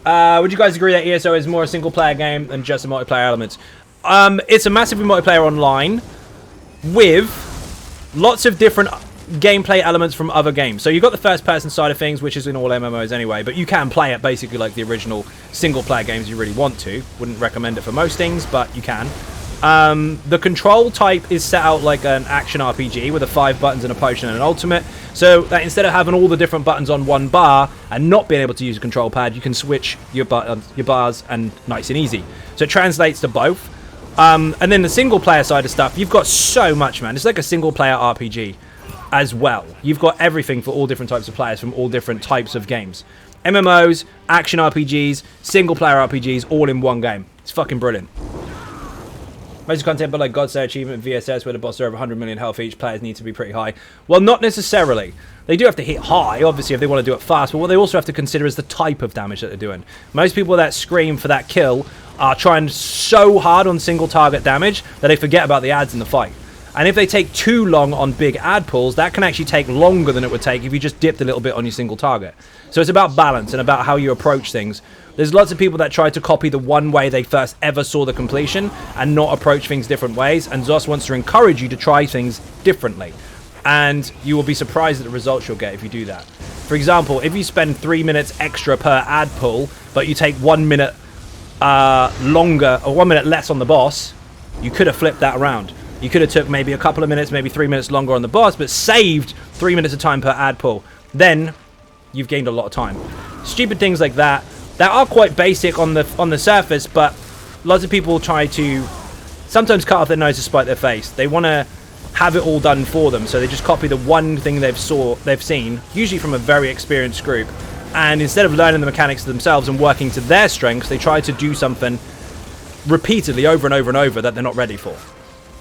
Would you guys agree that ESO is more a single-player game than just a multiplayer element? It's a massively multiplayer online with lots of different gameplay elements from other games. So you've got the first-person side of things, which is in all MMOs anyway, but you can play it basically like the original single-player games you really want to. Wouldn't recommend it for most things, but you can. The control type is set out like an action RPG with 5 buttons and a potion and an ultimate, so that instead of having all the different buttons on one bar and not being able to use a control pad, you can switch your bars, and nice and easy. So it translates to both. And then the single-player side of stuff, you've got so much, man. It's like a single-player RPG as well. You've got everything for all different types of players from all different types of games. MMOs, action RPGs, single-player RPGs, all in one game. It's fucking brilliant. Most content, but like Godslayer achievement VSS, where the bosses are over 100 million health each, players need to be pretty high. Well, not necessarily. They do have to hit high, obviously, if they want to do it fast, but what they also have to consider is the type of damage that they're doing. Most people that scream for that kill are trying so hard on single target damage that they forget about the adds in the fight. And if they take too long on big ad pulls, that can actually take longer than it would take if you just dipped a little bit on your single target. So it's about balance and about how you approach things. There's lots of people that try to copy the one way they first ever saw the completion and not approach things different ways. And Zos wants to encourage you to try things differently. And you will be surprised at the results you'll get if you do that. For example, if you spend 3 minutes extra per ad pull, but you take 1 minute longer or 1 minute less on the boss, you could have flipped that around. You could have took maybe a couple of minutes, maybe 3 minutes longer on the boss, but saved 3 minutes of time per ad pull. Then you've gained a lot of time. Stupid things like that are quite basic on the surface, but lots of people try to sometimes cut off their nose to spite their face. They want to have it all done for them, so they just copy the one thing they've seen, usually from a very experienced group, and instead of learning the mechanics themselves and working to their strengths, they try to do something repeatedly over and over and over that they're not ready for.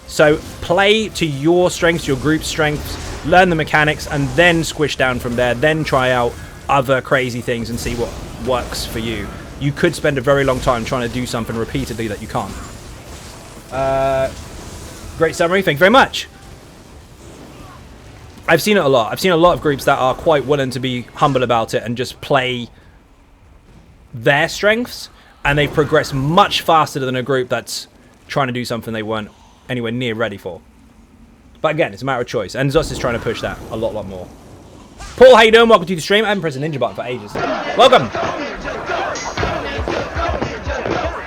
So play to your strengths, your group's strengths, learn the mechanics, and then squish down from there. Then try out other crazy things and see what works for you. You could spend a very long time trying to do something repeatedly that you can't. Great summary. Thank you very much. I've seen it a lot. I've seen a lot of groups that are quite willing to be humble about it and just play their strengths, and they progress much faster than a group that's trying to do something they weren't anywhere near ready for. But again, it's a matter of choice, and Zos is trying to push that a lot more. Paul, how you doing? Welcome to the stream. I haven't pressed the ninja button for ages. Welcome.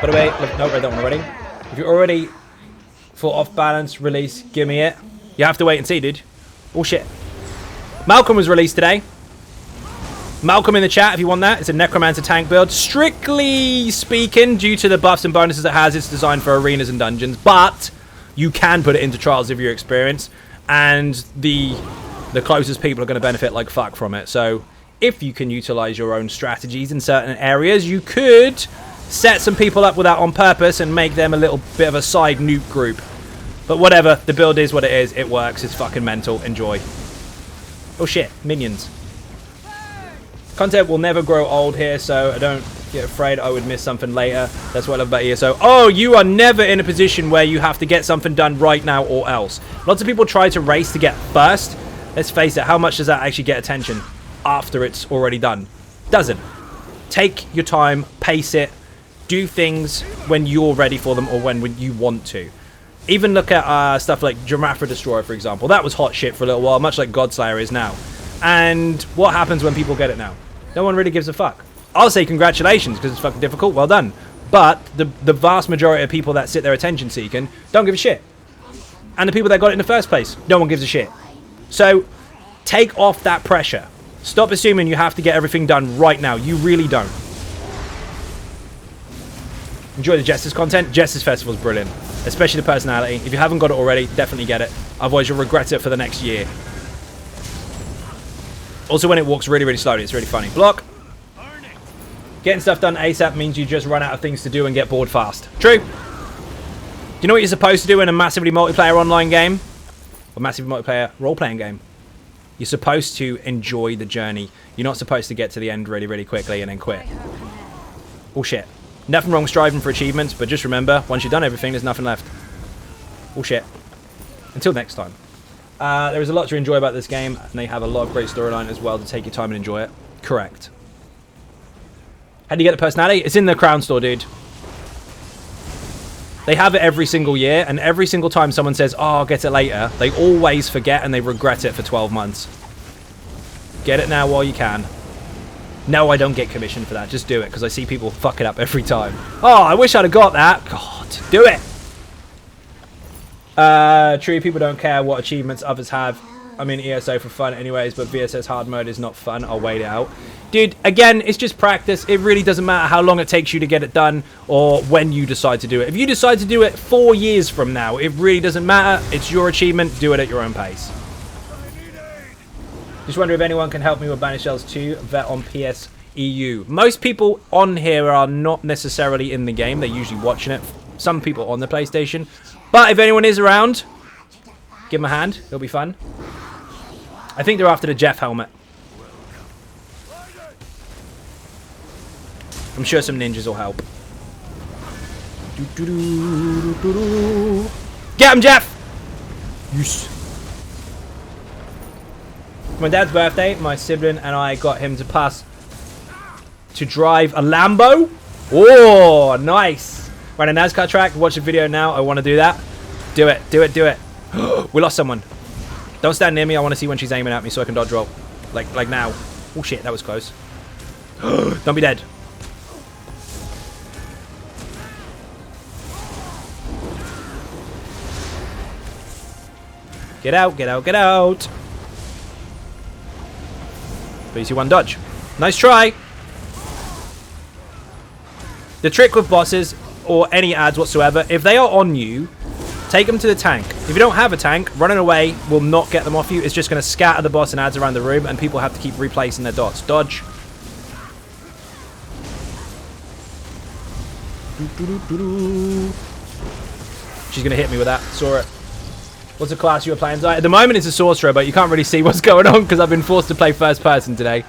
By the way, look, no, read that one already. If you're already for off balance release, give me it. You have to wait and see, dude. Oh shit. Malcolm was released today. Malcolm in the chat if you want that. It's a Necromancer tank build. Strictly speaking, due to the buffs and bonuses it has, it's designed for arenas and dungeons, but you can put it into trials of your experience, and the closest people are going to benefit like fuck from it. So if you can utilize your own strategies in certain areas, you could set some people up with that on purpose and make them a little bit of a side nuke group. But whatever, the build is what it is. It works. It's fucking mental. Enjoy. Oh shit, minions. Content will never grow old here, so I don't get afraid I would miss something later. That's what I love about ESO. Oh, you are never in a position where you have to get something done right now or else. Lots of people try to race to get first. Let's face it, how much does that actually get attention after it's already done? Doesn't. Take your time, pace it, do things when you're ready for them or when you want to. Even look at stuff like Giraffe Destroyer, for example. That was hot shit for a little while, much like Godslayer is now. And what happens when people get it now? No one really gives a fuck. I'll say congratulations, because it's fucking difficult. Well done. But the vast majority of people that sit there attention seeking don't give a shit. And the people that got it in the first place, no one gives a shit. So take off that pressure. Stop assuming you have to get everything done right now. You really don't. Enjoy the Jesters content. Jesters Festival is brilliant, especially the personality. If you haven't got it already, definitely get it. Otherwise, you'll regret it for the next year. Also, when it walks really, really slowly, it's really funny. Block. Getting stuff done ASAP means you just run out of things to do and get bored fast. True. Do you know what you're supposed to do in a massively multiplayer online game? Or massively multiplayer role-playing game? You're supposed to enjoy the journey. You're not supposed to get to the end really, really quickly and then quit. Oh, shit. Nothing wrong striving for achievements, but just remember, once you've done everything, there's nothing left. Oh, shit. Until next time. There is a lot to enjoy about this game, and they have a lot of great storyline as well to take your time and enjoy it. Correct. How do you get the personality? It's in the Crown Store, dude. They have it every single year, and every single time someone says, oh, I'll get it later, they always forget and they regret it for 12 months. Get it now while you can. No, I don't get commission for that. Just do it, because I see people fuck it up every time. Oh, I wish I'd have got that. God, do it. True, people don't care what achievements others have. I mean, ESO for fun anyways, but VSS hard mode is not fun. I'll wait it out. Dude, again, it's just practice. It really doesn't matter how long it takes you to get it done or when you decide to do it. If you decide to do it 4 years from now, it really doesn't matter. It's your achievement. Do it at your own pace. Just wonder if anyone can help me with Banished Cells 2 vet on PS EU. Most people on here are not necessarily in the game. They're usually watching it. Some people on the PlayStation. But if anyone is around, give them a hand. It'll be fun. I think they're after the Jeff helmet. I'm sure some ninjas will help. Get him, Jeff! Yes. My dad's birthday, my sibling and I got him to pass to drive a Lambo. Oh, nice. Right, a NASCAR track. Watch the video now. I want to do that. Do it, do it, do it. We lost someone. Don't stand near me. I want to see when she's aiming at me so I can dodge roll. Like now. Oh shit, that was close. Don't be dead. Get out, get out, get out. But you see one dodge. Nice try. The trick with bosses or any ads whatsoever, if they are on you, take them to the tank. If you don't have a tank, running away will not get them off you. It's just going to scatter the boss and ads around the room, and people have to keep replacing their dots. Dodge. She's going to hit me with that. Saw it. What's the class you were playing? At the moment it's a sorcerer, but you can't really see what's going on because I've been forced to play first person today.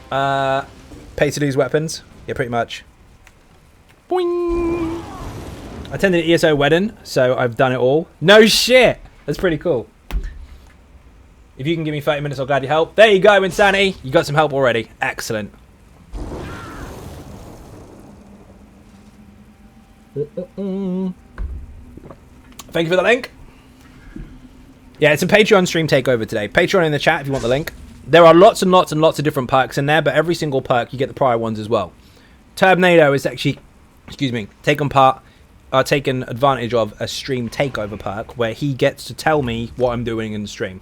Pay to lose weapons. Yeah, pretty much. Boing! I attended an ESO wedding, so I've done it all. No shit! That's pretty cool. If you can give me 30 minutes, I'll gladly help. There you go, Insanity. You got some help already. Excellent. Thank you for the link. Yeah, it's a Patreon stream takeover today. Patreon in the chat if you want the link. There are lots and lots and lots of different perks in there, but every single perk you get the prior ones as well. Turbnado is actually, taken advantage of a stream takeover perk where he gets to tell me what I'm doing in the stream.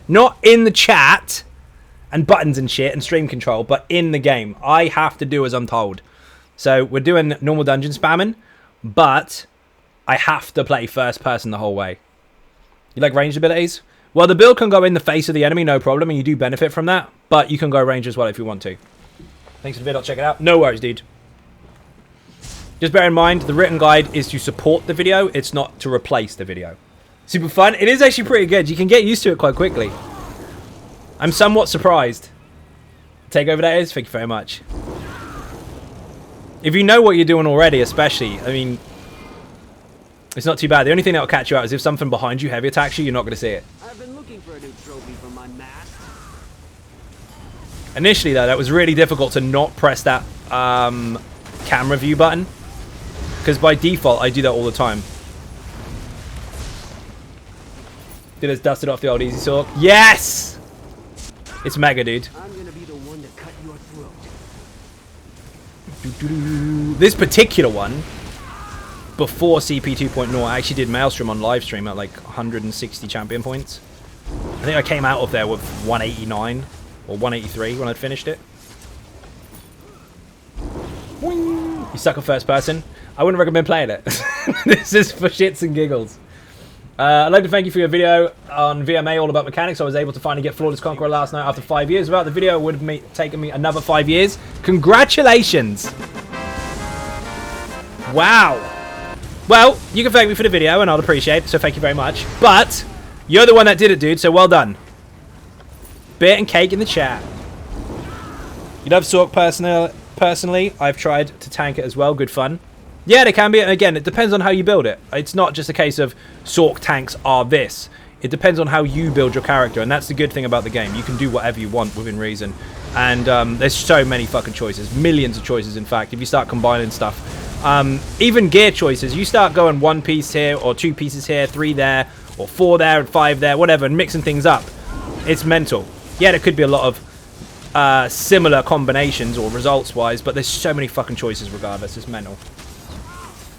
Not in the chat and buttons and shit and stream control, but in the game. I have to do as I'm told. So we're doing normal dungeon spamming, but I have to play first person the whole way. You like ranged abilities? Well, the build can go in the face of the enemy, no problem, and you do benefit from that, but you can go range as well if you want to. Thanks for the vid, I'll check it out. No worries, dude. Just bear in mind, the written guide is to support the video, it's not to replace the video. Super fun. It is actually pretty good. You can get used to it quite quickly. I'm somewhat surprised. Takeover that is? Thank you very much. If you know what you're doing already, especially, I mean, it's not too bad. The only thing that will catch you out is if something behind you heavy attacks you, you're not going to see it. I've been looking for a new trophy for my mask. Initially, though, that was really difficult to not press that camera view button. Because by default, I do that all the time. Did us dusted off the old easy sword? Yes! It's mega, dude. I'm gonna be the one to cut your throat. This particular one, before CP 2.0, I actually did Maelstrom on live stream at like 160 champion points. I think I came out of there with 189 or 183 when I'd finished it. Boing. You suck at first person. I wouldn't recommend playing it. This is for shits and giggles. I'd like to thank you for your video on VMA all about mechanics. I was able to finally get Flawless Conqueror last night after 5 years. Without the video, it would have taken me another 5 years. Congratulations! Wow. Well, you can thank me for the video, and I'll appreciate it, so thank you very much. But you're the one that did it, dude, so well done. Bit and cake in the chat. You love Sork personally. I've tried to tank it as well. Good fun. Yeah, they can be. And again, it depends on how you build it. It's not just a case of Sork tanks are this. It depends on how you build your character, and that's the good thing about the game. You can do whatever you want within reason. And there's so many fucking choices. Millions of choices, in fact, if you start combining stuff. Even gear choices. You start going one piece here, or two pieces here, 3 there, or 4 there, and 5 there, whatever, and mixing things up. It's mental. Yeah, there could be a lot of similar combinations or results-wise, but there's so many fucking choices regardless. It's mental.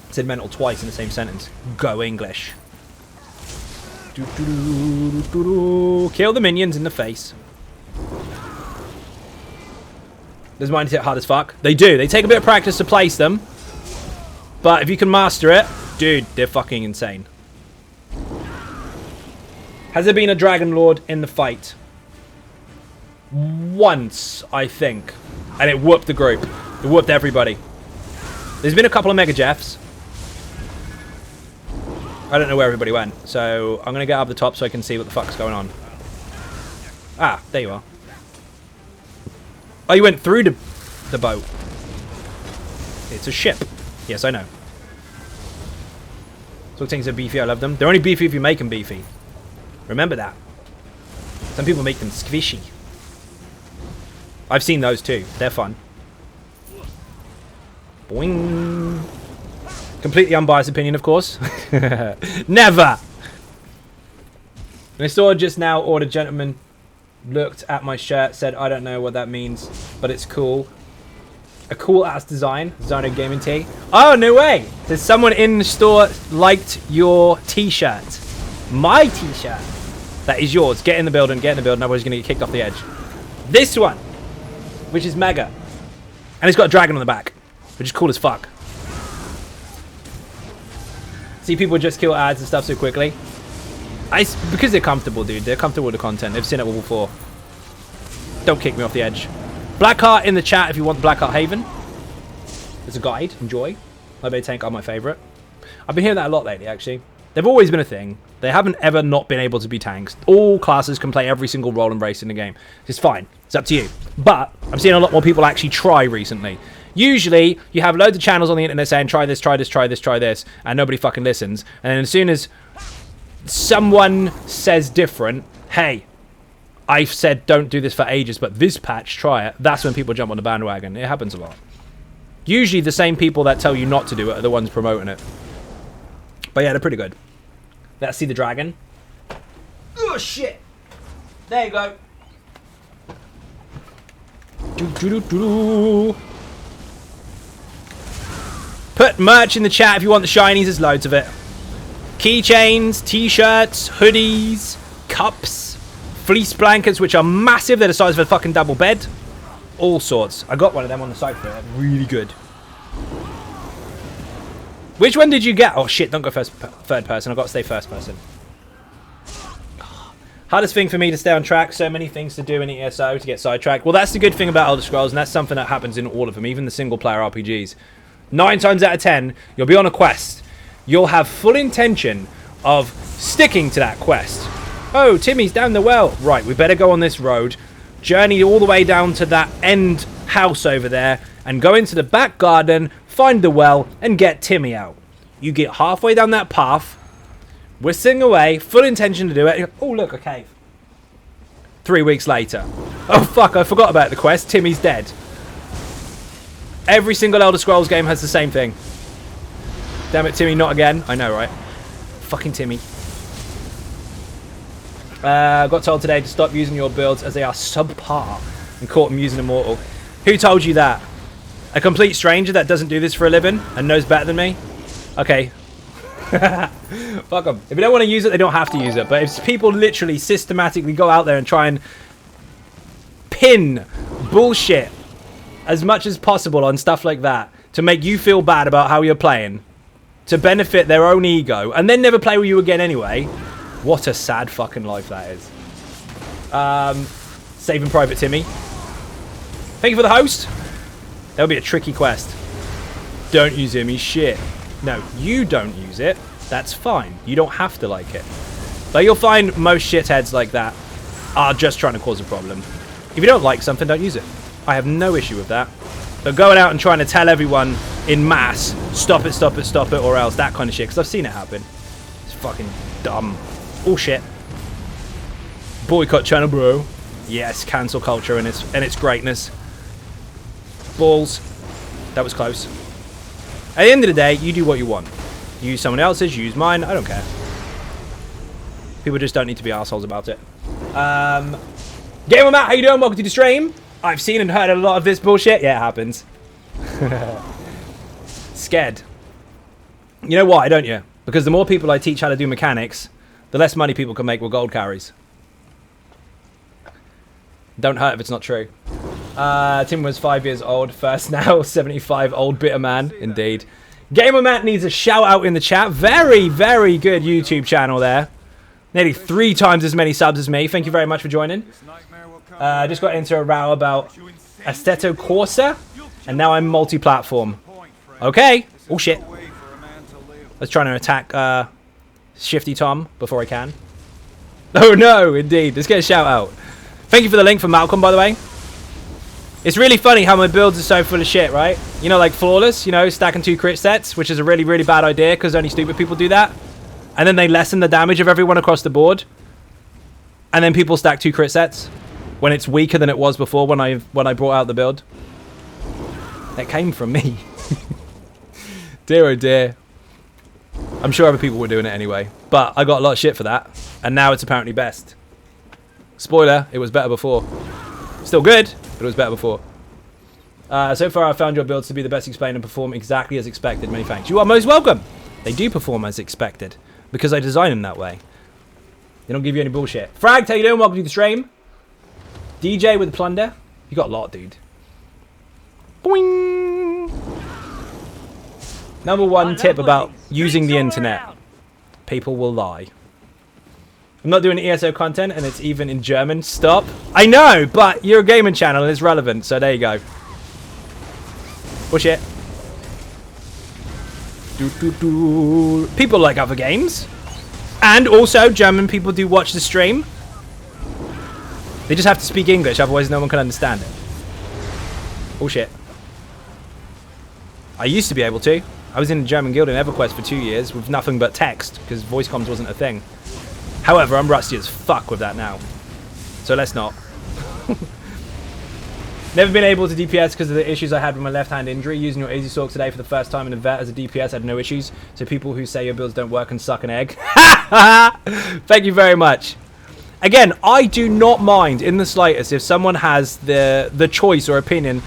I said mental twice in the same sentence. Go English. Kill the minions in the face. Does mine hit hard as fuck? They do. They take a bit of practice to place them. But if you can master it, dude, they're fucking insane. Has there been a Dragon Lord in the fight? Once, I think. And it whooped the group. It whooped everybody. There's been a couple of Mega Jeffs. I don't know where everybody went, so I'm going to get up the top so I can see what the fuck's going on. Ah, there you are. Oh, you went through the boat. It's a ship. Yes, I know. So things are beefy, I love them. They're only beefy if you make them beefy. Remember that. Some people make them squishy. I've seen those too. They're fun. Boing. Completely unbiased opinion, of course. Never! I saw just now, or the gentleman looked at my shirt, said, I don't know what that means, but it's cool. A cool ass design. Xynode Gaming Tee. Oh, no way! There's someone in the store liked your t-shirt. My t-shirt. That is yours. Get in the building, otherwise you're going to get kicked off the edge. This one, which is mega. And it's got a dragon on the back, which is cool as fuck. See, people just kill ads and stuff so quickly. Because they're comfortable, dude. They're comfortable with the content. They've seen it all before. Don't kick me off the edge. Blackheart in the chat if you want BlackheartHaven. There's a guide. Enjoy. Library Tank are my favourite. I've been hearing that a lot lately, actually. They've always been a thing. They haven't ever not been able to be tanks. All classes can play every single role and race in the game. It's fine. It's up to you. But I'm seeing a lot more people actually try recently. Usually, you have loads of channels on the internet saying, try this, try this, try this, try this, and nobody fucking listens. And then as soon as someone says different, hey, I've said don't do this for ages, but this patch, try it, that's when people jump on the bandwagon. It happens a lot. Usually the same people that tell you not to do it are the ones promoting it. But yeah, they're pretty good. Let's see the dragon. Oh, shit. There you go. Put merch in the chat if you want the shinies. There's loads of it. Keychains, t-shirts, hoodies, cups, fleece blankets, which are massive. They're the size of a fucking double bed. All sorts. I got one of them on the site for it. Really good. Which one did you get? Oh shit, don't go third person. I've got to stay first person. Hardest thing for me to stay on track. So many things to do in ESO to get sidetracked. Well, that's the good thing about Elder Scrolls, and that's something that happens in all of them, even the single player RPGs. 9 times out of 10, you'll be on a quest. You'll have full intention of sticking to that quest. Oh, Timmy's down the well. Right, we better go on this road, journey all the way down to that end house over there, and go into the back garden, find the well, and get Timmy out. You get halfway down that path, whistling away, full intention to do it. Oh, look, a cave. 3 weeks later. Oh, fuck, I forgot about the quest. Timmy's dead. Every single Elder Scrolls game has the same thing. Damn it, Timmy, not again. I know, right? Fucking Timmy. Got told today to stop using your builds as they are subpar and caught them using Immortal. Who told you that? A complete stranger that doesn't do this for a living and knows better than me? Okay. Fuck them. If you don't want to use it, they don't have to use it. But if people literally systematically go out there and try and pin bullshit as much as possible on stuff like that to make you feel bad about how you're playing, to benefit their own ego, and then never play with you again anyway, what a sad fucking life that is. Saving Private Timmy. Thank you for the host. That'll be a tricky quest. Don't use him, he's shit. No, you don't use it. That's fine. You don't have to like it. But you'll find most shitheads like that are just trying to cause a problem. If you don't like something, don't use it. I have no issue with that. But going out and trying to tell everyone in mass, stop it, stop it, stop it, or else, that kind of shit, because I've seen it happen. It's fucking dumb. Oh shit. Boycott channel, bro. Yes, cancel culture and its greatness. Balls. That was close. At the end of the day, you do what you want. Use someone else's, use mine, I don't care. People just don't need to be assholes about it. Gamer Matt, how you doing? Welcome to the stream. I've seen and heard a lot of this bullshit. Yeah, it happens. Scared. You know why, don't you? Because the more people I teach how to do mechanics, the less money people can make with gold carries. Don't hurt if it's not true. Tim was 5 years old, first now 75, old bitter man. Indeed. Gamer Matt needs a shout out in the chat. Very, very good YouTube channel there. Nearly 3 times as many subs as me. Thank you very much for joining. Just got into a row about Assetto Corsa, and now I'm multi-platform. Okay. Oh shit. I was trying to attack Shifty Tom before I can. Oh no, indeed. Let's get a shout out. Thank you for the link from Malcolm, by the way. It's really funny how my builds are so full of shit, right? You know, like flawless, you know, stacking 2 crit sets, which is a really, really bad idea because only stupid people do that. And then they lessen the damage of everyone across the board. And then people stack 2 crit sets when it's weaker than it was before when I brought out the build. That came from me. Dear oh dear. I'm sure other people were doing it anyway. But I got a lot of shit for that. And now it's apparently best. Spoiler, it was better before. Still good, but it was better before. So far I've found your builds to be the best explained and perform exactly as expected. Many thanks. You are most welcome. They do perform as expected. Because I design them that way. They don't give you any bullshit. Frag, how you doing? Welcome to the stream. DJ with the plunder. You got a lot, dude. Boing. Number 1 tip about using the internet. People will lie. I'm not doing ESO content and it's even in German. Stop. I know, but you're a gaming channel and it's relevant. So there you go. Bullshit. People like other games. And also, German people do watch the stream. They just have to speak English, otherwise no one can understand it. Bullshit. I used to be able to. I was in the German guild in EverQuest for 2 years with nothing but text, because voice comms wasn't a thing. However, I'm rusty as fuck with that now. So let's not. Never been able to DPS because of the issues I had with my left-hand injury. Using your Easy Sork today for the first time in a vet as a DPS had no issues. So people who say your builds don't work can suck an egg. Thank you very much. Again, I do not mind in the slightest if someone has the choice or opinion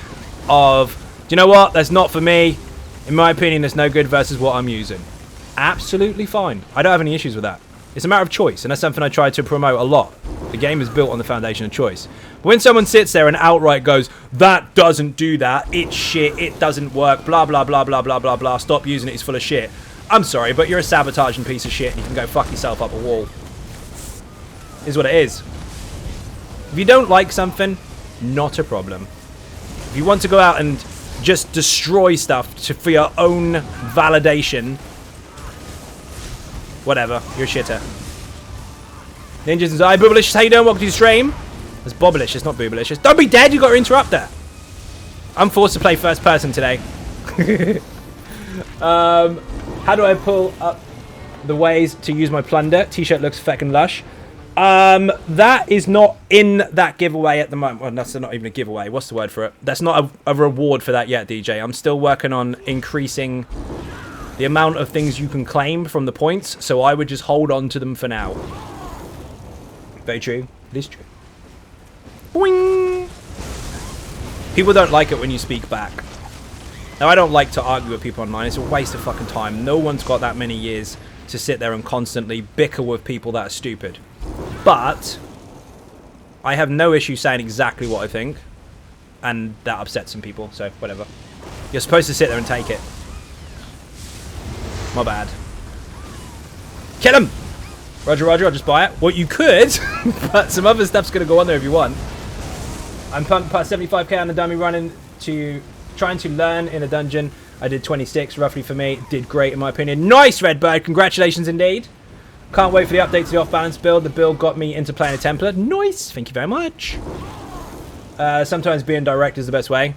of, do you know what, that's not for me. In my opinion, it's no good versus what I'm using. Absolutely fine. I don't have any issues with that. It's a matter of choice, and that's something I try to promote a lot. The game is built on the foundation of choice. But when someone sits there and outright goes, that doesn't do that, it's shit, it doesn't work, blah, blah, blah, blah, blah, blah, blah, stop using it, it's full of shit. I'm sorry, but you're a sabotaging piece of shit and you can go fuck yourself up a wall. Is what it is. If you don't like something, not a problem. If you want to go out and just destroy stuff for your own validation, whatever, you're a shitter. Ninjas and I, Boobalicious, how you doing? Welcome to the stream. It's Bobalicious, not Boobalicious. Don't be dead, you got to interrupt that. I'm forced to play first person today. How do I pull up the ways to use my plunder? T-shirt looks feckin' lush. That is not in that giveaway at the moment. Well, that's not even a giveaway. What's the word for it? That's not a reward for that yet, DJ. I'm still working on increasing the amount of things you can claim from the points, so I would just hold on to them for now. Very true. It is true. Boing! People don't like it when you speak back. Now, I don't like to argue with people online. It's a waste of fucking time. No one's got that many years to sit there and constantly bicker with people that are stupid. But I have no issue saying exactly what I think, and that upsets some people, so whatever. You're supposed to sit there and take it. My bad. Kill him! Roger, Roger, I'll just buy it. Well, you could, but some other stuff's going to go on there if you want. I'm pumped past 75k on the dummy running to trying to learn in a dungeon. I did 26 roughly for me. Did great in my opinion. Nice, Redbird. Congratulations indeed. Can't wait for the update to the off-balance build. The build got me into playing a Templar. Nice. Thank you very much. Sometimes being direct is the best way.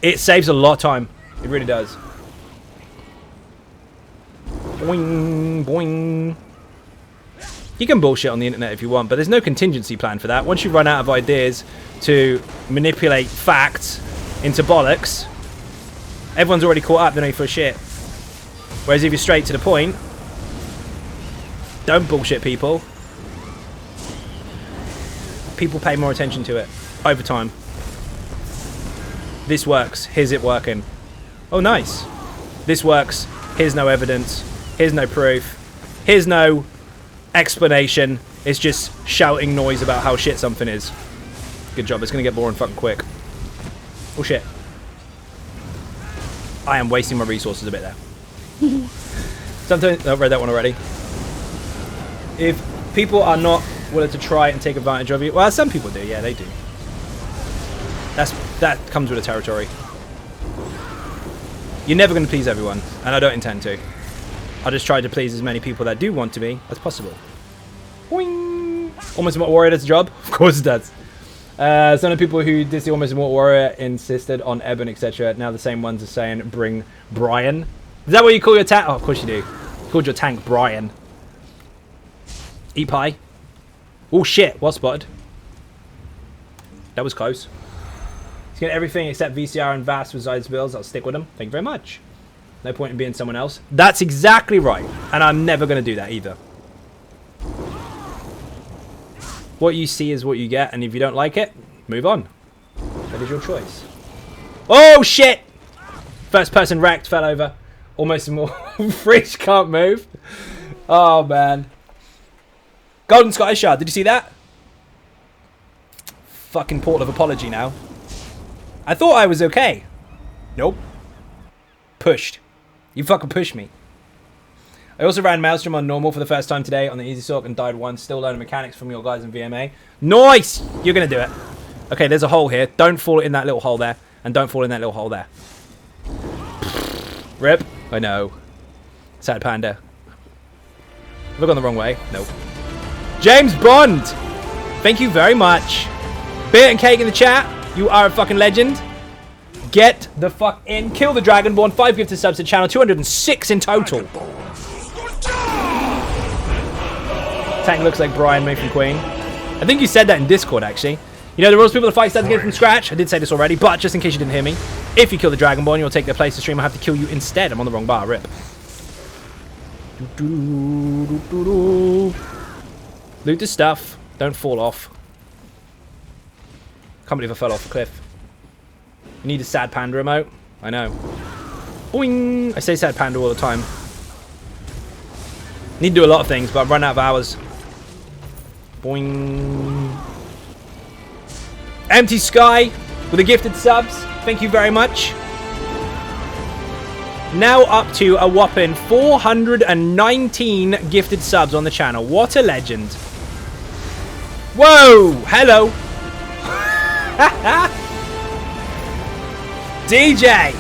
It saves a lot of time. It really does. Boing, boing. You can bullshit on the internet if you want, but there's no contingency plan for that. Once you run out of ideas to manipulate facts into bollocks, everyone's already caught up, they know you for shit. Whereas if you're straight to the point, don't bullshit people. People pay more attention to it over time. This works. Here's it working. Oh, nice. This works. Here's no evidence. Here's no proof. Here's no explanation. It's just shouting noise about how shit something is. Good job. It's going to get boring fucking quick. Oh, shit. I am wasting my resources a bit there. Sometimes... I've read that one already. If people are not willing to try and take advantage of you... Well, some people do. Yeah, they do. That comes with the territory. You're never going to please everyone. And I don't intend to. I'll just try to please as many people that do want to be as possible. Boing! Almost Immortal Warrior does the job? Of course it does. Some of the people who did the Almost Immortal Warrior insisted on Eben, etc. Now the same ones are saying, bring Brian. Is that what you call your tank? Oh, of course you do. You called your tank Brian. Eat pie. Oh, shit. Well spotted. That was close. He's getting everything except VCR and VAS besides bills. I'll stick with him. Thank you very much. No point in being someone else. That's exactly right. And I'm never going to do that either. What you see is what you get. And if you don't like it, move on. That is your choice. Oh, shit! First person wrecked. Fell over. Almost more. Fridge can't move. Oh, man. Golden Scottish Shard. Did you see that? Fucking portal of apology now. I thought I was okay. Nope. Pushed. You fucking pushed me. I also ran Maelstrom on normal for the first time today on the Easy Sork and died once. Still learning mechanics from your guys in VMA. Nice! You're going to do it. Okay, there's a hole here. Don't fall in that little hole there. And don't fall in that little hole there. Rip. I know. Sad panda. Have I gone the wrong way? Nope. James Bond! Thank you very much. Beer and Cake in the chat. You are a fucking legend. Get the fuck in. Kill the Dragonborn. 5 gifted subs to the channel. 206 in total. Tank looks like Brian made from Queen. I think you said that in Discord, actually. You know, the rules people to fight start again from scratch. I did say this already, but just in case you didn't hear me. If you kill the Dragonborn, you'll take their place to stream. I'll have to kill you instead. I'm on the wrong bar. Rip. Loot the stuff. Don't fall off. Can't believe I fell off a cliff. You need a sad panda remote. I know. Boing! I say sad panda all the time. Need to do a lot of things, but I've run out of hours. Boing. Empty Sky with the gifted subs. Thank you very much. Now up to a whopping 419 gifted subs on the channel. What a legend. Whoa! Hello! DJ!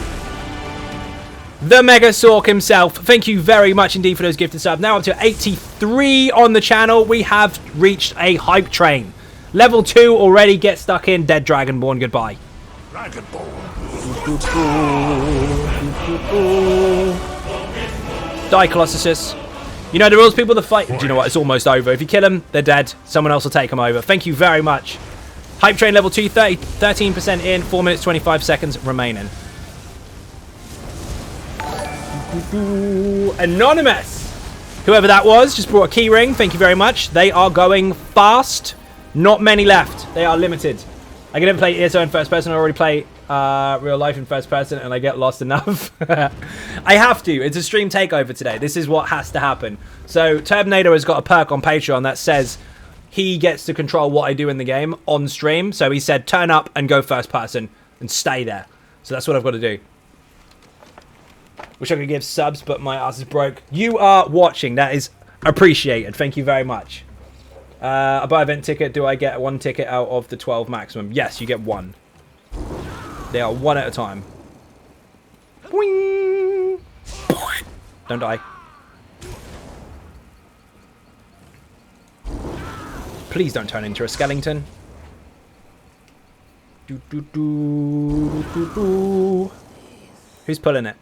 The Mega Sork himself. Thank you very much indeed for those gifted subs. Now up to 83 on the channel. We have reached a hype train. Level 2 already. Get stuck in. Dead Dragonborn. Goodbye. Die, Colossus. You know the rules, people. The fight. Do you know what? It's almost over. If you kill them, they're dead. Someone else will take them over. Thank you very much. Hype train level 2, 13% in, 4 minutes 25 seconds remaining. Anonymous, whoever that was, just brought a key ring. Thank you very much. They are going fast. Not many left. They are limited. I can never play ESO in first person. I already play real life in first person, and I get lost enough. I have to. It's a stream takeover today. This is what has to happen. So Turbinator has got a perk on Patreon that says he gets to control what I do in the game on stream. So he said, turn up and go first person and stay there. So that's what I've got to do. Wish I could give subs, but my ass is broke. You are watching. That is appreciated. Thank you very much. I buy event ticket. Do I get 1 ticket out of the 12 maximum? Yes, you get 1. They are 1 at a time. Boing. Don't die. Please don't turn into a skeleton. Who's pulling it?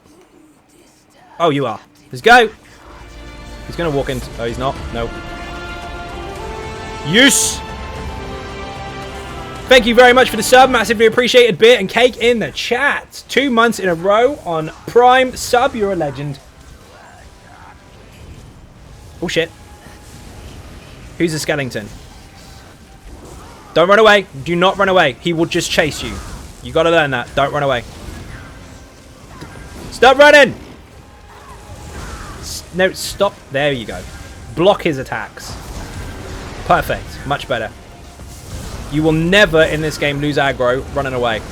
Oh, you are. Let's go. He's going to walk into... Oh, he's not. No. Yes. Thank you very much for the sub. Massively appreciated. Beer and Cake in the chat. 2 months in a row on Prime sub. You're a legend. Oh, shit. Who's a skeleton? Don't run away. Do not run away. He will just chase you. You got to learn that. Don't run away. Stop running. No, stop. There you go. Block his attacks. Perfect. Much better. You will never in this game lose aggro running away.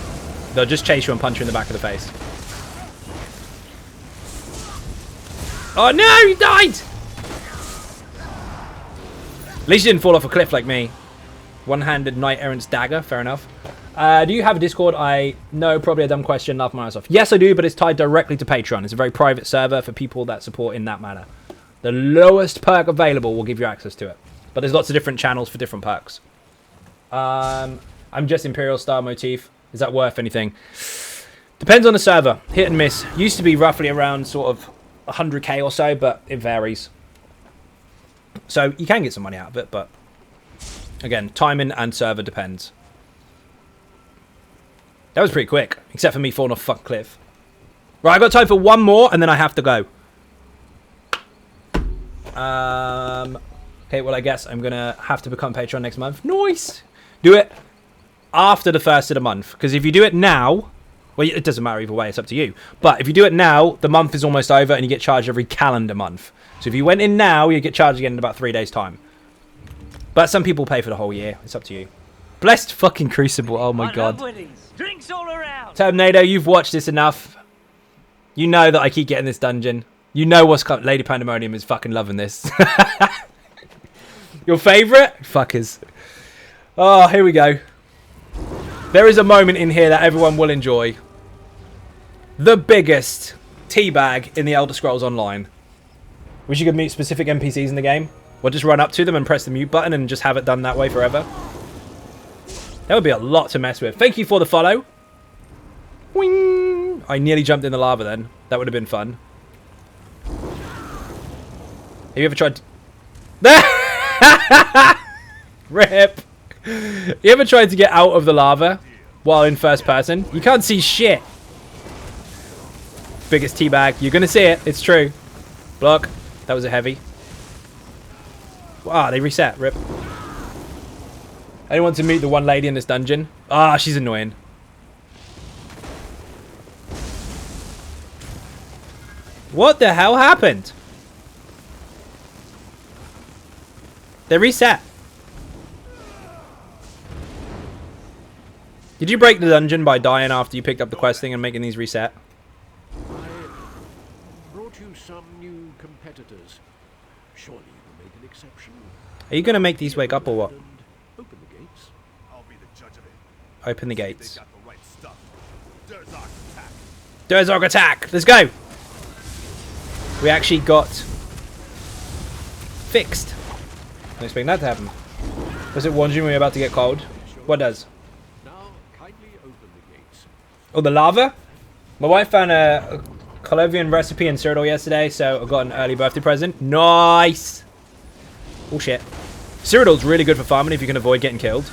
They'll just chase you and punch you in the back of the face. Oh no, you died! At least you didn't fall off a cliff like me. One-handed knight errant's dagger, fair enough. Do you have a Discord? No, probably a dumb question. Laugh my ass off. Yes, I do, but it's tied directly to Patreon. It's a very private server for people that support in that manner. The lowest perk available will give you access to it. But there's lots of different channels for different perks. I'm just Imperial style motif. Is that worth anything? Depends on the server. Hit and miss. Used to be roughly around sort of 100k or so, but it varies. So you can get some money out of it, but again, timing and server depends. That was pretty quick, except for me falling off a fucking cliff. Right, I got time for one more, and then I have to go. Okay, well, I guess I'm gonna have to become Patreon next month. Nice. Do it after the first of the month, because if you do it now, well, it doesn't matter either way. It's up to you. But if you do it now, the month is almost over, and you get charged every calendar month. So if you went in now, you get charged again in about 3 days' time. But some people pay for the whole year. It's up to you. Blessed fucking Crucible. Oh my god. Drinks all around. Terminator, you've watched this enough. You know that I keep getting this dungeon. You know what's coming. Lady Pandemonium is fucking loving this. Your favourite? Fuckers. Oh, here we go. There is a moment in here that everyone will enjoy. The biggest teabag in the Elder Scrolls Online. Wish you could meet specific NPCs in the game. Or just run up to them and press the mute button and just have it done that way forever. That would be a lot to mess with. Thank you for the follow. Wing! I nearly jumped in the lava then. That would have been fun. Have you ever tried to... Rip! You ever tried to get out of the lava while in first person? You can't see shit. Biggest teabag. You're going to see it. It's true. Block. That was a heavy. Ah, they reset. Rip. Anyone to meet the one lady in this dungeon? Ah, she's annoying. What the hell happened? They reset. Did you break the dungeon by dying after you picked up the quest thing and making these reset? I brought you some new competitors. Surely you will make an exception. Are you going to make these wake up or what? Open the gates. I'll be the judge of it. Open the They gates. got the right stuff. Derzog attack. Derzog attack! Let's go! We actually got fixed. I'm expecting that to happen. Was it warned you when we were about to get cold? What does? Now kindly open the gates. Oh, the lava? My wife found a Colovian recipe in Cyrodiil yesterday, so I got an early birthday present. Nice! Oh shit. Cyrodiil's really good for farming if you can avoid getting killed.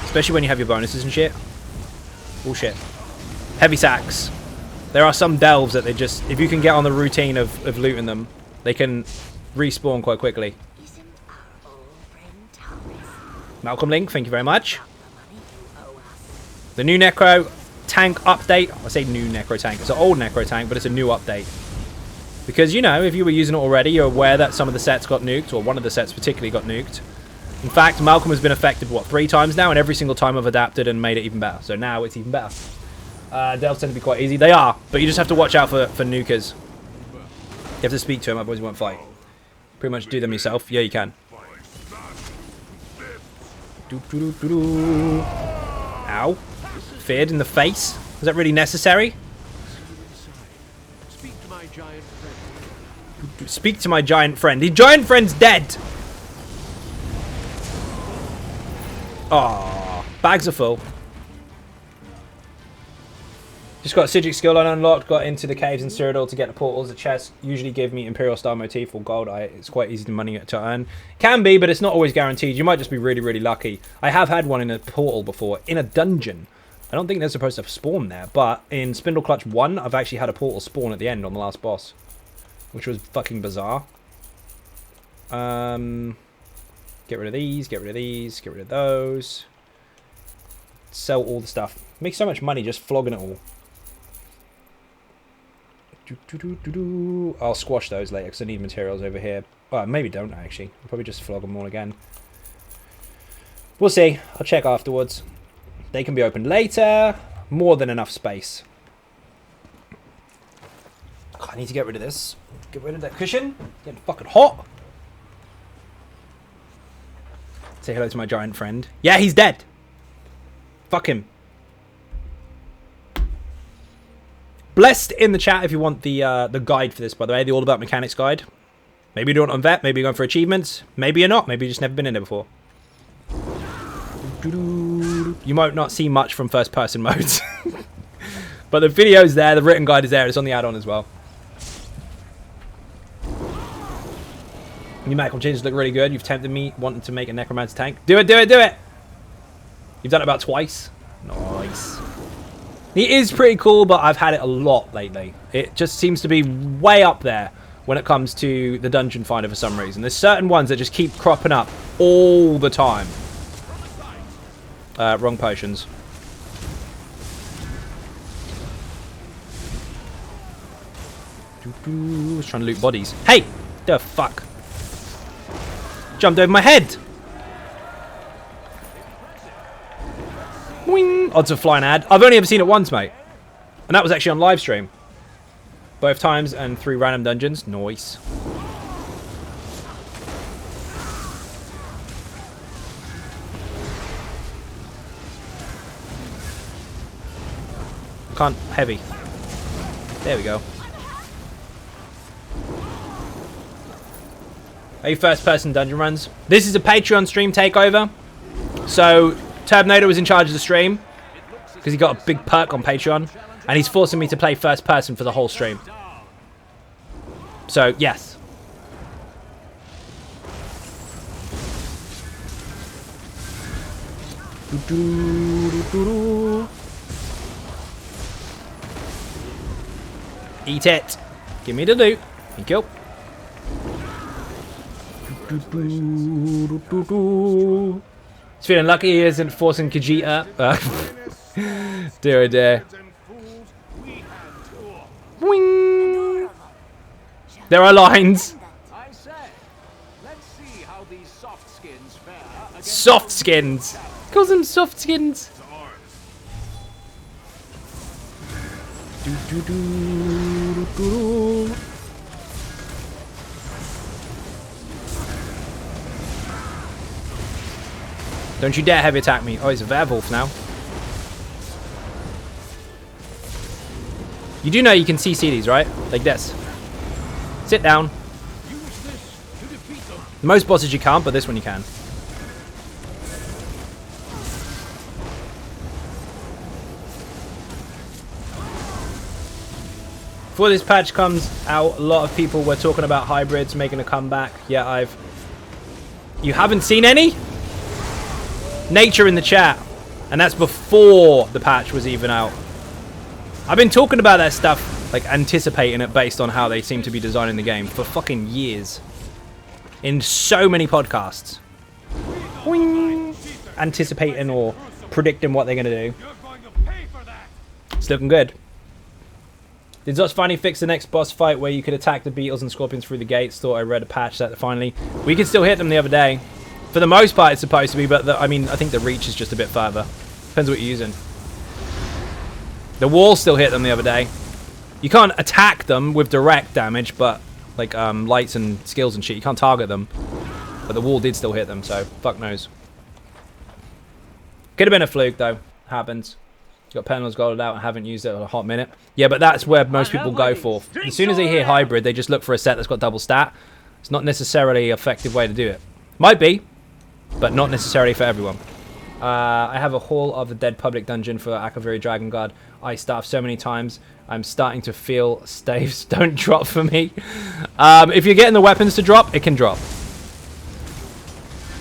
Especially when you have your bonuses and shit. Oh shit. Heavy sacks. There are some delves that they just... If you can get on the routine of looting them, they can respawn quite quickly. Malcolm Link, thank you very much. The new Necro tank update. I say new Necro tank. It's an old Necro tank, but it's a new update. Because, you know, if you were using it already, you're aware that some of the sets got nuked, or one of the sets particularly got nuked. In fact, Malcolm has been affected, what, 3 times now? And every single time I've adapted and made it even better. So now it's even better. Delves tend to be quite easy. They are, but you just have to watch out for nukers. You have to speak to them, otherwise you won't fight. Pretty much do them yourself. Yeah, you can. Ow. Feared in the face. Was that really necessary? Speak to my giant friend. Speak to my giant friend. The giant friend's dead. Aww. Bags are full. Just got Sigic skill unlocked, got into the caves in Cyrodiil to get the portals. The chests usually give me Imperial Star motif or gold. It's quite easy to money to earn. Can be, but it's not always guaranteed. You might just be really, really lucky. I have had one in a portal before, in a dungeon. I don't think they're supposed to spawn there, but in Spindleclutch I, I've actually had a portal spawn at the end on the last boss, which was fucking bizarre. Get rid of these, get rid of these, get rid of those. Sell all the stuff. Make so much money just flogging it all. I'll squash those later because I need materials over here. Well, maybe don't actually. I'll probably just flog them all again. We'll see. I'll check afterwards. They can be opened later. More than enough space. Oh, I need to get rid of this. Get rid of that cushion. Getting fucking hot. Say hello to my giant friend. Yeah, he's dead. Fuck him. Blessed in the chat if you want the guide for this, by the way, the All About Mechanics guide. Maybe you're doing it on vet, maybe you're going for achievements, maybe you're not, maybe you've just never been in there before. You might not see much from first person modes. But the video's there, the written guide is there, it's on the add-on as well. New medical changes look really good. You've tempted me wanting to make a necromancer tank. Do it, do it, do it! You've done it about twice. Nice. It is pretty cool, but I've had it a lot lately. It just seems to be way up there when it comes to the dungeon finder for some reason. There's certain ones that just keep cropping up all the time. Wrong potions. I was trying to loot bodies. Hey! The fuck? Jumped over my head! Wing! Odds of flying ad. I've only ever seen it once, mate. And that was actually on live stream. Both times and 3 random dungeons. Nice. Can't heavy. There we go. A first-person dungeon runs. This is a Patreon stream takeover. So Turbinator was in charge of the stream because he got a big perk on Patreon, and he's forcing me to play first-person for the whole stream. So yes. Eat it. Give me the loot. Thank you. He's feeling lucky he isn't forcing Khajiit. Dear, dear. Wing. There are lines. I say, let's see how these soft skins fare against Soft skins. Calls them soft skins. Don't you dare heavy attack me. Oh, he's a werewolf now. You do know you can CC these, right? Like this. Sit down. Most bosses you can't, but this one you can. Before this patch comes out, a lot of people were talking about hybrids making a comeback. Yeah, You haven't seen any? Nature in the chat. And that's before the patch was even out. I've been talking about that stuff, like anticipating it based on how they seem to be designing the game for fucking years. In so many podcasts. Boing. Anticipating or predicting what they're going to do. It's looking good. Did Zots finally fix the next boss fight where you could attack the beetles and scorpions through the gates? Thought I read a patch that finally... We could still hit them the other day. For the most part, it's supposed to be, but I mean, I think the reach is just a bit further. Depends what you're using. The wall still hit them the other day. You can't attack them with direct damage, but like lights and skills and shit, you can't target them. But the wall did still hit them, so fuck knows. Could have been a fluke though. Happens. Got Penal's gold out and haven't used it in a hot minute. Yeah, but that's where most people go for. As soon as they hear hybrid, they just look for a set that's got double stat. It's not necessarily an effective way to do it. Might be, but not necessarily for everyone. I have a Hall of the Dead public dungeon for Akaviri Dragon Guard. I staff so many times. I'm starting to feel staves don't drop for me. If you're getting the weapons to drop, it can drop.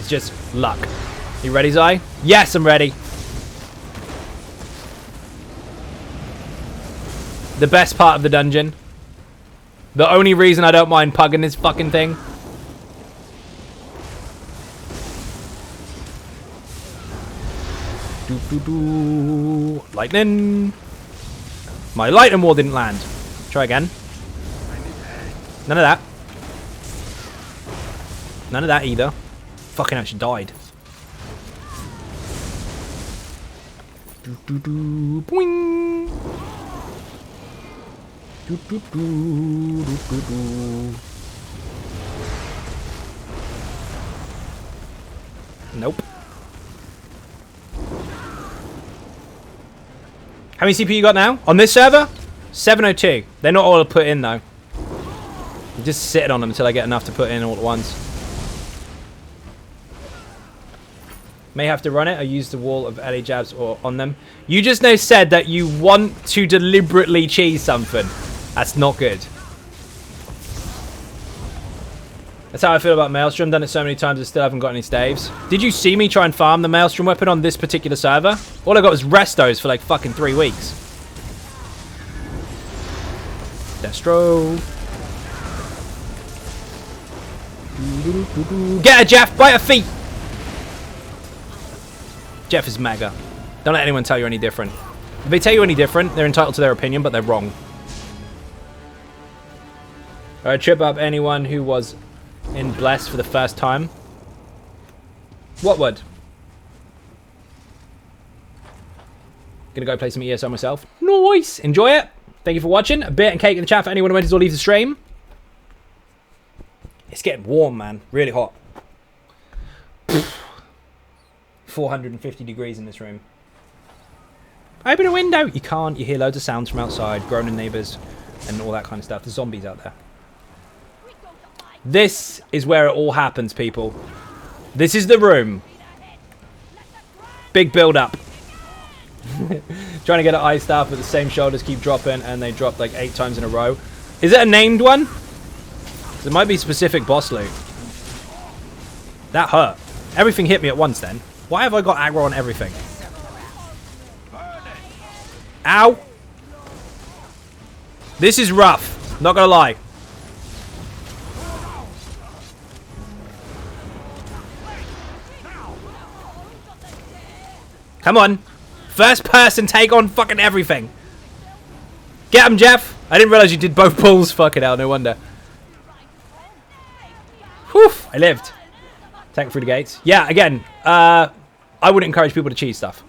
It's just luck. You ready, Zai? Yes, I'm ready. The best part of the dungeon. The only reason I don't mind pugging this fucking thing. Lightning. My lightning wall didn't land. Try again. None of that. None of that either. Fucking actually died. Boing. Nope. How many CPU you got now? On this server? 702. They're not all put in, though. I'm just sitting on them until I get enough to put in all at once. May have to run it or use the wall of LA jabs or on them. You just now said that you want to deliberately cheese something. That's not good. That's how I feel about Maelstrom. Done it so many times I still haven't got any staves. Did you see me try and farm the Maelstrom weapon on this particular server? All I got was restos for like fucking 3 weeks. Destro. Get her, Jeff! Bite her feet! Jeff is mega. Don't let anyone tell you any different. If they tell you any different, they're entitled to their opinion, but they're wrong. Alright, trip up anyone who was in Blessed for the first time. What would? Gonna go play some ESO myself. Nice! Enjoy it! Thank you for watching. A bit and cake in the chat for anyone who went to leave the stream. It's getting warm, man. Really hot. 450 degrees in this room. Open a window! You can't. You hear loads of sounds from outside. Groaning neighbours and all that kind of stuff. There's zombies out there. This is where it all happens, people. This is the room. Big build up. Trying to get an eye staff, but the same shoulders keep dropping, and they dropped like 8 times in a row. Is it a named one? There might be specific boss loot. That hurt. Everything hit me at once then. Why have I got aggro on everything? Ow! This is rough. Not gonna lie. Come on. First person take on fucking everything. Get him, Jeff. I didn't realize you did both pulls. Fucking hell, no wonder. Whew, I lived. Tank through the gates. Yeah, again, I wouldn't encourage people to cheese stuff.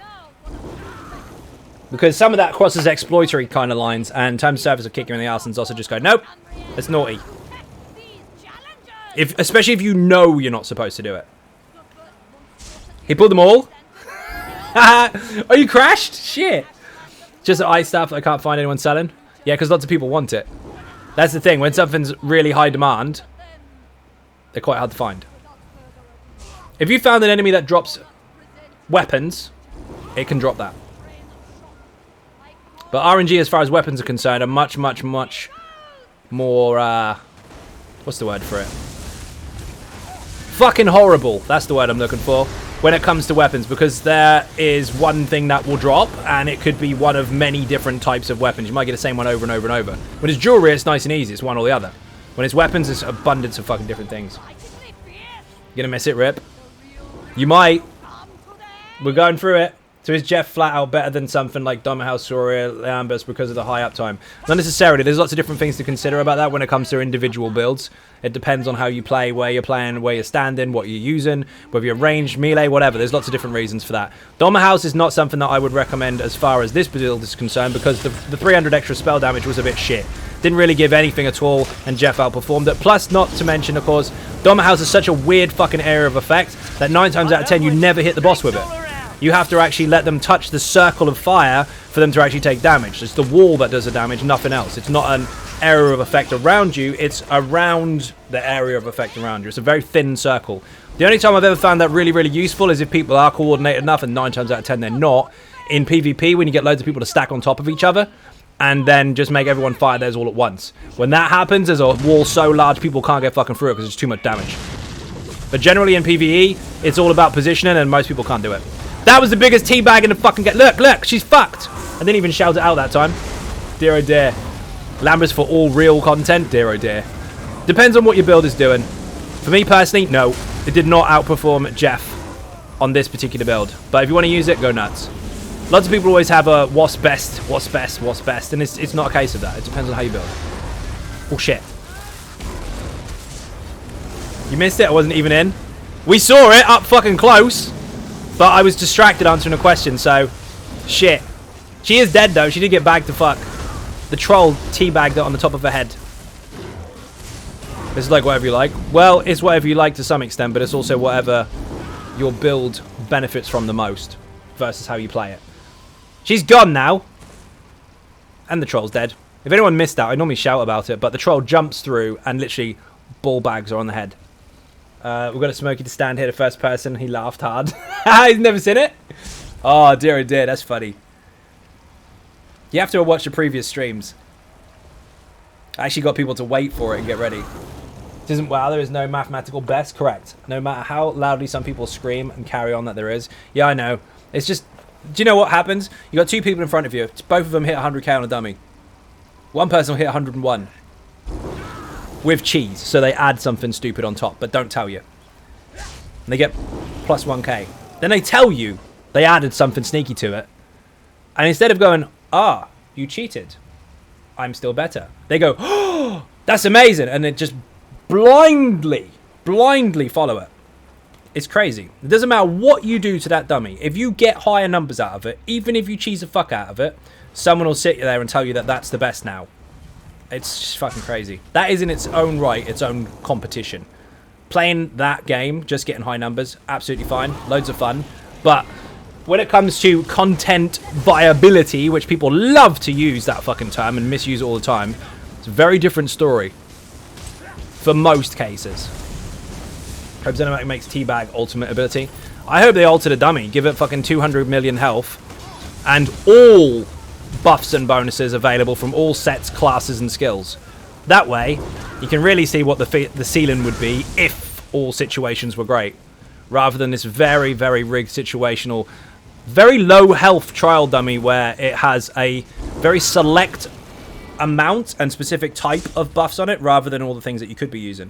Because some of that crosses exploitory kind of lines, and time servers will kick you in the ass and also just go, nope, that's naughty. Especially if you know you're not supposed to do it. He pulled them all. Are you crashed? Shit. Just eye stuff I can't find anyone selling. Yeah, because lots of people want it. That's the thing. When something's really high demand, they're quite hard to find. If you found an enemy that drops weapons, it can drop that. But RNG, as far as weapons are concerned, are much, much, much more, what's the word for it? Fucking horrible. That's the word I'm looking for. When it comes to weapons, because there is one thing that will drop, and it could be one of many different types of weapons. You might get the same one over and over and over. When it's jewelry, it's nice and easy. It's one or the other. When it's weapons, it's abundance of fucking different things. You gonna miss it, Rip? You might. We're going through it. So is Jeff flat out better than something like Dommerhouse, Soria, Lambus because of the high uptime? Not necessarily. There's lots of different things to consider about that when it comes to individual builds. It depends on how you play, where you're playing, where you're standing, what you're using, whether you're ranged, melee, whatever. There's lots of different reasons for that. Dommerhouse is not something that I would recommend as far as this build is concerned, because the 300 extra spell damage was a bit shit. Didn't really give anything at all, and Jeff outperformed it. Plus, not to mention, of course, Dommerhouse is such a weird fucking area of effect that 9 times out of 10 you never hit the boss with it. You have to actually let them touch the circle of fire for them to actually take damage. It's the wall that does the damage, nothing else. It's not an area of effect around you, it's around the area of effect around you. It's a very thin circle. The only time I've ever found that really, really useful is if people are coordinated enough, and 9 times out of 10 they're not. In PvP, when you get loads of people to stack on top of each other, and then just make everyone fire theirs all at once. When that happens, there's a wall so large people can't get fucking through it because it's too much damage. But generally in PvE, it's all about positioning, and most people can't do it. That was the biggest teabag in the fucking game. Look, look, she's fucked. I didn't even shout it out that time. Dear oh dear. Lambus for all real content. Dear oh dear. Depends on what your build is doing. For me personally, no. It did not outperform Jeff on this particular build. But if you want to use it, go nuts. Lots of people always have a what's best, what's best, what's best. And it's not a case of that. It depends on how you build. Oh shit. You missed it? I wasn't even in. We saw it up fucking close. But I was distracted answering a question, so... Shit. She is dead, though. She did get bagged to fuck. The troll teabagged it on the top of her head. This is like whatever you like. Well, it's whatever you like to some extent, but it's also whatever your build benefits from the most versus how you play it. She's gone now. And the troll's dead. If anyone missed that, I normally shout about it, but the troll jumps through and literally ball bags are on the head. We've got a Smokey to stand here, the first person. He laughed hard. He's never seen it? Oh, dear, oh dear. That's funny. You have to watch the previous streams. I actually got people to wait for it and get ready. It isn't wow, there is no mathematical best. Correct. No matter how loudly some people scream and carry on that there is. Yeah, I know. It's just... Do you know what happens? You got two people in front of you. Both of them hit 100k on a dummy. One person will hit 101. With cheese. So they add something stupid on top, but don't tell you. And they get plus 1k. Then they tell you they added something sneaky to it. And instead of going, ah, you cheated, I'm still better, they go, oh, that's amazing. And then just blindly follow it. It's crazy. It doesn't matter what you do to that dummy. If you get higher numbers out of it, even if you cheese the fuck out of it, someone will sit there and tell you that that's the best now. It's just fucking crazy. That is in its own right, its own competition. Playing that game, just getting high numbers, absolutely fine. Loads of fun. But when it comes to content viability, which people love to use that fucking term and misuse it all the time, it's a very different story. For most cases. Hope Xynode makes Teabag ultimate ability. I hope they alter the dummy. Give it fucking 200 million health. And all buffs and bonuses available from all sets, classes, and skills. That way, you can really see what the ceiling would be if all situations were great. Rather than this very, very rigged situational, very low health trial dummy where it has a very select amount and specific type of buffs on it rather than all the things that you could be using.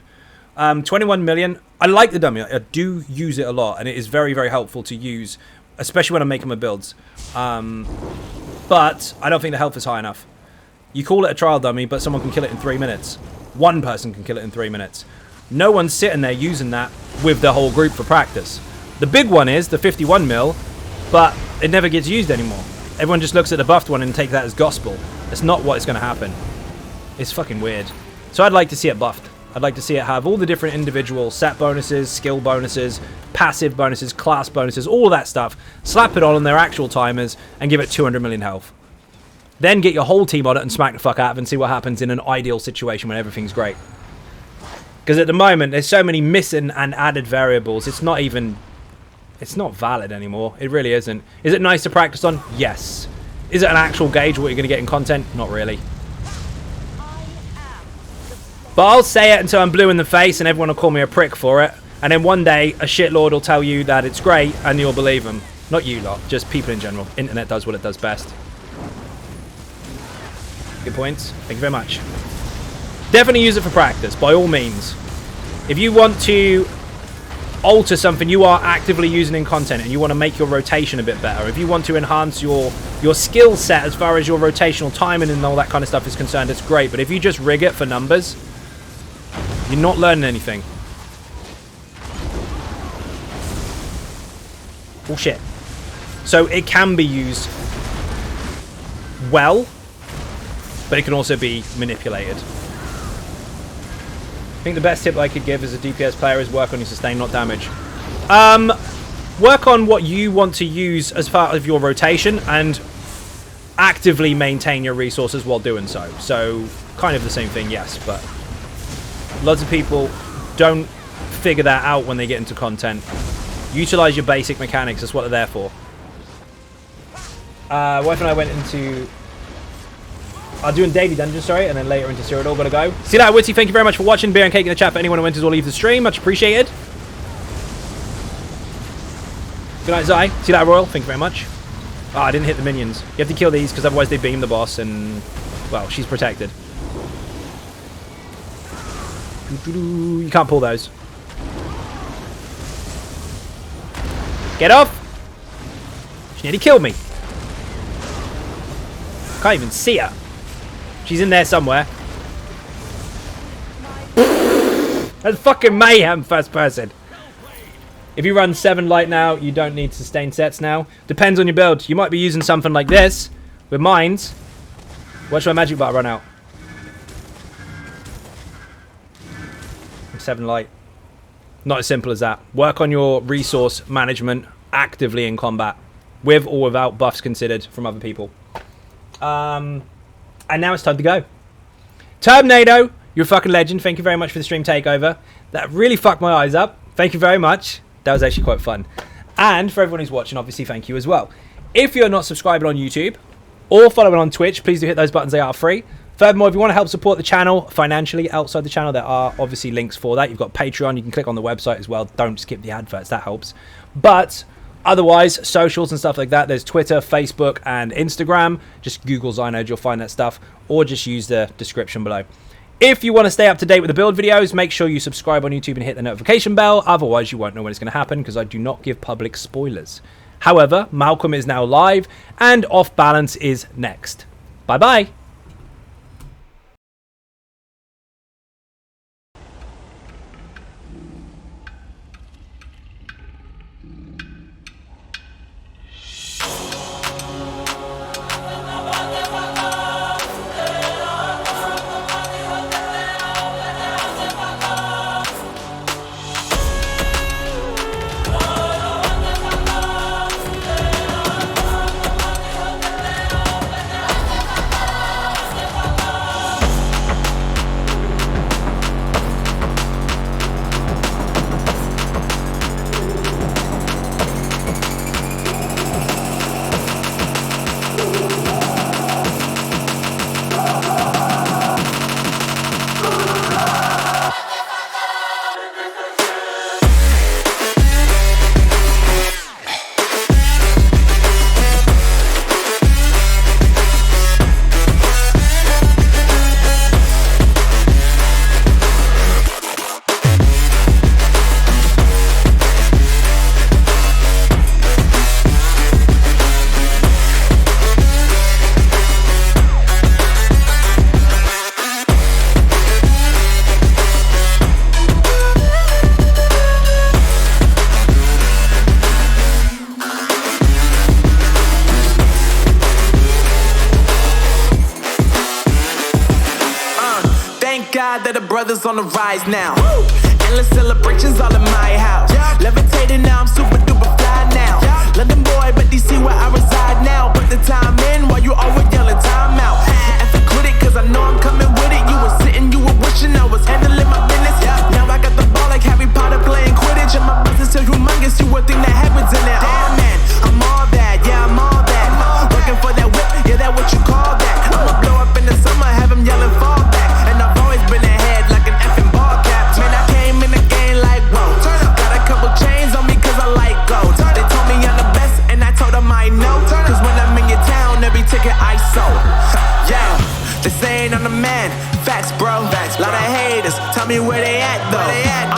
21 million. I like the dummy. I do use it a lot, and it is very, very helpful to use, especially when I'm making my builds. But I don't think the health is high enough. You call it a trial dummy, but someone can kill it in 3 minutes. One person can kill it in 3 minutes. No one's sitting there using that with the whole group for practice. The big one is the 51 mil, but it never gets used anymore. Everyone just looks at the buffed one and takes that as gospel. It's not what is going to happen. It's fucking weird. So I'd like to see it buffed. I'd like to see it have all the different individual set bonuses, skill bonuses, passive bonuses, class bonuses, all of that stuff. Slap it on their actual timers and give it 200 million health. Then get your whole team on it and smack the fuck out of it and see what happens in an ideal situation when everything's great. Because at the moment, there's so many missing and added variables. It's not even... It's not valid anymore. It really isn't. Is it nice to practice on? Yes. Is it an actual gauge of what you're going to get in content? Not really. But I'll say it until I'm blue in the face and everyone will call me a prick for it. And then one day, a shitlord will tell you that it's great and you'll believe them. Not you lot, just people in general. Internet does what it does best. Good points. Thank you very much. Definitely use it for practice, by all means. If you want to alter something you are actively using in content and you want to make your rotation a bit better, if you want to enhance your skill set as far as your rotational timing and all that kind of stuff is concerned, it's great. But if you just rig it for numbers, you're not learning anything. Bullshit. So it can be used well, but it can also be manipulated. I think the best tip I could give as a DPS player is work on your sustain, not damage. Work on what you want to use as part of your rotation and actively maintain your resources while doing so. So, kind of the same thing, yes, but lots of people don't figure that out when they get into content. Utilize your basic mechanics, that's what they're there for. Wife and I went into... doing daily dungeons, sorry, and then later into Cyrodiil. Gotta go. See that, Witty, thank you very much for watching. Beer and cake in the chat for anyone who enters or leaves the stream. Much appreciated. Good night, Zai. See that, Royal? Thank you very much. Oh, I didn't hit the minions. You have to kill these, because otherwise they beam the boss, and... well, she's protected. You can't pull those. Get off! She nearly killed me. Can't even see her. She's in there somewhere. That's fucking mayhem, first person. If you run 7 light now, you don't need sustain sets now. Depends on your build. You might be using something like this with mines. Watch my magic bar run out. 7 light. Not as simple as that. Work on your resource management actively in combat, with or without buffs considered from other people. And now it's time to go. Terminado, you're a fucking legend. Thank you very much for the stream takeover. That really fucked my eyes up. Thank you very much. That was actually quite fun. And for everyone who's watching, obviously, thank you as well. If you're not subscribing on YouTube or following on Twitch, please do hit those buttons. They are free. Furthermore, if you want to help support the channel financially outside the channel, there are obviously links for that. You've got Patreon. You can click on the website as well. Don't skip the adverts. That helps. But otherwise, socials and stuff like that, there's Twitter, Facebook, and Instagram. Just Google Xynode. You'll find that stuff. Or just use the description below. If you want to stay up to date with the build videos, make sure you subscribe on YouTube and hit the notification bell. Otherwise, you won't know when it's going to happen because I do not give public spoilers. However, Malcolm is now live and Off Balance is next. Bye-bye. That the brothers on the rise now. Endless celebrations all in my house. Levitating now, I'm super duper fly now. London boy, but DC where I reside now. Put the time in while you always yelling time out. And quit it, cause I know I'm coming with it. You were sitting, you were wishing I was handling my business. Now I got the ball like Harry Potter playing Quidditch. And my business is humongous, you would think that happens in there. Damn man, I'm all that, yeah, I'm all that. Working for that whip, yeah, that what you call that. I'ma blow up in the summer, have them yelling fall back. And I've always been ahead like an effing ball cap. Man, I came in the game like, whoa. Got a couple chains on me cause I like gold. They told me I'm the best and I told them I know. Cause when I'm in your town, every ticket I sold. Yeah, they saying I'm the man. Facts, bro. Lot of haters, tell me where they at though.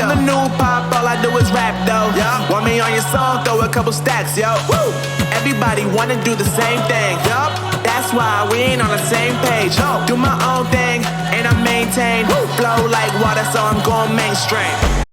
I'm the new pop, all I do is rap though. Want me on your song, throw a couple stacks, yo. Woo! Everybody wanna do the same thing. Yup, that's why we ain't on the same page. Do my own thing, and I maintain. Flow like water, so I'm going mainstream.